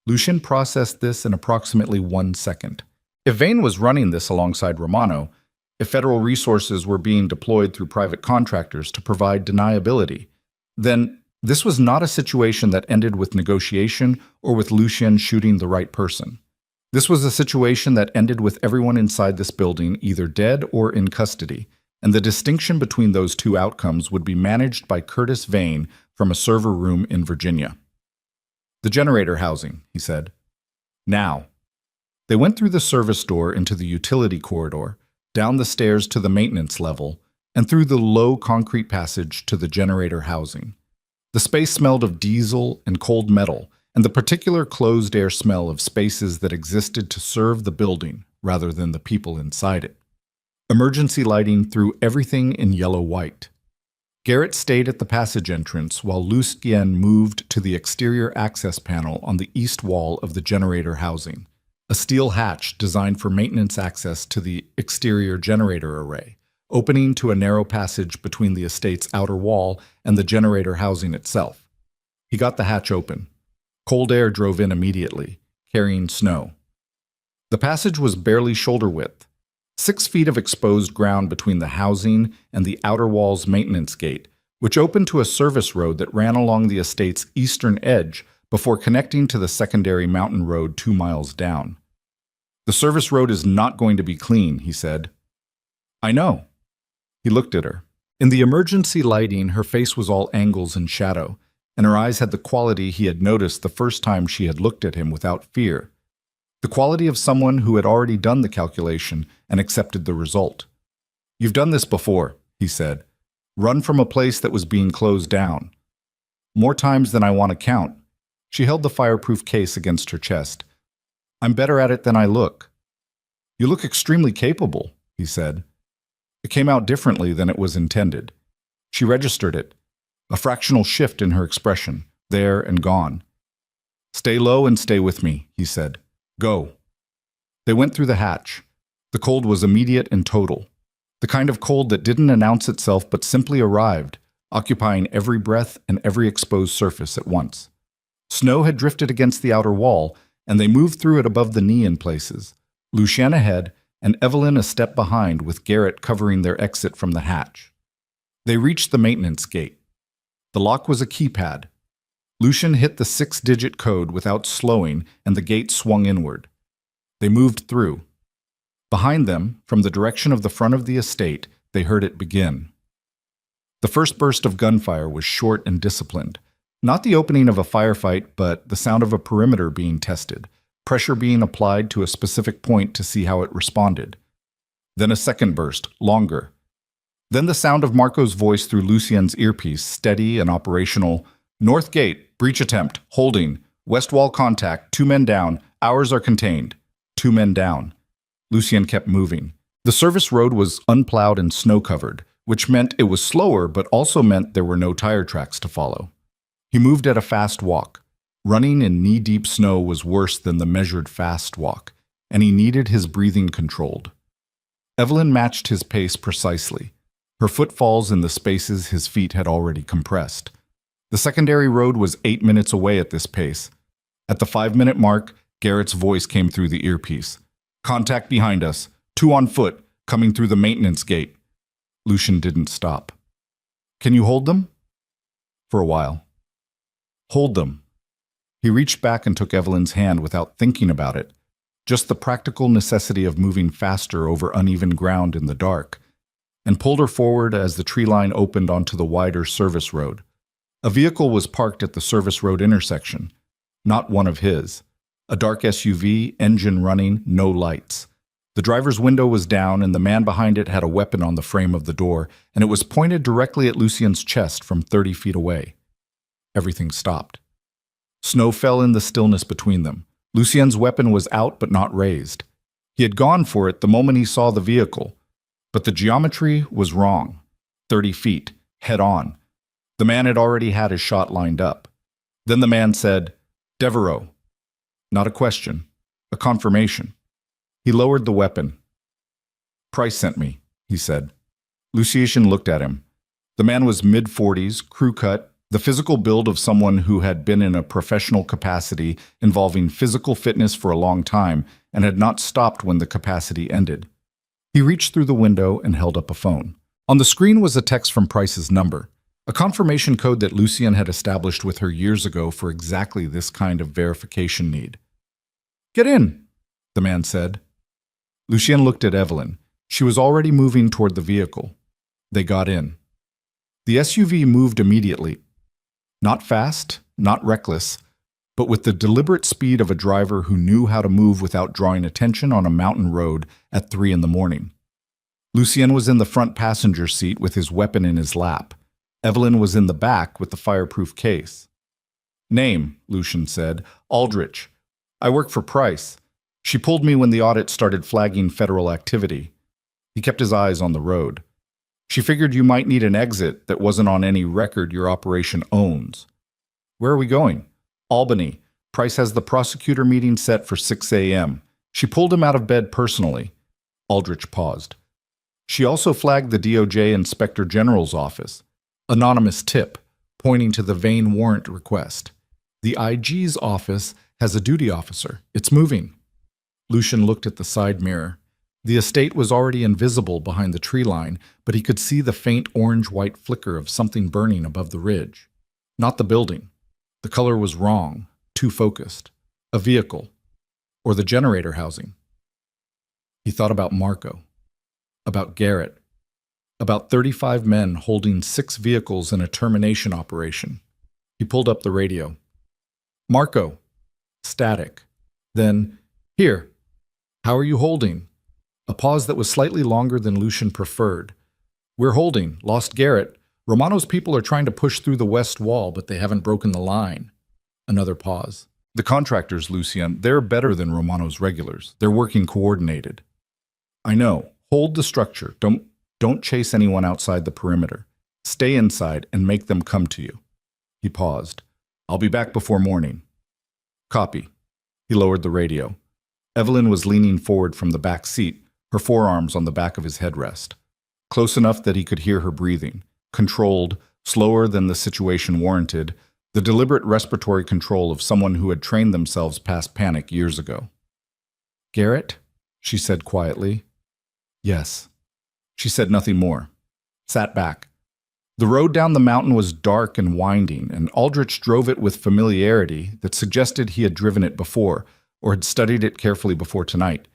Lucien processed this in approximately 1 second. If Vane was running this alongside Romano, if federal resources were being deployed through private contractors to provide deniability, then this was not a situation that ended with negotiation or with Lucien shooting the right person. This was a situation that ended with everyone inside this building either dead or in custody, and the distinction between those two outcomes would be managed by Curtis Vane from a server room in Virginia. "The generator housing," he said. "Now." They went through the service door into the utility corridor, down the stairs to the maintenance level, and through the low concrete passage to the generator housing. The space smelled of diesel and cold metal, and the particular closed-air smell of spaces that existed to serve the building rather than the people inside it. Emergency lighting threw everything in yellow-white. Garrett stayed at the passage entrance while Lucien moved to the exterior access panel on the east wall of the generator housing, a steel hatch designed for maintenance access to the exterior generator array, opening to a narrow passage between the estate's outer wall and the generator housing itself. He got the hatch open. Cold air drove in immediately, carrying snow. The passage was barely shoulder width, 6 feet of exposed ground between the housing and the outer wall's maintenance gate, which opened to a service road that ran along the estate's eastern edge before connecting to the secondary mountain road 2 miles down. "The service road is not going to be clean," he said. "I know." He looked at her. In the emergency lighting, her face was all angles and shadow, and her eyes had the quality he had noticed the first time she had looked at him without fear. The quality of someone who had already done the calculation and accepted the result. "You've done this before," he said. "Run from a place that was being closed down." "More times than I want to count." She held the fireproof case against her chest. "I'm better at it than I look." "You look extremely capable," he said. It came out differently than it was intended. She registered it. A fractional shift in her expression, there and gone. "Stay low and stay with me," he said. "Go." They went through the hatch. The cold was immediate and total. The kind of cold that didn't announce itself but simply arrived, occupying every breath and every exposed surface at once. Snow had drifted against the outer wall, and they moved through it above the knee in places. Lucien ahead, and Evelyn a step behind with Garrett covering their exit from the hatch. They reached the maintenance gate. The lock was a keypad. Lucien hit the 6-digit code without slowing, and the gate swung inward. They moved through. Behind them, from the direction of the front of the estate, they heard it begin. The first burst of gunfire was short and disciplined. Not the opening of a firefight, but the sound of a perimeter being tested, pressure being applied to a specific point to see how it responded. Then a second burst, longer. Then the sound of Marco's voice through Lucien's earpiece, steady and operational. "North gate, breach attempt, holding. West wall contact, 2 men down, ours are contained. 2 men down." Lucien kept moving. The service road was unplowed and snow-covered, which meant it was slower but also meant there were no tire tracks to follow. He moved at a fast walk. Running in knee-deep snow was worse than the measured fast walk, and he needed his breathing controlled. Evelyn matched his pace precisely, her footfalls in the spaces his feet had already compressed. The secondary road was 8 minutes away at this pace. At the 5-minute mark, Garrett's voice came through the earpiece. Contact behind us. 2 on foot, coming through the maintenance gate. Lucian didn't stop. Can you hold them? For a while. Hold them. He reached back and took Evelyn's hand without thinking about it. Just the practical necessity of moving faster over uneven ground in the dark, and pulled her forward as the tree line opened onto the wider service road. A vehicle was parked at the service road intersection, not one of his. A dark SUV, engine running, no lights. The driver's window was down and the man behind it had a weapon on the frame of the door, and it was pointed directly at Lucian's chest from 30 feet away. Everything stopped. Snow fell in the stillness between them. Lucian's weapon was out but not raised. He had gone for it the moment he saw the vehicle, but the geometry was wrong. 30 feet, head on. The man had already had his shot lined up. Then the man said, "Devereaux." Not a question, a confirmation. He lowered the weapon. "Price sent me," he said. Lucian looked at him. The man was mid-40s, crew cut, the physical build of someone who had been in a professional capacity involving physical fitness for a long time and had not stopped when the capacity ended. He reached through the window and held up a phone. On the screen was a text from Price's number, a confirmation code that Lucian had established with her years ago for exactly this kind of verification need. "Get in," the man said. Lucian looked at Evelyn. She was already moving toward the vehicle. They got in. The SUV moved immediately. Not fast, not reckless, but with the deliberate speed of a driver who knew how to move without drawing attention on a mountain road at 3 in the morning. Lucian was in the front passenger seat with his weapon in his lap. Evelyn was in the back with the fireproof case. "Name," Lucian said. "Aldrich. I work for Price. She pulled me when the audit started flagging federal activity." He kept his eyes on the road. "She figured you might need an exit that wasn't on any record your operation owns." "Where are we going?" "Albany. Price has the prosecutor meeting set for 6 a.m. She pulled him out of bed personally." Aldrich paused. "She also flagged the DOJ Inspector General's office. Anonymous tip, pointing to the Vane warrant request. The IG's office has a duty officer. It's moving." Lucian looked at the side mirror. The estate was already invisible behind the tree line, but he could see the faint orange-white flicker of something burning above the ridge. Not the building. The color was wrong, too focused. A vehicle. Or the generator housing. He thought about Marco. About Garrett. About 35 men holding 6 vehicles in a termination operation. He pulled up the radio. "Marco." Static. Then, "Here. How are you holding?" A pause that was slightly longer than Lucian preferred. "We're holding. Lost Garrett. Romano's people are trying to push through the west wall, but they haven't broken the line." Another pause. "The contractors, Lucian, they're better than Romano's regulars. They're working coordinated." "I know. Hold the structure. Don't chase anyone outside the perimeter. Stay inside and make them come to you." He paused. "I'll be back before morning." "Copy." He lowered the radio. Evelyn was leaning forward from the back seat, her forearms on the back of his headrest. Close enough that he could hear her breathing, controlled, slower than the situation warranted, the deliberate respiratory control of someone who had trained themselves past panic years ago. "Garrett?" she said quietly. "Yes." She said nothing more. Sat back. The road down the mountain was dark and winding, and Aldrich drove it with familiarity that suggested he had driven it before, or had studied it carefully before tonight,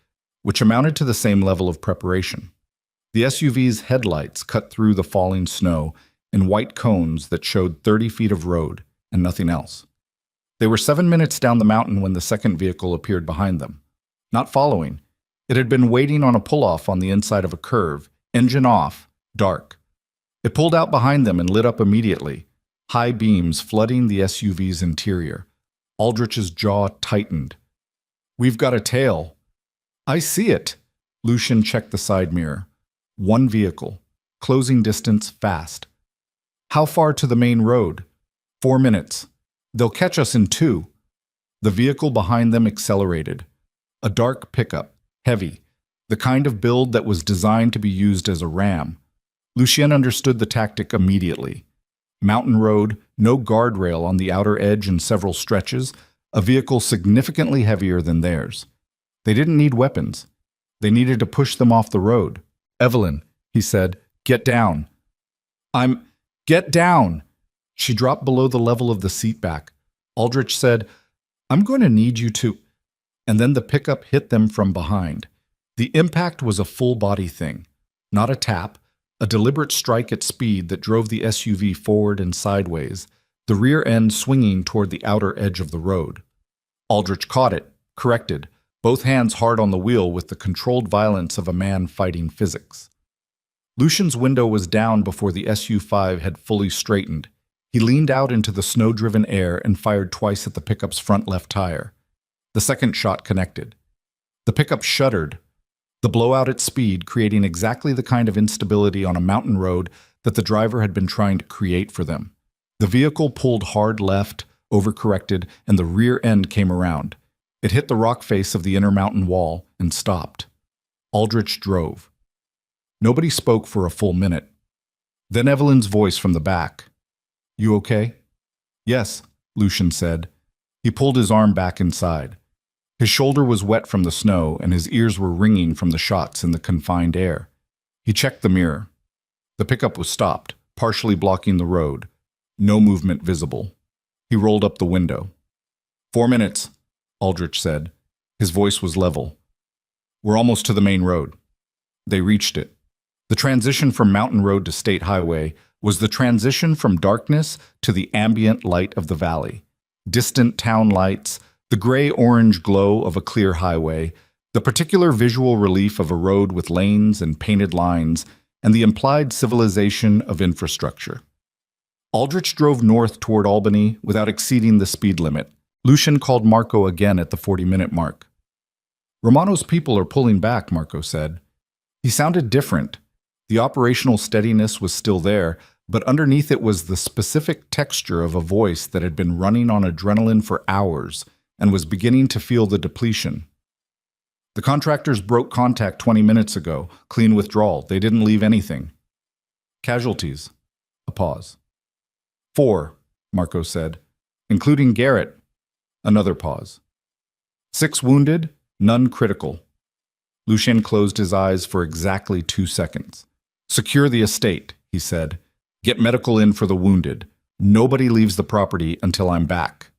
which amounted to the same level of preparation. The SUV's headlights cut through the falling snow in white cones that showed 30 feet of road and nothing else. They were 7 minutes down the mountain when the second vehicle appeared behind them. Not following. It had been waiting on a pull-off on the inside of a curve, engine off, dark. It pulled out behind them and lit up immediately, high beams flooding the SUV's interior. Aldrich's jaw tightened. "We've got a tail." "I see it." Lucian checked the side mirror. One vehicle. Closing distance fast. "How far to the main road?" 4 minutes. "They'll catch us in 2. The vehicle behind them accelerated. A dark pickup, heavy, the kind of build that was designed to be used as a ram. Lucian understood the tactic immediately. Mountain road, no guardrail on the outer edge in several stretches, a vehicle significantly heavier than theirs. They didn't need weapons. They needed to push them off the road. "Evelyn," he said, "get down." Get down." She dropped below the level of the seat back. Aldrich said, "I'm going to need you to—" And then the pickup hit them from behind. The impact was a full-body thing, not a tap, a deliberate strike at speed that drove the SUV forward and sideways, the rear end swinging toward the outer edge of the road. Aldrich caught it, corrected, both hands hard on the wheel with the controlled violence of a man fighting physics. Lucian's window was down before the SU-5 had fully straightened. He leaned out into the snow-driven air and fired twice at the pickup's front left tire. The second shot connected. The pickup shuddered, the blowout at speed creating exactly the kind of instability on a mountain road that the driver had been trying to create for them. The vehicle pulled hard left, overcorrected, and the rear end came around. It hit the rock face of the inner mountain wall and stopped. Aldrich drove. Nobody spoke for a full minute. Then Evelyn's voice from the back. "You okay?" "Yes," Lucian said. He pulled his arm back inside. His shoulder was wet from the snow, and his ears were ringing from the shots in the confined air. He checked the mirror. The pickup was stopped, partially blocking the road. No movement visible. He rolled up the window. 4 minutes, Aldrich said. His voice was level. "We're almost to the main road." They reached it. The transition from mountain road to state highway was the transition from darkness to the ambient light of the valley. Distant town lights, the gray-orange glow of a clear highway, the particular visual relief of a road with lanes and painted lines, and the implied civilization of infrastructure. Aldrich drove north toward Albany without exceeding the speed limit. Lucian called Marco again at the 40-minute mark. "Romano's people are pulling back," Marco said. He sounded different. The operational steadiness was still there, but underneath it was the specific texture of a voice that had been running on adrenaline for hours and was beginning to feel the depletion. "The contractors broke contact 20 minutes ago. Clean withdrawal. They didn't leave anything." "Casualties." A pause. 4, Marco said, "including Garrett." Another pause. 6 wounded, none critical. Lucien closed his eyes for exactly 2 seconds. "Secure the estate," he said. "Get medical in for the wounded. Nobody leaves the property until I'm back."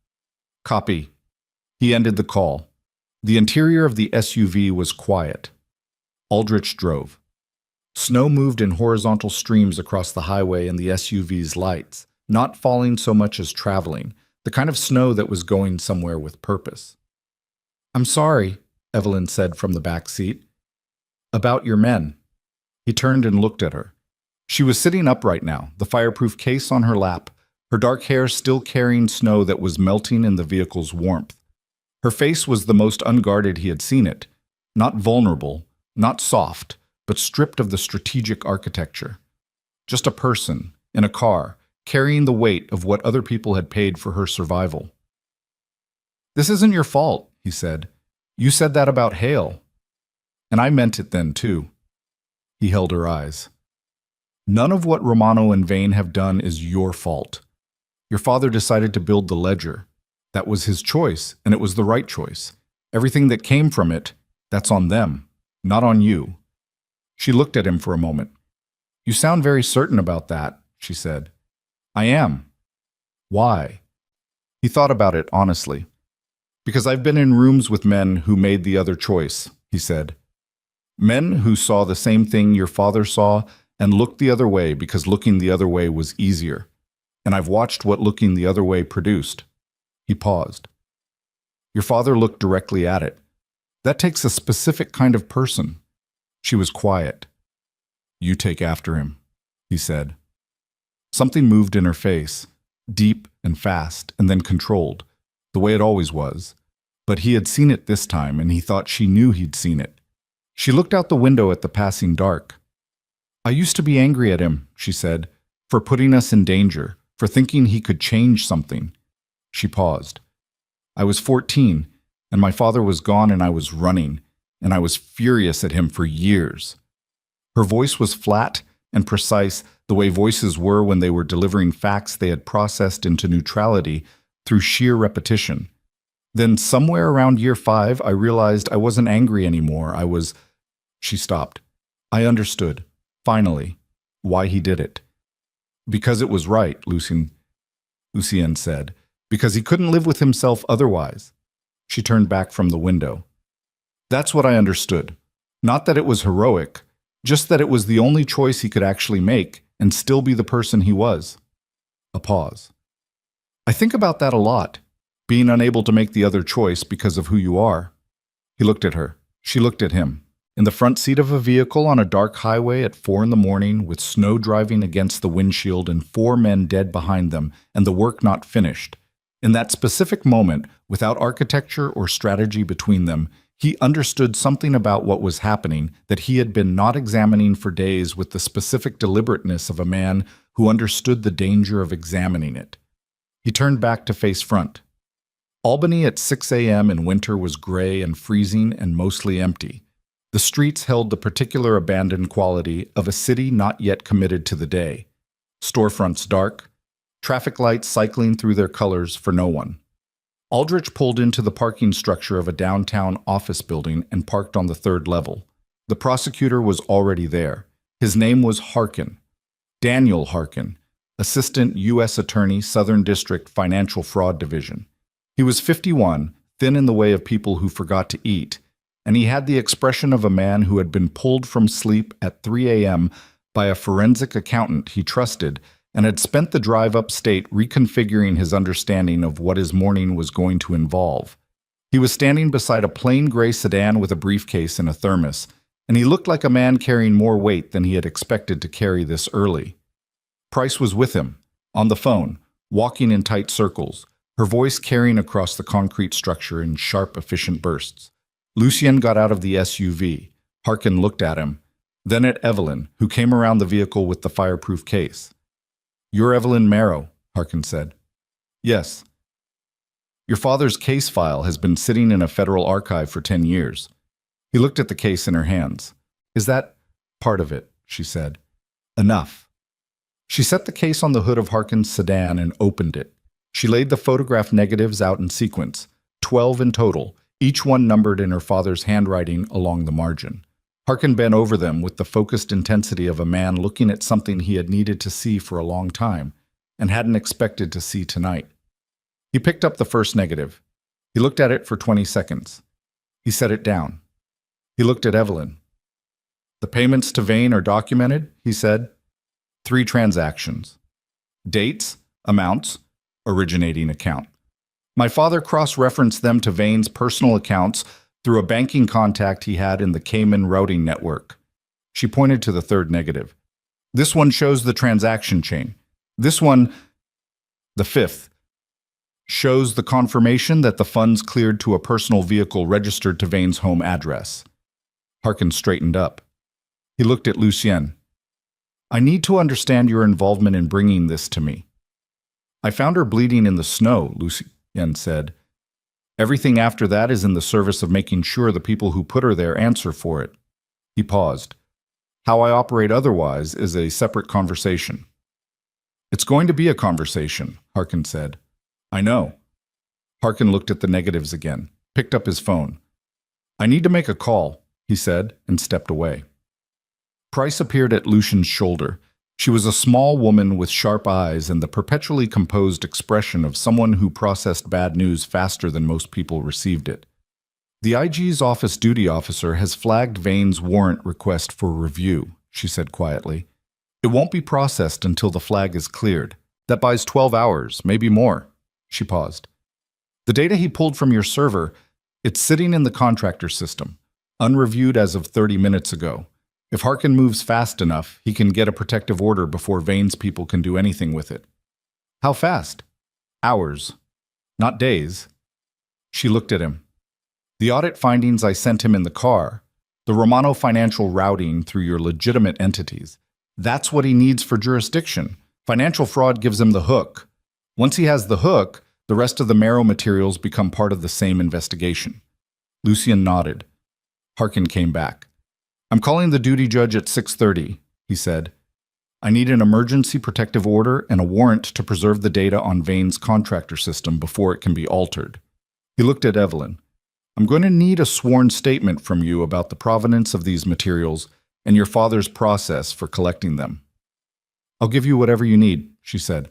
"Copy." He ended the call. The interior of the SUV was quiet. Aldrich drove. Snow moved in horizontal streams across the highway and the SUV's lights, not falling so much as traveling, the kind of snow that was going somewhere with purpose. "I'm sorry," Evelyn said from the back seat. "About your men." He turned and looked at her. She was sitting upright now, the fireproof case on her lap, her dark hair still carrying snow that was melting in the vehicle's warmth. Her face was the most unguarded he had seen it, not vulnerable, not soft, but stripped of the strategic architecture. Just a person, in a car, carrying the weight of what other people had paid for her survival. "This isn't your fault," he said. "You said that about Hale." "And I meant it then, too." He held her eyes. "None of what Romano and Vane have done is your fault. Your father decided to build the ledger. That was his choice, and it was the right choice. Everything that came from it, that's on them, not on you." She looked at him for a moment. "You sound very certain about that," she said. "I am." "Why?" He thought about it honestly. "Because I've been in rooms with men who made the other choice," he said. "Men who saw the same thing your father saw and looked the other way because looking the other way was easier. And I've watched what looking the other way produced." He paused. "Your father looked directly at it. That takes a specific kind of person." She was quiet. "You take after him," he said. Something moved in her face, deep and fast, and then controlled, the way it always was. But he had seen it this time, and he thought she knew he'd seen it. She looked out the window at the passing dark. "I used to be angry at him," she said, "for putting us in danger, for thinking he could change something." She paused. "I was 14, and my father was gone and I was running, and I was furious at him for years." Her voice was flat and precise, the way voices were when they were delivering facts they had processed into neutrality through sheer repetition. Then somewhere around year 5, I realized I wasn't angry anymore. I was... She stopped. I understood, finally, why he did it. Because it was right, Lucien said. Because he couldn't live with himself otherwise. She turned back from the window. That's what I understood. Not that it was heroic, just that it was the only choice he could actually make and still be the person he was. A pause. I think about that a lot, being unable to make the other choice because of who you are. He looked at her. She looked at him. In the front seat of a vehicle on a dark highway at 4 a.m, with snow driving against the windshield and 4 men dead behind them, and the work not finished. In that specific moment, without architecture or strategy between them, he understood something about what was happening that he had been not examining for days with the specific deliberateness of a man who understood the danger of examining it. He turned back to face front. Albany at 6 a.m. in winter was gray and freezing and mostly empty. The streets held the particular abandoned quality of a city not yet committed to the day. Storefronts dark, traffic lights cycling through their colors for no one. Aldrich pulled into the parking structure of a downtown office building and parked on the 3rd level. The prosecutor was already there. His name was Harkin. Daniel Harkin, Assistant U.S. Attorney, Southern District Financial Fraud Division. He was 51, thin in the way of people who forgot to eat, and he had the expression of a man who had been pulled from sleep at 3 a.m. by a forensic accountant he trusted and had spent the drive upstate reconfiguring his understanding of what his morning was going to involve. He was standing beside a plain gray sedan with a briefcase and a thermos, and he looked like a man carrying more weight than he had expected to carry this early. Price was with him, on the phone, walking in tight circles, her voice carrying across the concrete structure in sharp, efficient bursts. Lucien got out of the SUV. Harkin looked at him, then at Evelyn, who came around the vehicle with the fireproof case. "You're Evelyn Marrow," Harkin said. "Yes." "Your father's case file has been sitting in a federal archive for 10 years. He looked at the case in her hands. "Is that part of it?" she said. "Enough." She set the case on the hood of Harkin's sedan and opened it. She laid the photograph negatives out in sequence, 12 in total, each one numbered in her father's handwriting along the margin. Harkin bent over them with the focused intensity of a man looking at something he had needed to see for a long time and hadn't expected to see tonight. He picked up the first negative. He looked at it for 20 seconds. He set it down. He looked at Evelyn. "The payments to Vane are documented," he said. 3 transactions. Dates, amounts, originating account. My father cross-referenced them to Vane's personal accounts through a banking contact he had in the Cayman routing network. She pointed to the 3rd negative. "This one shows the transaction chain. This one, the 5th, shows the confirmation that the funds cleared to a personal vehicle registered to Vane's home address." Harkin straightened up. He looked at Lucien. "I need to understand your involvement in bringing this to me." "I found her bleeding in the snow," Lucien said. "Everything after that is in the service of making sure the people who put her there answer for it." He paused. "How I operate otherwise is a separate conversation." "It's going to be a conversation," Harkin said. "I know." Harkin looked at the negatives again, picked up his phone. "I need to make a call," he said, and stepped away. Price appeared at Lucien's shoulder. She was a small woman with sharp eyes and the perpetually composed expression of someone who processed bad news faster than most people received it. "The IG's office duty officer has flagged Vane's warrant request for review," she said quietly. "It won't be processed until the flag is cleared. That buys 12 hours, maybe more." She paused. "The data he pulled from your server, it's sitting in the contractor system, unreviewed as of 30 minutes ago. If Harkin moves fast enough, he can get a protective order before Vane's people can do anything with it." "How fast?" "Hours, not days." She looked at him. "The audit findings I sent him in the car, the Romano financial routing through your legitimate entities, that's what he needs for jurisdiction. Financial fraud gives him the hook. Once he has the hook, the rest of the Marrow materials become part of the same investigation." Lucien nodded. Harkin came back. "I'm calling the duty judge at 6:30, he said. "I need an emergency protective order and a warrant to preserve the data on Vane's contractor system before it can be altered." He looked at Evelyn. I'm going to need a sworn statement from you about the provenance of these materials and your father's process for collecting them. I'll give you whatever you need, she said.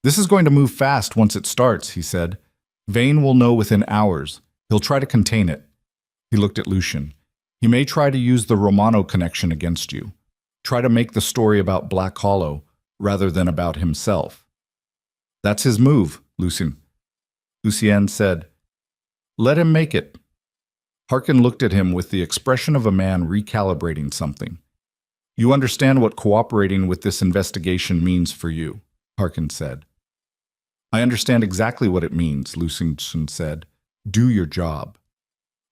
This is going to move fast once it starts, he said. Vane will know within hours. He'll try to contain it. He looked at Lucian. He may try to use the Romano connection against you. Try to make the story about Black Hollow rather than about himself. That's his move, Lucien said. Let him make it. Harkin looked at him with the expression of a man recalibrating something. You understand what cooperating with this investigation means for you, Harkin said. I understand exactly what it means, Lucien said. Do your job.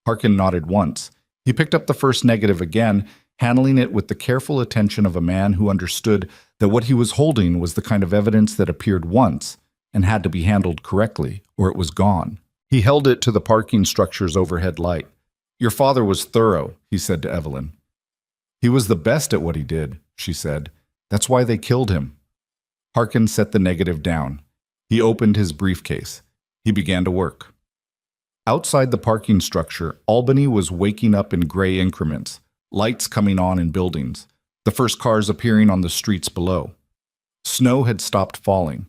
Harkin nodded once. He picked up the first negative again, handling it with the careful attention of a man who understood that what he was holding was the kind of evidence that appeared once and had to be handled correctly, or it was gone. He held it to the parking structure's overhead light. Your father was thorough, he said to Evelyn. He was the best at what he did, she said. That's why they killed him. Harkin set the negative down. He opened his briefcase. He began to work. Outside the parking structure, Albany was waking up in gray increments, lights coming on in buildings, the first cars appearing on the streets below. Snow had stopped falling.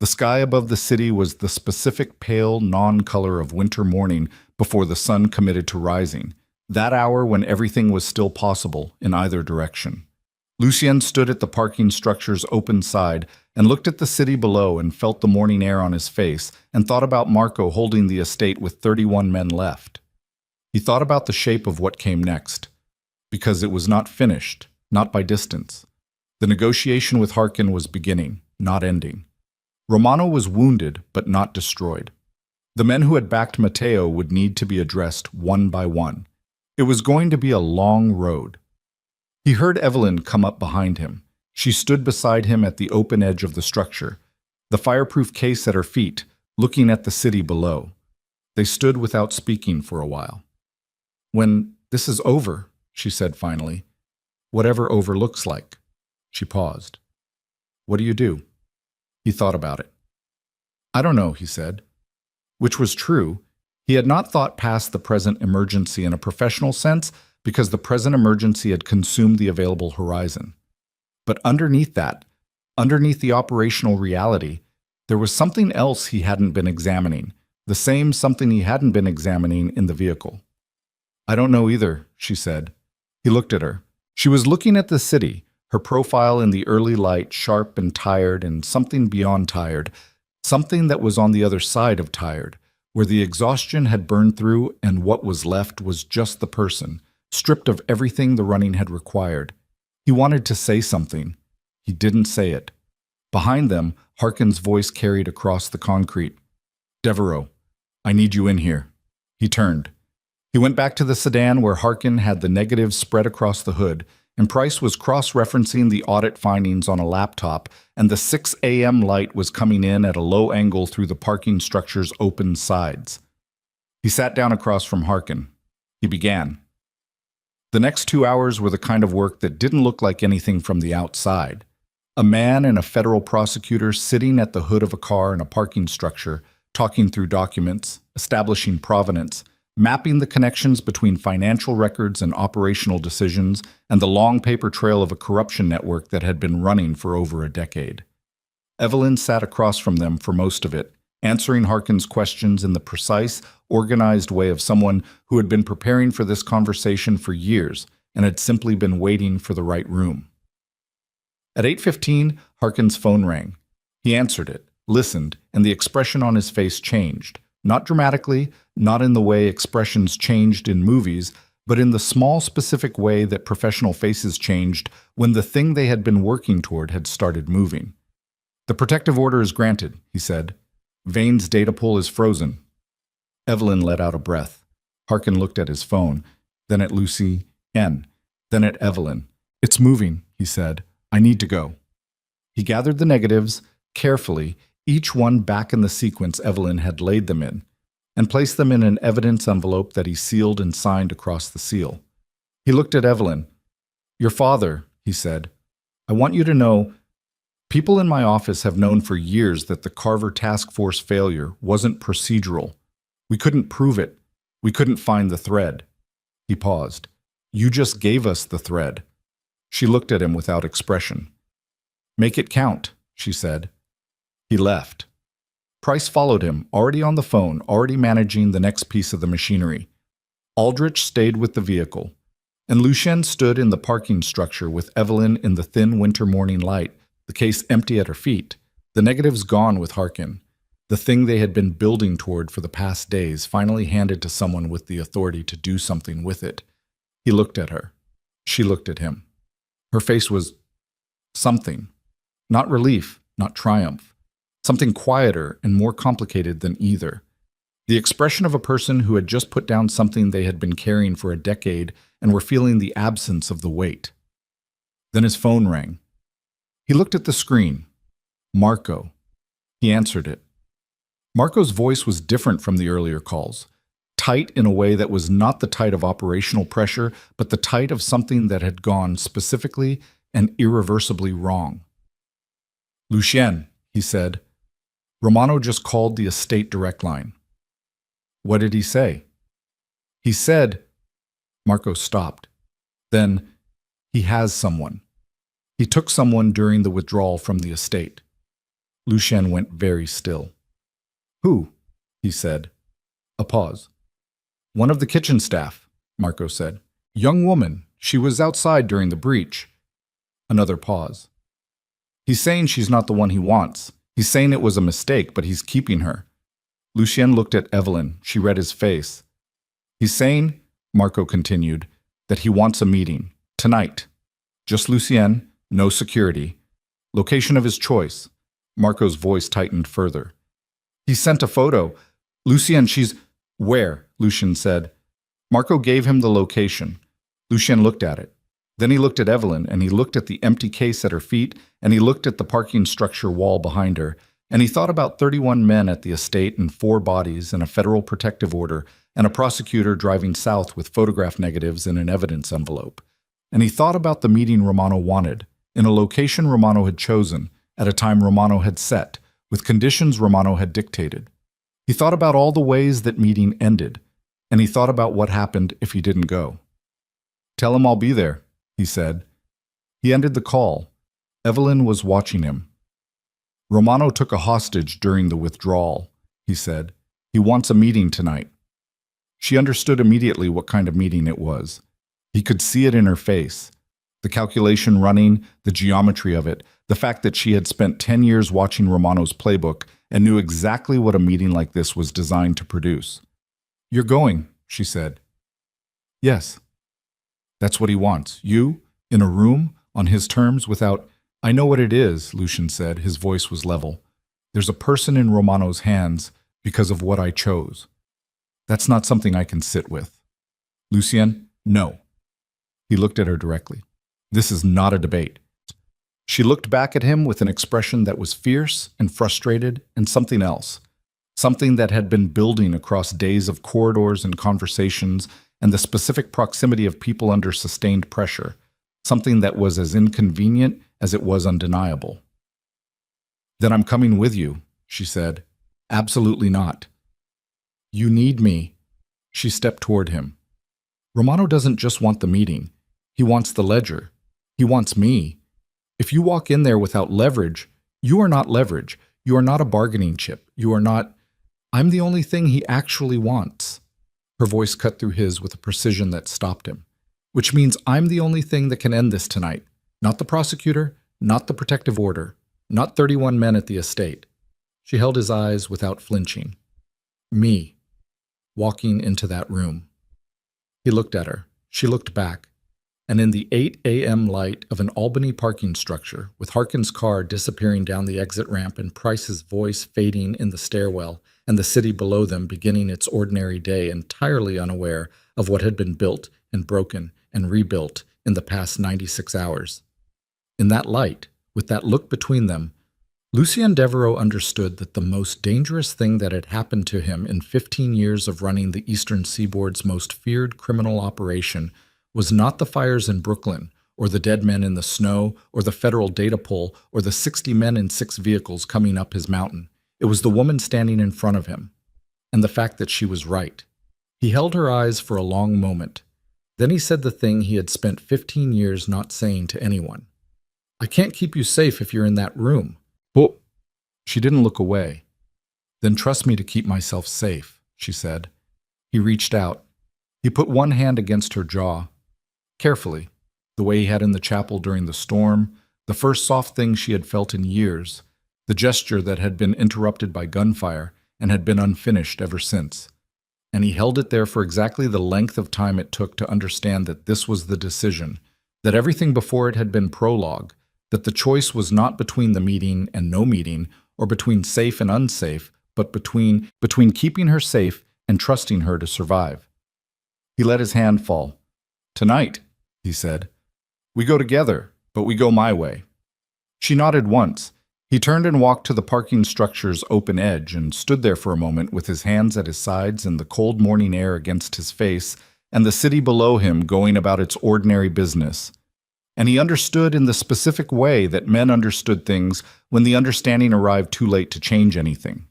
The sky above the city was the specific pale non-color of winter morning before the sun committed to rising, that hour when everything was still possible in either direction. Lucien stood at the parking structure's open side and looked at the city below and felt the morning air on his face and thought about Marco holding the estate with 31 men left. He thought about the shape of what came next, because it was not finished, not by distance. The negotiation with Harkin was beginning, not ending. Romano was wounded, but not destroyed. The men who had backed Matteo would need to be addressed one by one. It was going to be a long road. He heard Evelyn come up behind him. She stood beside him at the open edge of the structure, the fireproof case at her feet, looking at the city below. They stood without speaking for a while. When this is over, she said finally, whatever over looks like. She paused. What do you do? He thought about it. I don't know, he said. Which was true. He had not thought past the present emergency in a professional sense because the present emergency had consumed the available horizon. But underneath that, underneath the operational reality, there was something else he hadn't been examining, the same something he hadn't been examining in the vehicle. I don't know either, she said. He looked at her. She was looking at the city, her profile in the early light, sharp and tired and something beyond tired, something that was on the other side of tired, where the exhaustion had burned through and what was left was just the person, stripped of everything the running had required. He wanted to say something. He didn't say it. Behind them, Harkin's voice carried across the concrete. Devereaux, I need you in here. He turned. He went back to the sedan where Harkin had the negatives spread across the hood, and Price was cross-referencing the audit findings on a laptop, and the 6 a.m. light was coming in at a low angle through the parking structure's open sides. He sat down across from Harkin. He began. The next 2 hours were the kind of work that didn't look like anything from the outside. A man and a federal prosecutor sitting at the hood of a car in a parking structure, talking through documents, establishing provenance, mapping the connections between financial records and operational decisions, and the long paper trail of a corruption network that had been running for over a decade. Evelyn sat across from them for most of it, answering Harkin's questions in the precise, organized way of someone who had been preparing for this conversation for years and had simply been waiting for the right room. At 8:15, Harkin's phone rang. He answered it, listened, and the expression on his face changed. Not dramatically, not in the way expressions changed in movies, but in the small specific way that professional faces changed when the thing they had been working toward had started moving. The protective order is granted, he said. Vane's data pool is frozen. Evelyn let out a breath. Harkin looked at his phone, then at Lucy N., then at Evelyn. It's moving, he said. I need to go. He gathered the negatives, carefully, each one back in the sequence Evelyn had laid them in, and placed them in an evidence envelope that he sealed and signed across the seal. He looked at Evelyn. Your father, he said. I want you to know, people in my office have known for years that the Carver Task Force failure wasn't procedural. We couldn't prove it. We couldn't find the thread. He paused. You just gave us the thread. She looked at him without expression. Make it count, she said. He left. Price followed him, already on the phone, already managing the next piece of the machinery. Aldrich stayed with the vehicle, and Lucien stood in the parking structure with Evelyn in the thin winter morning light, the case empty at her feet, the negatives gone with Harkin. The thing they had been building toward for the past days finally handed to someone with the authority to do something with it. He looked at her. She looked at him. Her face was something. Not relief, not triumph. Something quieter and more complicated than either. The expression of a person who had just put down something they had been carrying for a decade and were feeling the absence of the weight. Then his phone rang. He looked at the screen. Marco. He answered it. Marco's voice was different from the earlier calls, tight in a way that was not the tight of operational pressure, but the tight of something that had gone specifically and irreversibly wrong. Lucien, he said. Romano just called the estate direct line. What did he say? He said, Marco stopped. Then, he has someone. He took someone during the withdrawal from the estate. Lucien went very still. Who? He said. A pause. One of the kitchen staff, Marco said. Young woman. She was outside during the breach. Another pause. He's saying she's not the one he wants. He's saying it was a mistake, but he's keeping her. Lucien looked at Evelyn. She read his face. He's saying, Marco continued, that he wants a meeting. Tonight. Just Lucien, no security. Location of his choice. Marco's voice tightened further. He sent a photo. Lucien, she's... Where? Lucien said. Marco gave him the location. Lucien looked at it. Then he looked at Evelyn, and he looked at the empty case at her feet, and he looked at the parking structure wall behind her, and he thought about 31 men at the estate and 4 bodies and a federal protective order and a prosecutor driving south with photograph negatives in an evidence envelope. And he thought about the meeting Romano wanted, in a location Romano had chosen, at a time Romano had set, with conditions Romano had dictated. He thought about all the ways that meeting ended, and he thought about what happened if he didn't go. Tell him I'll be there, he said. He ended the call. Evelyn was watching him. Romano took a hostage during the withdrawal, he said. He wants a meeting tonight. She understood immediately what kind of meeting it was. He could see it in her face. The calculation running, the geometry of it, the fact that she had spent 10 years watching Romano's playbook and knew exactly what a meeting like this was designed to produce. You're going, she said. Yes. That's what he wants. You, in a room, on his terms, without... I know what it is, Lucien said. His voice was level. There's a person in Romano's hands because of what I chose. That's not something I can sit with. Lucien, no. He looked at her directly. This is not a debate. She looked back at him with an expression that was fierce and frustrated and something else. Something that had been building across days of corridors and conversations and the specific proximity of people under sustained pressure. Something that was as inconvenient as it was undeniable. Then I'm coming with you, she said. Absolutely not. You need me. She stepped toward him. Romano doesn't just want the meeting. He wants the ledger. He wants me. If you walk in there without leverage, you are not leverage. You are not a bargaining chip. You are not... I'm the only thing he actually wants. Her voice cut through his with a precision that stopped him. Which means I'm the only thing that can end this tonight. Not the prosecutor, not the protective order, not 31 men at the estate. She held his eyes without flinching. Me, walking into that room. He looked at her. She looked back. And in the 8 a.m. light of an Albany parking structure, with Harkin's car disappearing down the exit ramp and Price's voice fading in the stairwell, and the city below them beginning its ordinary day entirely unaware of what had been built and broken and rebuilt in the past 96 hours. In that light, with that look between them, Lucien Devereaux understood that the most dangerous thing that had happened to him in 15 years of running the Eastern Seaboard's most feared criminal operation was not the fires in Brooklyn, or the dead men in the snow, or the federal data pull, or the 60 men in 6 vehicles coming up his mountain. It was the woman standing in front of him. and the fact that she was right. He held her eyes for a long moment. Then he said the thing he had spent 15 years not saying to anyone. "I can't keep you safe if you're in that room." "Oh." She didn't look away. "Then trust me to keep myself safe," she said. He reached out. He put one hand against her jaw. Carefully, the way he had in the chapel during the storm, the first soft thing she had felt in years, the gesture that had been interrupted by gunfire and had been unfinished ever since. And he held it there for exactly the length of time it took to understand that this was the decision, that everything before it had been prologue, that the choice was not between the meeting and no meeting, or between safe and unsafe, but between keeping her safe and trusting her to survive. He let his hand fall. "Tonight," he said. "We go together, but we go my way." She nodded once. He turned and walked to the parking structure's open edge and stood there for a moment with his hands at his sides and the cold morning air against his face and the city below him going about its ordinary business. And he understood in the specific way that men understood things when the understanding arrived too late to change anything.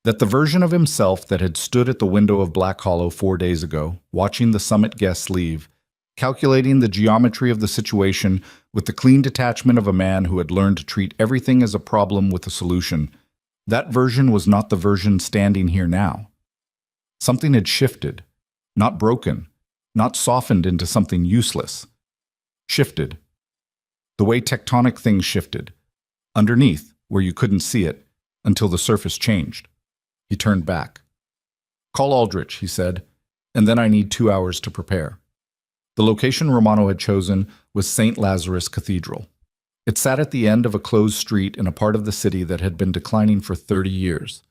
That the version of himself that had stood at the window of Black Hollow 4 days ago, watching the summit guests leave, calculating the geometry of the situation with the clean detachment of a man who had learned to treat everything as a problem with a solution, that version was not the version standing here now. Something had shifted, not broken, not softened into something useless. Shifted. The way tectonic things shifted, underneath, where you couldn't see it, until the surface changed. He turned back. "Call Aldrich," he said, "and then I need 2 hours to prepare." The location Romano had chosen was St. Lazarus Cathedral. It sat at the end of a closed street in a part of the city that had been declining for 30 years.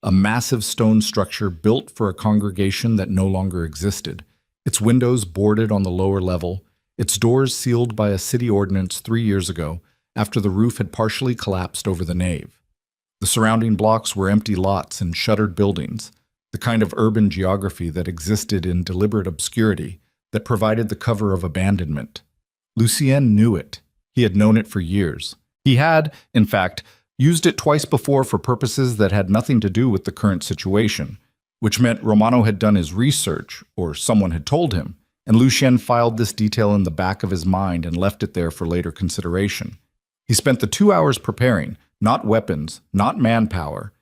A massive stone structure built for a congregation that no longer existed, its windows boarded on the lower level, its doors sealed by a city ordinance 3 years ago after the roof had partially collapsed over the nave. The surrounding blocks were empty lots and shuttered buildings, the kind of urban geography that existed in deliberate obscurity, that provided the cover of abandonment. Lucien knew it. He had known it for years. He had, in fact, used it twice before for purposes that had nothing to do with the current situation, which meant Romano had done his research, or someone had told him, and Lucien filed this detail in the back of his mind and left it there for later consideration. He spent the 2 hours preparing, not weapons, not manpower.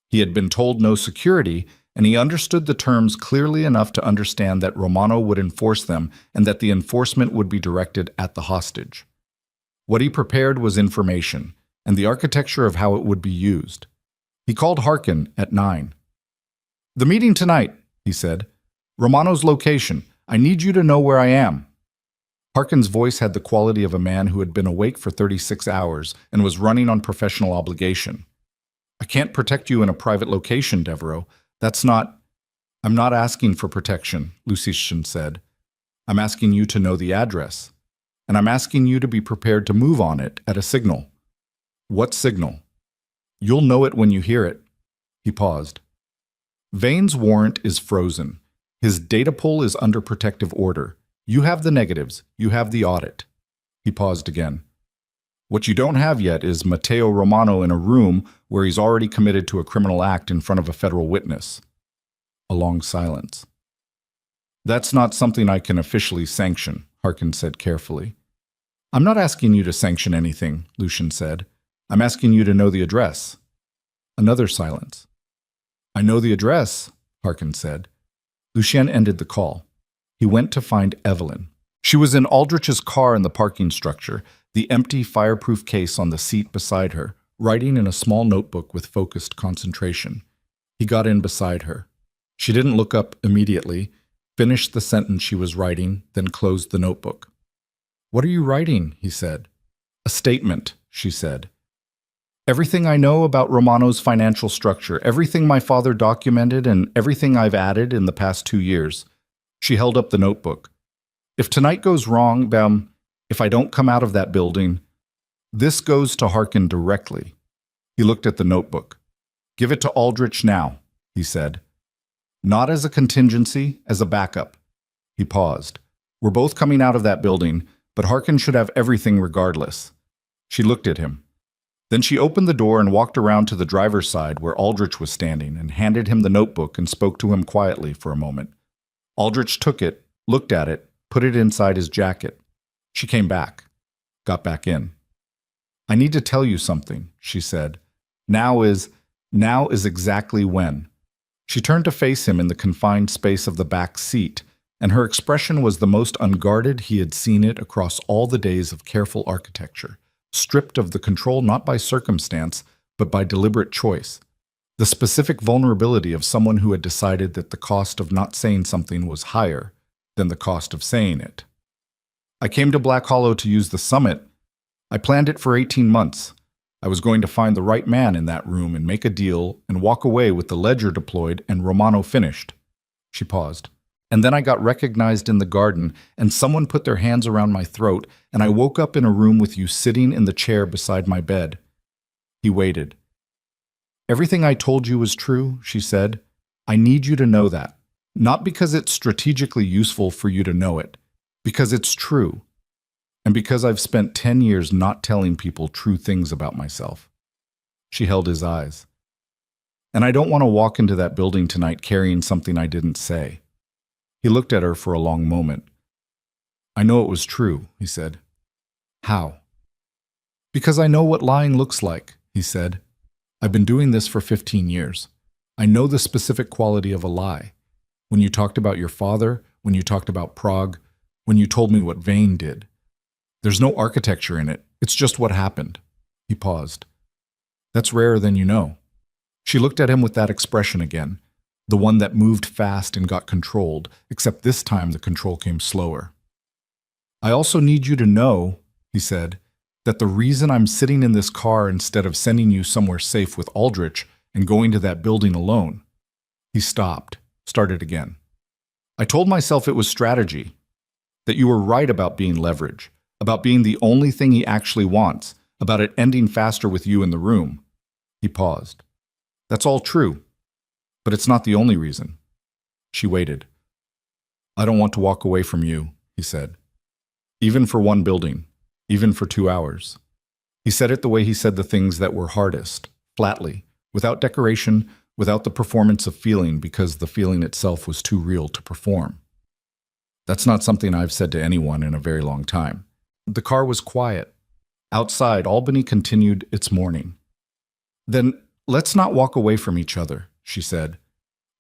He had been told no security, and he understood the terms clearly enough to understand that Romano would enforce them and that the enforcement would be directed at the hostage. What he prepared was information, and the architecture of how it would be used. He called Harkin at 9. "The meeting tonight," he said. "Romano's location. I need you to know where I am." Harkin's voice had the quality of a man who had been awake for 36 hours and was running on professional obligation. "I can't protect you in a private location, Devereaux. That's not—" "I'm not asking for protection," Lucien said. "I'm asking you to know the address. And I'm asking you to be prepared to move on it at a signal." "What signal?" "You'll know it when you hear it." He paused. "Vane's warrant is frozen. His data pull is under protective order. You have the negatives. You have the audit." He paused again. "What you don't have yet is Matteo Romano in a room where he's already committed to a criminal act in front of a federal witness." A long silence. "That's not something I can officially sanction," Harkin said carefully. "I'm not asking you to sanction anything," Lucien said. "I'm asking you to know the address." Another silence. "I know the address," Harkin said. Lucien ended the call. He went to find Evelyn. She was in Aldrich's car in the parking structure, the empty fireproof case on the seat beside her, writing in a small notebook with focused concentration. He got in beside her. She didn't look up immediately, finished the sentence she was writing, then closed the notebook. "What are you writing?" he said. "A statement," she said. "Everything I know about Romano's financial structure, everything my father documented, and everything I've added in the past 2 years. She held up the notebook. "If tonight goes wrong, if I don't come out of that building—" "This goes to Harkin directly." He looked at the notebook. "Give it to Aldrich now," he said. "Not as a contingency, as a backup." He paused. "We're both coming out of that building, but Harkin should have everything regardless." She looked at him. Then she opened the door and walked around to the driver's side where Aldrich was standing and handed him the notebook and spoke to him quietly for a moment. Aldrich took it, looked at it, put it inside his jacket. She came back, got back in. "I need to tell you something," she said. Now is exactly when." She turned to face him in the confined space of the back seat, and her expression was the most unguarded he had seen it across all the days of careful architecture, stripped of the control not by circumstance, but by deliberate choice. The specific vulnerability of someone who had decided that the cost of not saying something was higher than the cost of saying it. "I came to Black Hollow to use the summit. I planned it for 18 months. I was going to find the right man in that room and make a deal and walk away with the ledger deployed and Romano finished." She paused. "And then I got recognized in the garden, and someone put their hands around my throat, and I woke up in a room with you sitting in the chair beside my bed." He waited. "Everything I told you was true," she said. "I need you to know that. Not because it's strategically useful for you to know it, because it's true. And because I've spent 10 years not telling people true things about myself." She held his eyes. "And I don't want to walk into that building tonight carrying something I didn't say." He looked at her for a long moment. "I know it was true," he said. "How?" "Because I know what lying looks like," he said. "I've been doing this for 15 years. I know the specific quality of a lie. When you talked about your father, when you talked about Prague, when you told me what Vane did. There's no architecture in it. It's just what happened." He paused. "That's rarer than you know." She looked at him with that expression again, the one that moved fast and got controlled, except this time the control came slower. "I also need you to know," he said, "that the reason I'm sitting in this car instead of sending you somewhere safe with Aldrich and going to that building alone." He stopped, started again. "I told myself it was strategy, that you were right about being leverage, about being the only thing he actually wants, about it ending faster with you in the room." He paused. "That's all true, but it's not the only reason." She waited. "I don't want to walk away from you," he said. "Even for one building, even for 2 hours." He said it the way he said the things that were hardest, flatly, without decoration, without the performance of feeling because the feeling itself was too real to perform. That's not something I've said to anyone in a very long time. The car was quiet. Outside, Albany continued its morning. "Then let's not walk away from each other," she said.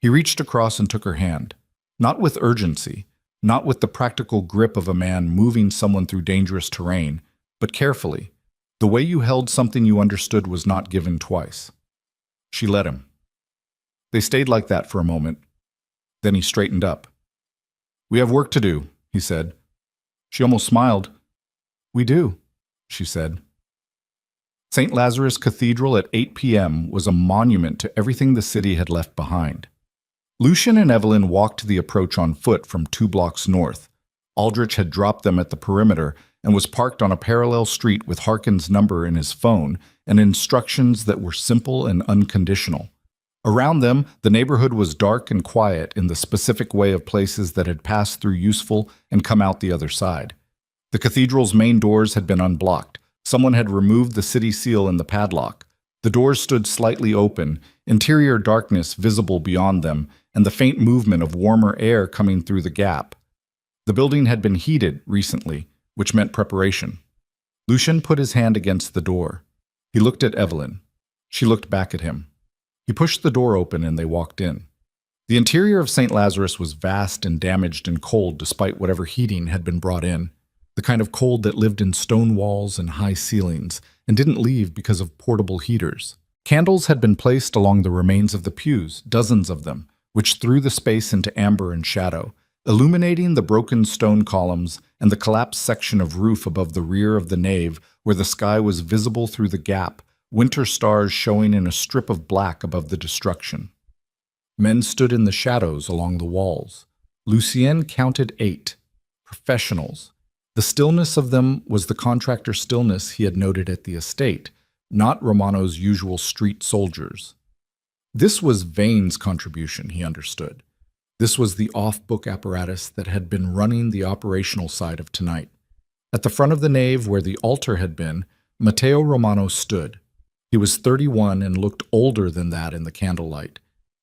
He reached across and took her hand, not with urgency, not with the practical grip of a man moving someone through dangerous terrain, but carefully, the way you held something you understood was not given twice. She let him. They stayed like that for a moment. Then he straightened up. "We have work to do," he said. She almost smiled. "We do," she said. St. Lazarus Cathedral at 8 p.m. was a monument to everything the city had left behind. Lucian and Evelyn walked to the approach on foot from 2 blocks north. Aldrich had dropped them at the perimeter and was parked on a parallel street with Harkin's number in his phone and instructions that were simple and unconditional. Around them, the neighborhood was dark and quiet in the specific way of places that had passed through useful and come out the other side. The cathedral's main doors had been unblocked. Someone had removed the city seal and the padlock. The doors stood slightly open, interior darkness visible beyond them, and the faint movement of warmer air coming through the gap. The building had been heated recently, which meant preparation. Lucian put his hand against the door. He looked at Evelyn. She looked back at him. He pushed the door open and they walked in. The interior of St. Lazarus was vast and damaged and cold despite whatever heating had been brought in. The kind of cold that lived in stone walls and high ceilings, and didn't leave because of portable heaters. Candles had been placed along the remains of the pews, dozens of them, which threw the space into amber and shadow, illuminating the broken stone columns and the collapsed section of roof above the rear of the nave where the sky was visible through the gap, winter stars showing in a strip of black above the destruction. Men stood in the shadows along the walls. Lucien counted 8. Professionals. The stillness of them was the contractor stillness he had noted at the estate, not Romano's usual street soldiers. This was Vane's contribution, he understood. This was the off-book apparatus that had been running the operational side of tonight. At the front of the nave where the altar had been, Matteo Romano stood. He was 31 and looked older than that in the candlelight.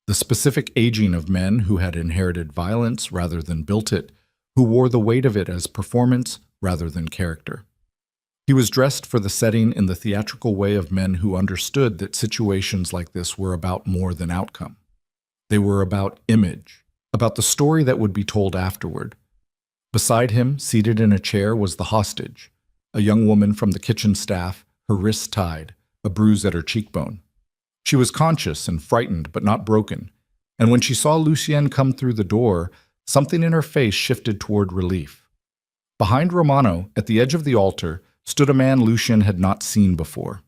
The specific aging of men who had inherited violence rather than built it, who wore the weight of it as performance rather than character. He was dressed for the setting in the theatrical way of men who understood that situations like this were about more than outcome. They were about image, about the story that would be told afterward. Beside him, seated in a chair, was the hostage, a young woman from the kitchen staff, her wrists tied, a bruise at her cheekbone. She was conscious and frightened, but not broken, and when she saw Lucien come through the door, something in her face shifted toward relief. Behind Romano, at the edge of the altar, stood a man Lucien had not seen before.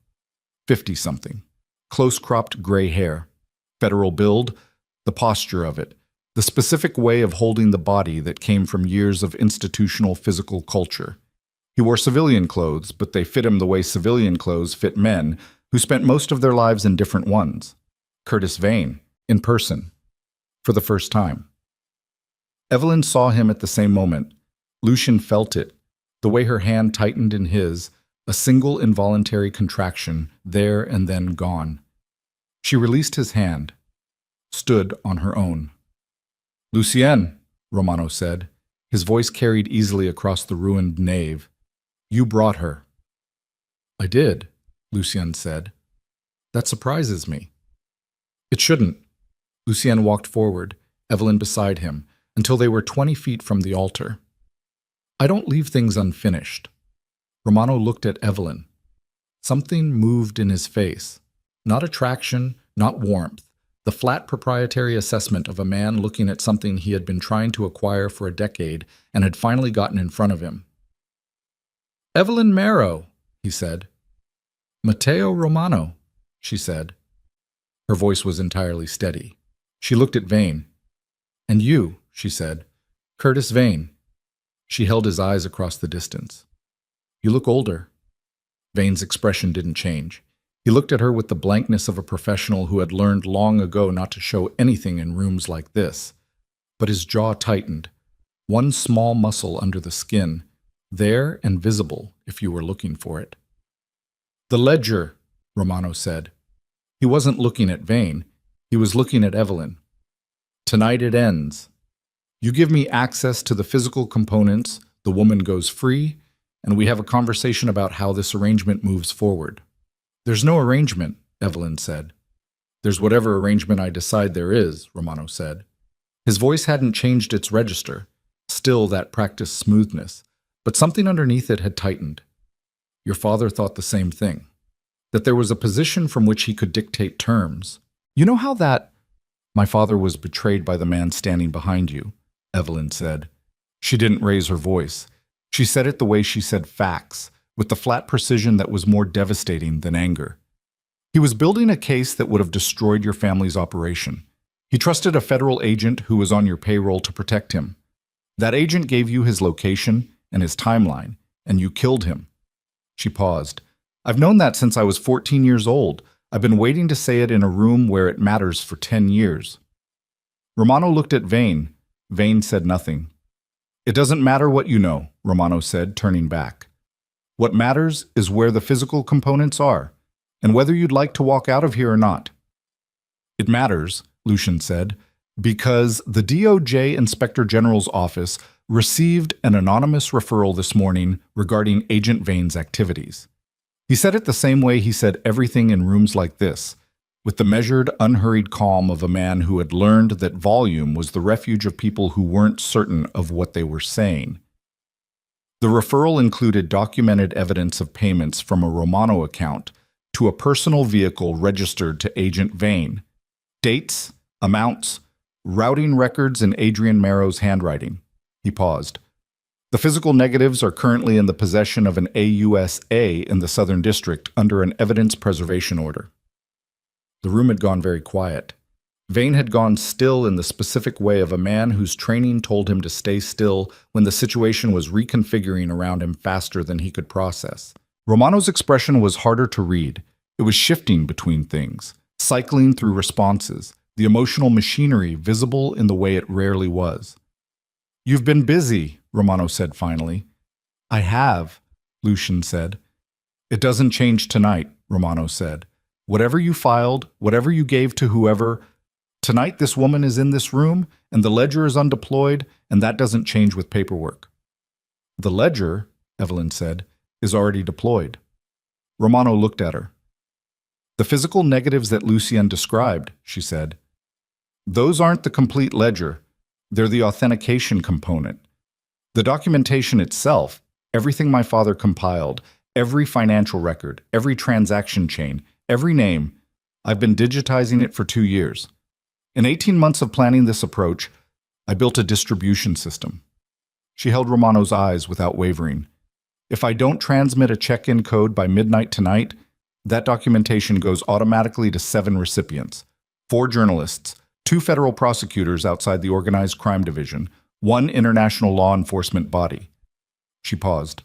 50-something, close-cropped gray hair, federal build, the posture of it, the specific way of holding the body that came from years of institutional physical culture. He wore civilian clothes, but they fit him the way civilian clothes fit men who spent most of their lives in different ones. Curtis Vane, in person, for the first time. Evelyn saw him at the same moment. Lucien felt it, the way her hand tightened in his, a single involuntary contraction, there and then gone. She released his hand, stood on her own. "Lucien," Romano said. His voice carried easily across the ruined nave. "You brought her." "I did," Lucien said. "That surprises me." "It shouldn't." Lucien walked forward, Evelyn beside him, until they were 20 feet from the altar. "I don't leave things unfinished." Romano looked at Evelyn. Something moved in his face. Not attraction, not warmth. The flat proprietary assessment of a man looking at something he had been trying to acquire for a decade and had finally gotten in front of him. "Evelyn Marrow," he said. "Matteo Romano," she said. Her voice was entirely steady. She looked at Vane. "And you," she said. "Curtis Vane." She held his eyes across the distance. "You look older." Vane's expression didn't change. He looked at her with the blankness of a professional who had learned long ago not to show anything in rooms like this. But his jaw tightened, one small muscle under the skin, there and visible if you were looking for it. "The ledger," Romano said. He wasn't looking at Vane. He was looking at Evelyn. "Tonight it ends. You give me access to the physical components, the woman goes free, and we have a conversation about how this arrangement moves forward." "There's no arrangement," Evelyn said. "There's whatever arrangement I decide there is," Romano said. His voice hadn't changed its register, still that practiced smoothness, but something underneath it had tightened. "Your father thought the same thing, that there was a position from which he could dictate terms. You know how that—" "My father was betrayed by the man standing behind you," Evelyn said. She didn't raise her voice. She said it the way she said facts, with the flat precision that was more devastating than anger. "He was building a case that would have destroyed your family's operation. He trusted a federal agent who was on your payroll to protect him. That agent gave you his location and his timeline, and you killed him." She paused. "I've known that since I was 14 years old. I've been waiting to say it in a room where it matters for 10 years. Romano looked at Vane. Vane said nothing. "It doesn't matter what you know," Romano said, turning back. "What matters is where the physical components are, and whether you'd like to walk out of here or not." "It matters," Lucien said, "because the DOJ Inspector General's office received an anonymous referral this morning regarding Agent Vane's activities." He said it the same way he said everything in rooms like this, with the measured, unhurried calm of a man who had learned that volume was the refuge of people who weren't certain of what they were saying. The referral included documented evidence of payments from a Romano account to a personal vehicle registered to Agent Vane. Dates, amounts, routing records in Adrian Marrow's handwriting. He paused. "The physical negatives are currently in the possession of an AUSA in the Southern District under an evidence preservation order." The room had gone very quiet. Vane had gone still in the specific way of a man whose training told him to stay still when the situation was reconfiguring around him faster than he could process. Romano's expression was harder to read. It was shifting between things, cycling through responses, the emotional machinery visible in the way it rarely was. "You've been busy," Romano said finally. "I have," Lucien said. "It doesn't change tonight," Romano said. Whatever you filed, whatever you gave to whoever, tonight this woman is in this room, and the ledger is undeployed, and that doesn't change with paperwork. The ledger, Evelyn said, is already deployed. Romano looked at her. The physical negatives that Lucien described, she said. Those aren't the complete ledger. They're the authentication component. The documentation itself, everything my father compiled, every financial record, every transaction chain, every name, I've been digitizing it for 2 years. In 18 months of planning this approach, I built a distribution system. She held Romano's eyes without wavering. If I don't transmit a check-in code by midnight tonight, that documentation goes automatically to 7 recipients, 4 journalists, 2 federal prosecutors outside the Organized Crime Division, 1 international law enforcement body. She paused.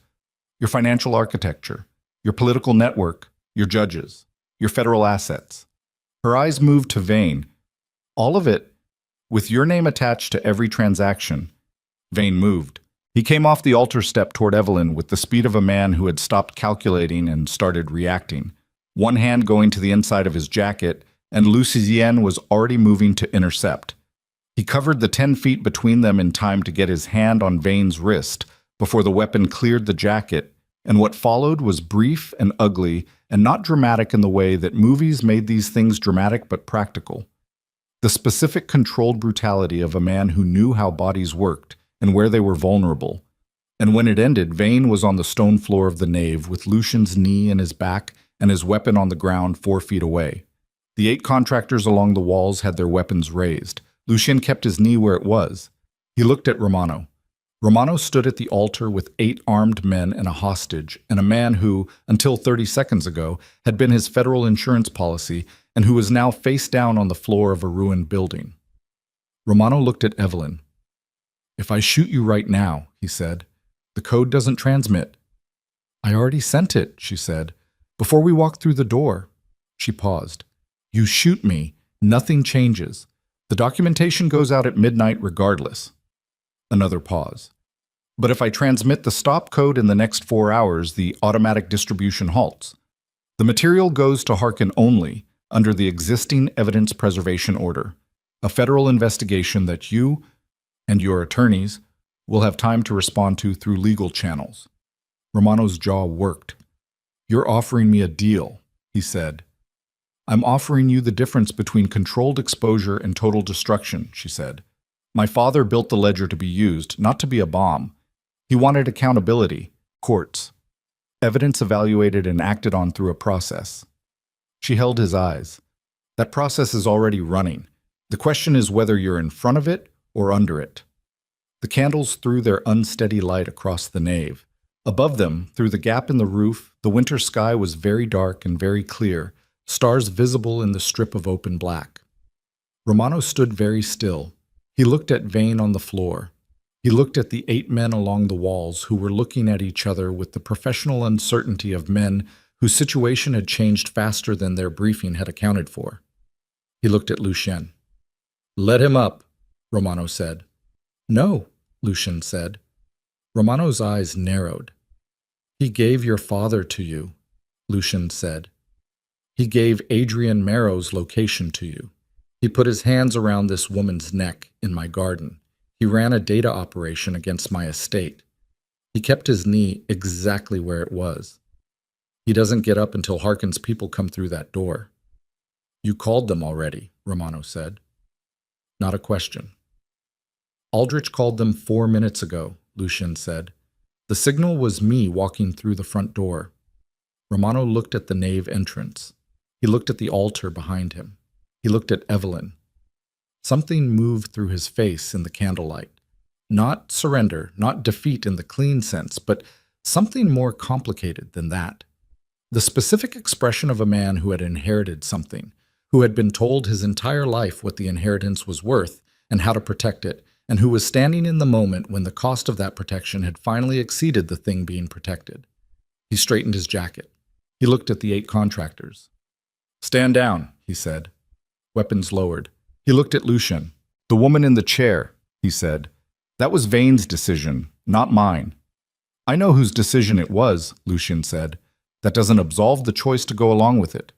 Your financial architecture, your political network, your judges, your federal assets. Her eyes moved to Vane. All of it, with your name attached to every transaction. Vane moved. He came off the altar step toward Evelyn with the speed of a man who had stopped calculating and started reacting. One hand going to the inside of his jacket, and Lucien was already moving to intercept. He covered the 10 feet between them in time to get his hand on Vane's wrist before the weapon cleared the jacket, and what followed was brief and ugly and not dramatic in the way that movies made these things dramatic but practical. The specific controlled brutality of a man who knew how bodies worked and where they were vulnerable. And when it ended, Vane was on the stone floor of the nave with Lucien's knee in his back and his weapon on the ground 4 feet away. The 8 contractors along the walls had their weapons raised. Lucien kept his knee where it was. He looked at Romano. Romano stood at the altar with 8 armed men and a hostage, and a man who, until 30 seconds ago, had been his federal insurance policy and who was now face down on the floor of a ruined building. Romano looked at Evelyn. If I shoot you right now, he said, the code doesn't transmit. I already sent it, she said, before we walked through the door. She paused. You shoot me, nothing changes. The documentation goes out at midnight regardless. Another pause. But if I transmit the stop code in the next 4 hours, the automatic distribution halts. The material goes to Harkin only under the existing evidence preservation order, a federal investigation that you and your attorneys will have time to respond to through legal channels. Romano's jaw worked. You're offering me a deal, he said. I'm offering you the difference between controlled exposure and total destruction, she said. My father built the ledger to be used, not to be a bomb. He wanted accountability, courts, evidence evaluated and acted on through a process. She held his eyes. That process is already running. The question is whether you're in front of it or under it. The candles threw their unsteady light across the nave. Above them, through the gap in the roof, the winter sky was very dark and very clear, stars visible in the strip of open black. Romano stood very still. He looked at Vane on the floor. He looked at the 8 men along the walls who were looking at each other with the professional uncertainty of men whose situation had changed faster than their briefing had accounted for. He looked at Lucien. Let him up, Romano said. No, Lucien said. Romano's eyes narrowed. He gave your father to you, Lucien said. He gave Adrian Marrow's location to you. He put his hands around this woman's neck in my garden. He ran a data operation against my estate. He kept his knee exactly where it was. He doesn't get up until Harkin's people come through that door. You called them already, Romano said. Not a question. Aldrich called them 4 minutes ago, Lucien said. The signal was me walking through the front door. Romano looked at the nave entrance. He looked at the altar behind him. He looked at Evelyn. Something moved through his face in the candlelight. Not surrender, not defeat in the clean sense, but something more complicated than that. The specific expression of a man who had inherited something, who had been told his entire life what the inheritance was worth and how to protect it, and who was standing in the moment when the cost of that protection had finally exceeded the thing being protected. He straightened his jacket. He looked at the 8 contractors. Stand down, he said. Weapons lowered. He looked at Lucien. The woman in the chair, he said. That was Vane's decision, not mine. I know whose decision it was, Lucien said. That doesn't absolve the choice to go along with it.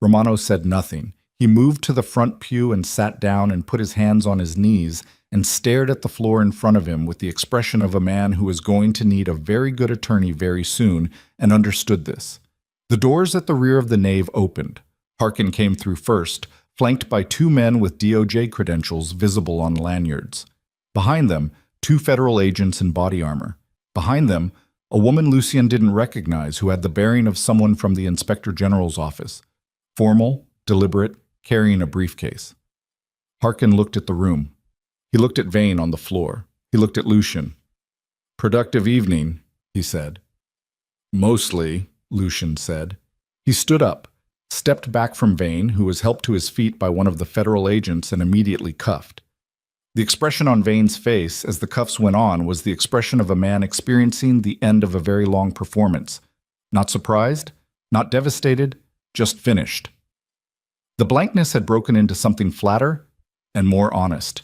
Romano said nothing. He moved to the front pew and sat down and put his hands on his knees and stared at the floor in front of him with the expression of a man who is going to need a very good attorney very soon and understood this. The doors at the rear of the nave opened. Harkin came through first, flanked by two men with DOJ credentials visible on lanyards. Behind them, two federal agents in body armor. Behind them, a woman Lucien didn't recognize who had the bearing of someone from the Inspector General's office. Formal, deliberate, carrying a briefcase. Harkin looked at the room. He looked at Vane on the floor. He looked at Lucien. "Productive evening," he said. "Mostly," Lucien said. He stood up, stepped back from Vane, who was helped to his feet by one of the federal agents and immediately cuffed. The expression on Vane's face as the cuffs went on was the expression of a man experiencing the end of a very long performance. Not surprised, not devastated, just finished. The blankness had broken into something flatter and more honest.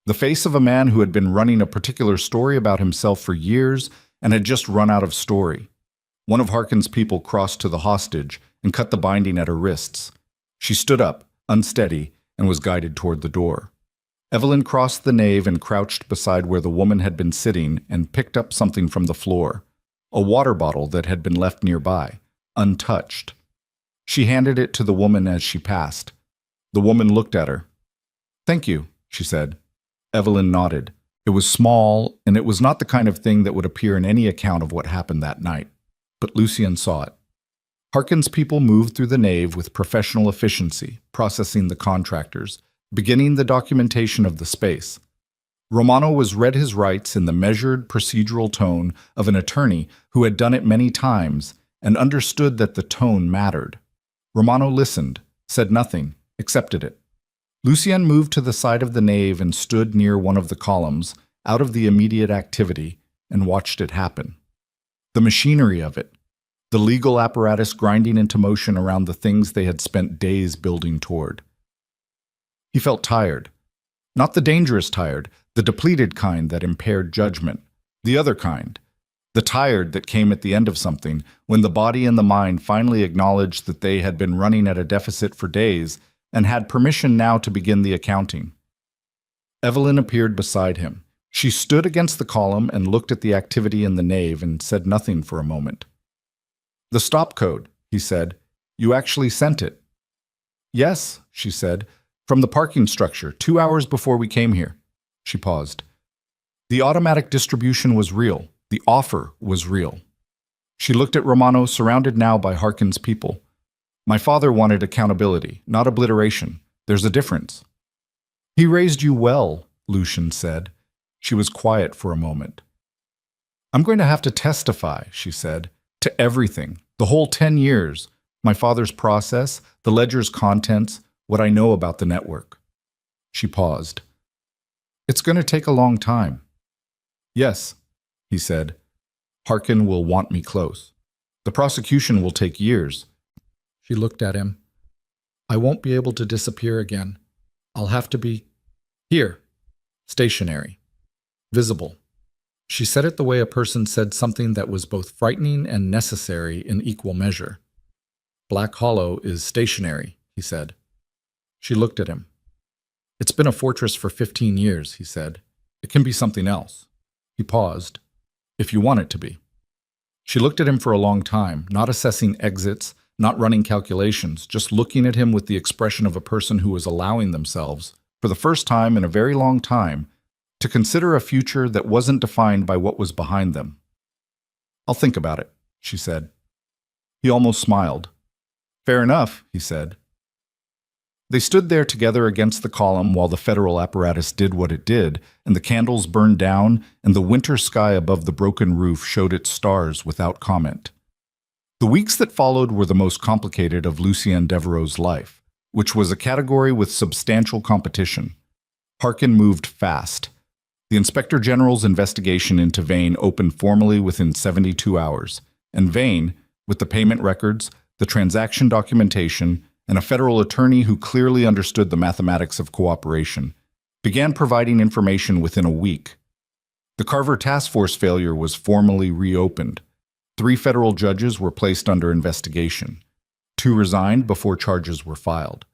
The face of a man who had been running a particular story about himself for years and had just run out of story. One of Harkin's people crossed to the hostage and cut the binding at her wrists. She stood up, unsteady, and was guided toward the door. Evelyn crossed the nave and crouched beside where the woman had been sitting and picked up something from the floor, a water bottle that had been left nearby, untouched. She handed it to the woman as she passed. The woman looked at her. "Thank you," she said. Evelyn nodded. It was small, and it was not the kind of thing that would appear in any account of what happened that night. But Lucien saw it. Harkin's people moved through the nave with professional efficiency, processing the contractors, beginning the documentation of the space. Romano was read his rights in the measured, procedural tone of an attorney who had done it many times and understood that the tone mattered. Romano listened, said nothing, accepted it. Lucien moved to the side of the nave and stood near one of the columns, out of the immediate activity, and watched it happen. The machinery of it, the legal apparatus grinding into motion around the things they had spent days building toward. He felt tired. Not the dangerous tired, the depleted kind that impaired judgment. The other kind. The tired that came at the end of something, when the body and the mind finally acknowledged that they had been running at a deficit for days and had permission now to begin the accounting. Evelyn appeared beside him. She stood against the column and looked at the activity in the nave and said nothing for a moment. "The stop code," he said. "You actually sent it." "Yes," she said. "From the parking structure, 2 hours before we came here." She paused. "The automatic distribution was real. The offer was real." She looked at Romano, surrounded now by Harkin's people. "My father wanted accountability, not obliteration. There's a difference." "He raised you well," Lucien said. She was quiet for a moment. "I'm going to have to testify," she said, "to everything, the whole 10 years, my father's process, the ledger's contents, what I know about the network." She paused. "It's going to take a long time." "Yes," he said. "Harkin will want me close. The prosecution will take years." She looked at him. "I won't be able to disappear again. I'll have to be here, stationary, visible." She said it the way a person said something that was both frightening and necessary in equal measure. "Black Hollow is stationary," he said. She looked at him. "It's been a fortress for 15 years, he said. "It can be something else." He paused. "If you want it to be." She looked at him for a long time, not assessing exits, not running calculations, just looking at him with the expression of a person who was allowing themselves, for the first time in a very long time, to consider a future that wasn't defined by what was behind them. "I'll think about it," she said. He almost smiled. "Fair enough," he said. They stood there together against the column while the federal apparatus did what it did, and the candles burned down, and the winter sky above the broken roof showed its stars without comment. The weeks that followed were the most complicated of Lucien Devereaux's life, which was a category with substantial competition. Harkin moved fast. The Inspector General's investigation into Vane opened formally within 72 hours, and Vane, with the payment records, the transaction documentation, and a federal attorney who clearly understood the mathematics of cooperation, began providing information within a week. The Carver Task Force failure was formally reopened. 3 federal judges were placed under investigation. Two resigned before charges were filed.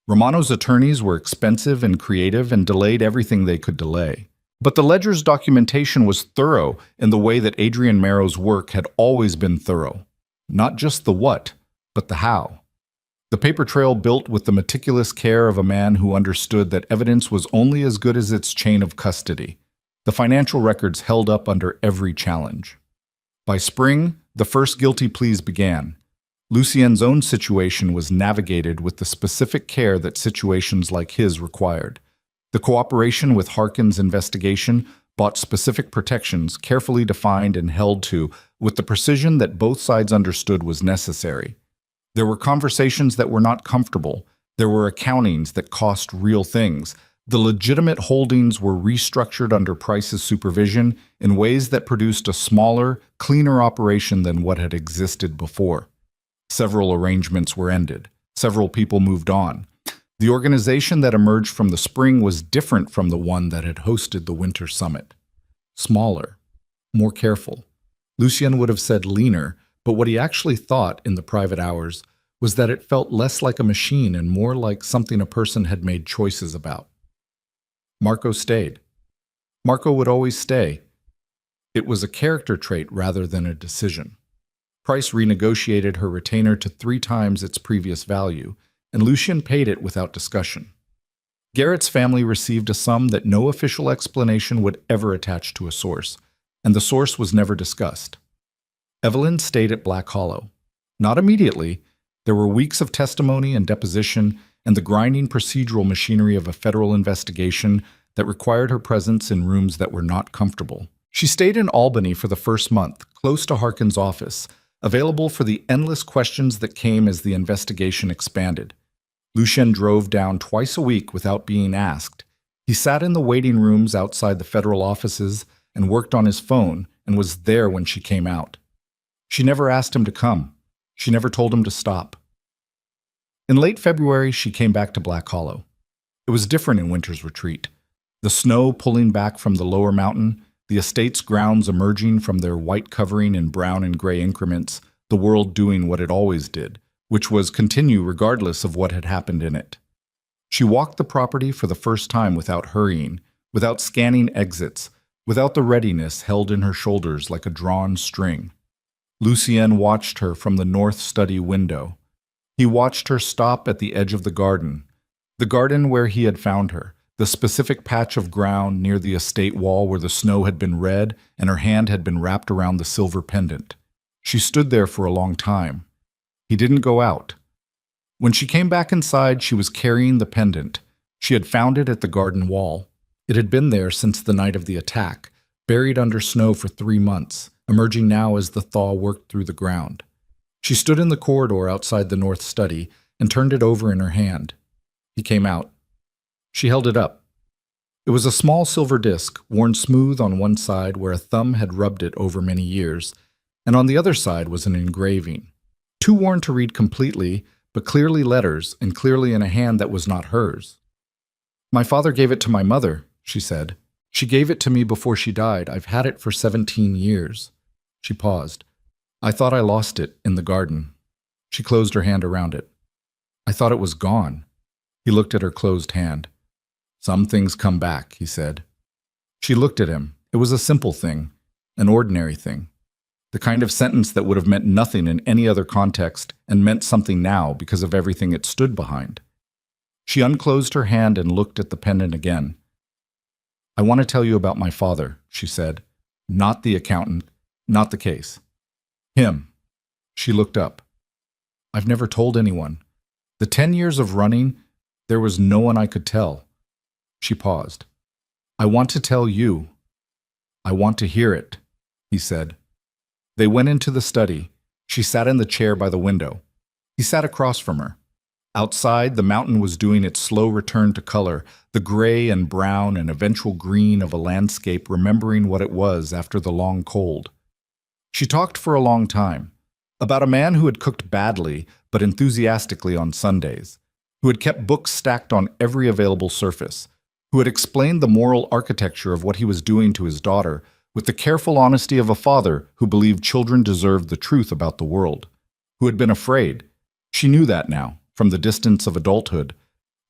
Romano's attorneys were expensive and creative and delayed everything they could delay. But the ledger's documentation was thorough in the way that Adrian Mero's work had always been thorough. Not just the what, but the how. The paper trail built with the meticulous care of a man who understood that evidence was only as good as its chain of custody. The financial records held up under every challenge. By spring, the first guilty pleas began. Lucien's own situation was navigated with the specific care that situations like his required. The cooperation with Harkin's investigation bought specific protections carefully defined and held to with the precision that both sides understood was necessary. There were conversations that were not comfortable. There were accountings that cost real things. The legitimate holdings were restructured under Price's supervision in ways that produced a smaller, cleaner operation than what had existed before. Several arrangements were ended. Several people moved on. The organization that emerged from the spring was different from the one that had hosted the winter summit. Smaller, more careful. Lucien would have said leaner, but what he actually thought in the private hours was that it felt less like a machine and more like something a person had made choices about. Marco stayed. Marco would always stay. It was a character trait rather than a decision. Price renegotiated her retainer to 3 times its previous value, and Lucien paid it without discussion. Garrett's family received a sum that no official explanation would ever attach to a source, and the source was never discussed. Evelyn stayed at Black Hollow. Not immediately. There were weeks of testimony and deposition and the grinding procedural machinery of a federal investigation that required her presence in rooms that were not comfortable. She stayed in Albany for the first month, close to Harkin's office, available for the endless questions that came as the investigation expanded. Lucien drove down twice a week without being asked. He sat in the waiting rooms outside the federal offices and worked on his phone and was there when she came out. She never asked him to come. She never told him to stop. In late February, she came back to Black Hollow. It was different in winter's retreat. The snow pulling back from the lower mountain, the estate's grounds emerging from their white covering in brown and gray increments, the world doing what it always did, which was continue regardless of what had happened in it. She walked the property for the first time without hurrying, without scanning exits, without the readiness held in her shoulders like a drawn string. Lucien watched her from the north study window. He watched her stop at the edge of the garden where he had found her, the specific patch of ground near the estate wall where the snow had been red and her hand had been wrapped around the silver pendant. She stood there for a long time. He didn't go out. When she came back inside, she was carrying the pendant. She had found it at the garden wall. It had been there since the night of the attack, buried under snow for 3 months, emerging now as the thaw worked through the ground. She stood in the corridor outside the north study and turned it over in her hand. He came out. She held it up. It was a small silver disc, worn smooth on one side where a thumb had rubbed it over many years, and on the other side was an engraving. Too worn to read completely, but clearly letters, and clearly in a hand that was not hers. "My father gave it to my mother," she said. "She gave it to me before she died. I've had it for 17 years. She paused. "I thought I lost it in the garden." She closed her hand around it. "I thought it was gone." He looked at her closed hand. "Some things come back," he said. She looked at him. It was a simple thing, an ordinary thing. The kind of sentence that would have meant nothing in any other context and meant something now because of everything it stood behind. She unclosed her hand and looked at the pendant again. "I want to tell you about my father," she said. "Not the accountant, not the case. Him." She looked up. "I've never told anyone. The 10 years of running, there was no one I could tell." She paused. "I want to tell you. I want to hear it," he said. They went into the study. She sat in the chair by the window. He sat across from her. Outside, the mountain was doing its slow return to color, the gray and brown and eventual green of a landscape remembering what it was after the long cold. She talked for a long time, about a man who had cooked badly but enthusiastically on Sundays, who had kept books stacked on every available surface, who had explained the moral architecture of what he was doing to his daughter with the careful honesty of a father who believed children deserved the truth about the world, who had been afraid, She knew that now, from the distance of adulthood,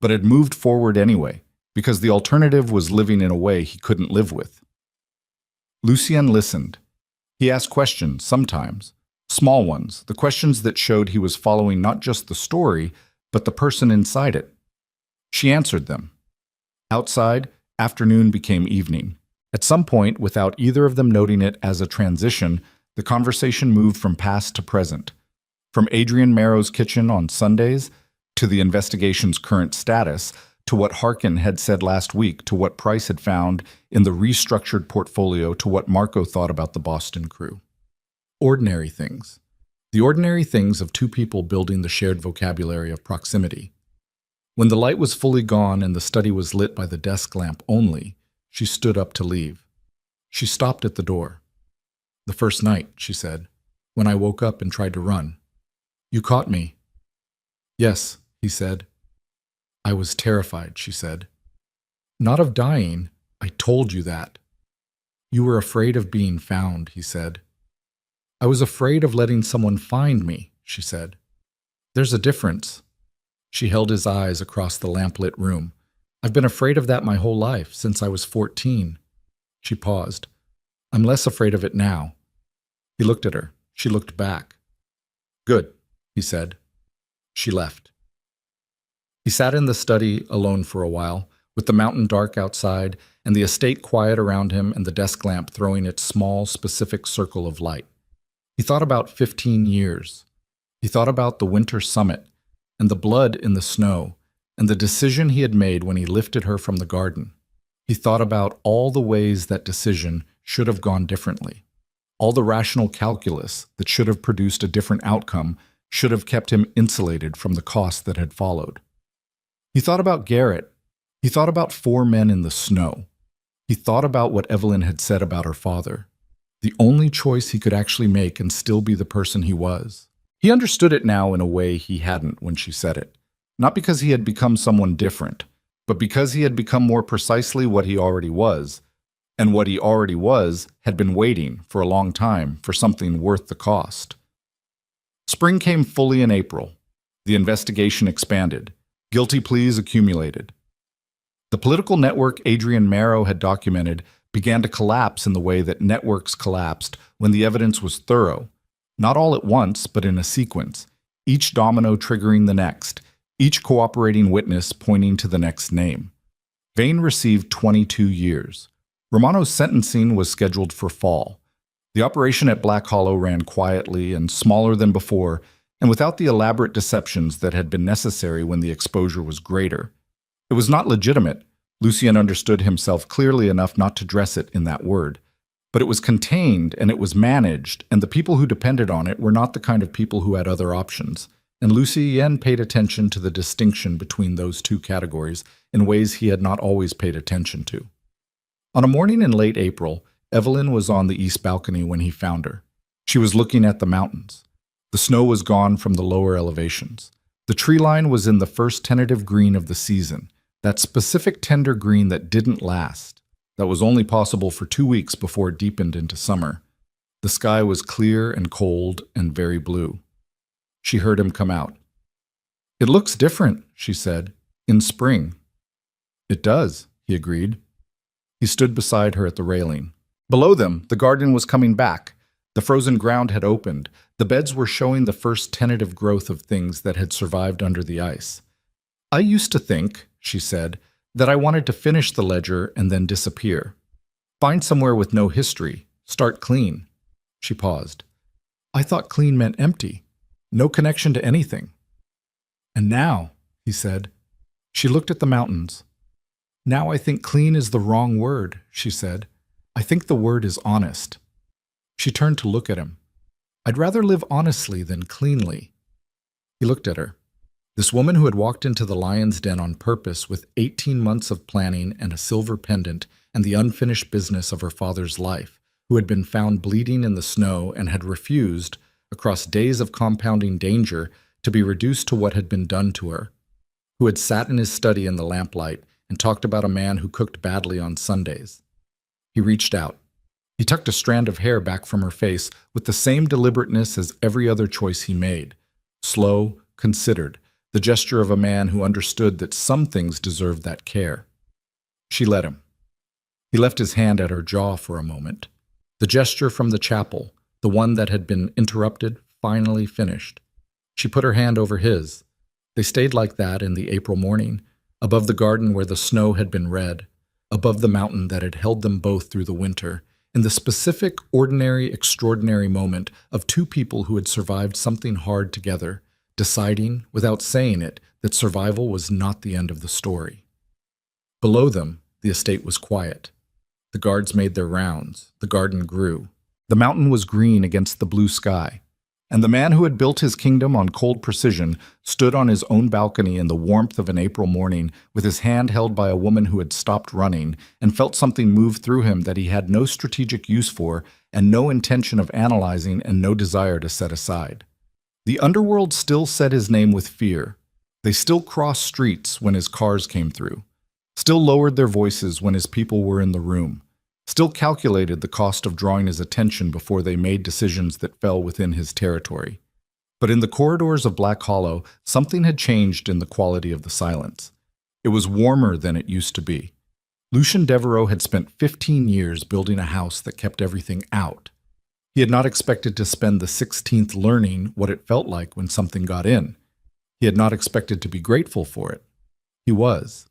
but had moved forward anyway, because the alternative was living in a way he couldn't live with. Lucien listened. He asked questions, sometimes. Small ones, the questions that showed he was following not just the story, but the person inside it. She answered them. Outside, afternoon became evening. At some point, without either of them noting it as a transition, the conversation moved from past to present. From Adrian Marrow's kitchen on Sundays, to the investigation's current status, to what Harkin had said last week, to what Price had found in the restructured portfolio, to what Marco thought about the Boston crew. Ordinary things. The ordinary things of two people building the shared vocabulary of proximity. When the light was fully gone and the study was lit by the desk lamp only, she stood up to leave. She stopped at the door. "The first night," she said, "when I woke up and tried to run. You caught me." "Yes," he said. "I was terrified," she said. "Not of dying. I told you that." "You were afraid of being found," he said. "I was afraid of letting someone find me," she said. "There's a difference." She held his eyes across the lamplit room. "I've been afraid of that my whole life, since I was 14. She paused. "I'm less afraid of it now." He looked at her. She looked back. "Good," he said. She left. He sat in the study alone for a while, with the mountain dark outside and the estate quiet around him and the desk lamp throwing its small, specific circle of light. He thought about 15 years. He thought about the winter summit and the blood in the snow and the decision he had made when he lifted her from the garden. He thought about all the ways that decision should have gone differently. All the rational calculus that should have produced a different outcome should have kept him insulated from the cost that had followed. He thought about Garrett. He thought about 4 men in the snow. He thought about what Evelyn had said about her father. The only choice he could actually make and still be the person he was. He understood it now in a way he hadn't when she said it. Not because he had become someone different, but because he had become more precisely what he already was. And what he already was had been waiting for a long time for something worth the cost. Spring came fully in April. The investigation expanded. Guilty pleas accumulated. The political network Adrian Marrow had documented began to collapse in the way that networks collapsed when the evidence was thorough, not all at once, but in a sequence, each domino triggering the next, each cooperating witness pointing to the next name. Vane received 22 years. Romano's sentencing was scheduled for fall. The operation at Black Hollow ran quietly and smaller than before, and without the elaborate deceptions that had been necessary when the exposure was greater. It was not legitimate. Lucien understood himself clearly enough not to dress it in that word. But it was contained and it was managed, and the people who depended on it were not the kind of people who had other options. And Lucien paid attention to the distinction between those two categories in ways he had not always paid attention to. On a morning in late April, Evelyn was on the east balcony when he found her. She was looking at the mountains. The snow was gone from the lower elevations. The tree line was in the first tentative green of the season, that specific tender green that didn't last, that was only possible for 2 weeks before it deepened into summer. The sky was clear and cold and very blue. She heard him come out. "It looks different," she said, "in spring." "It does," he agreed. He stood beside her at the railing. Below them, the garden was coming back. The frozen ground had opened. The beds were showing the first tentative growth of things that had survived under the ice. "I used to think," she said, "that I wanted to finish the ledger and then disappear. Find somewhere with no history. Start clean." She paused. "I thought clean meant empty. No connection to anything." "And now," he said. She looked at the mountains. "Now I think clean is the wrong word," she said. "I think the word is honest." She turned to look at him. "I'd rather live honestly than cleanly." He looked at her. This woman who had walked into the lion's den on purpose with 18 months of planning and a silver pendant and the unfinished business of her father's life, who had been found bleeding in the snow and had refused, across days of compounding danger, to be reduced to what had been done to her, who had sat in his study in the lamplight and talked about a man who cooked badly on Sundays. He reached out. He tucked a strand of hair back from her face with the same deliberateness as every other choice he made. Slow, considered, the gesture of a man who understood that some things deserved that care. She let him. He left his hand at her jaw for a moment. The gesture from the chapel, the one that had been interrupted, finally finished. She put her hand over his. They stayed like that in the April morning, above the garden where the snow had been red, above the mountain that had held them both through the winter, in the specific, ordinary, extraordinary moment of two people who had survived something hard together, deciding, without saying it, that survival was not the end of the story. Below them, the estate was quiet. The guards made their rounds. The garden grew. The mountain was green against the blue sky. And the man who had built his kingdom on cold precision stood on his own balcony in the warmth of an April morning with his hand held by a woman who had stopped running and felt something move through him that he had no strategic use for and no intention of analyzing and no desire to set aside. The underworld still said his name with fear. They still crossed streets when his cars came through, still lowered their voices when his people were in the room, still calculated the cost of drawing his attention before they made decisions that fell within his territory. But in the corridors of Black Hollow, something had changed in the quality of the silence. It was warmer than it used to be. Lucien Devereaux had spent 15 years building a house that kept everything out. He had not expected to spend the 16th learning what it felt like when something got in. He had not expected to be grateful for it. He was.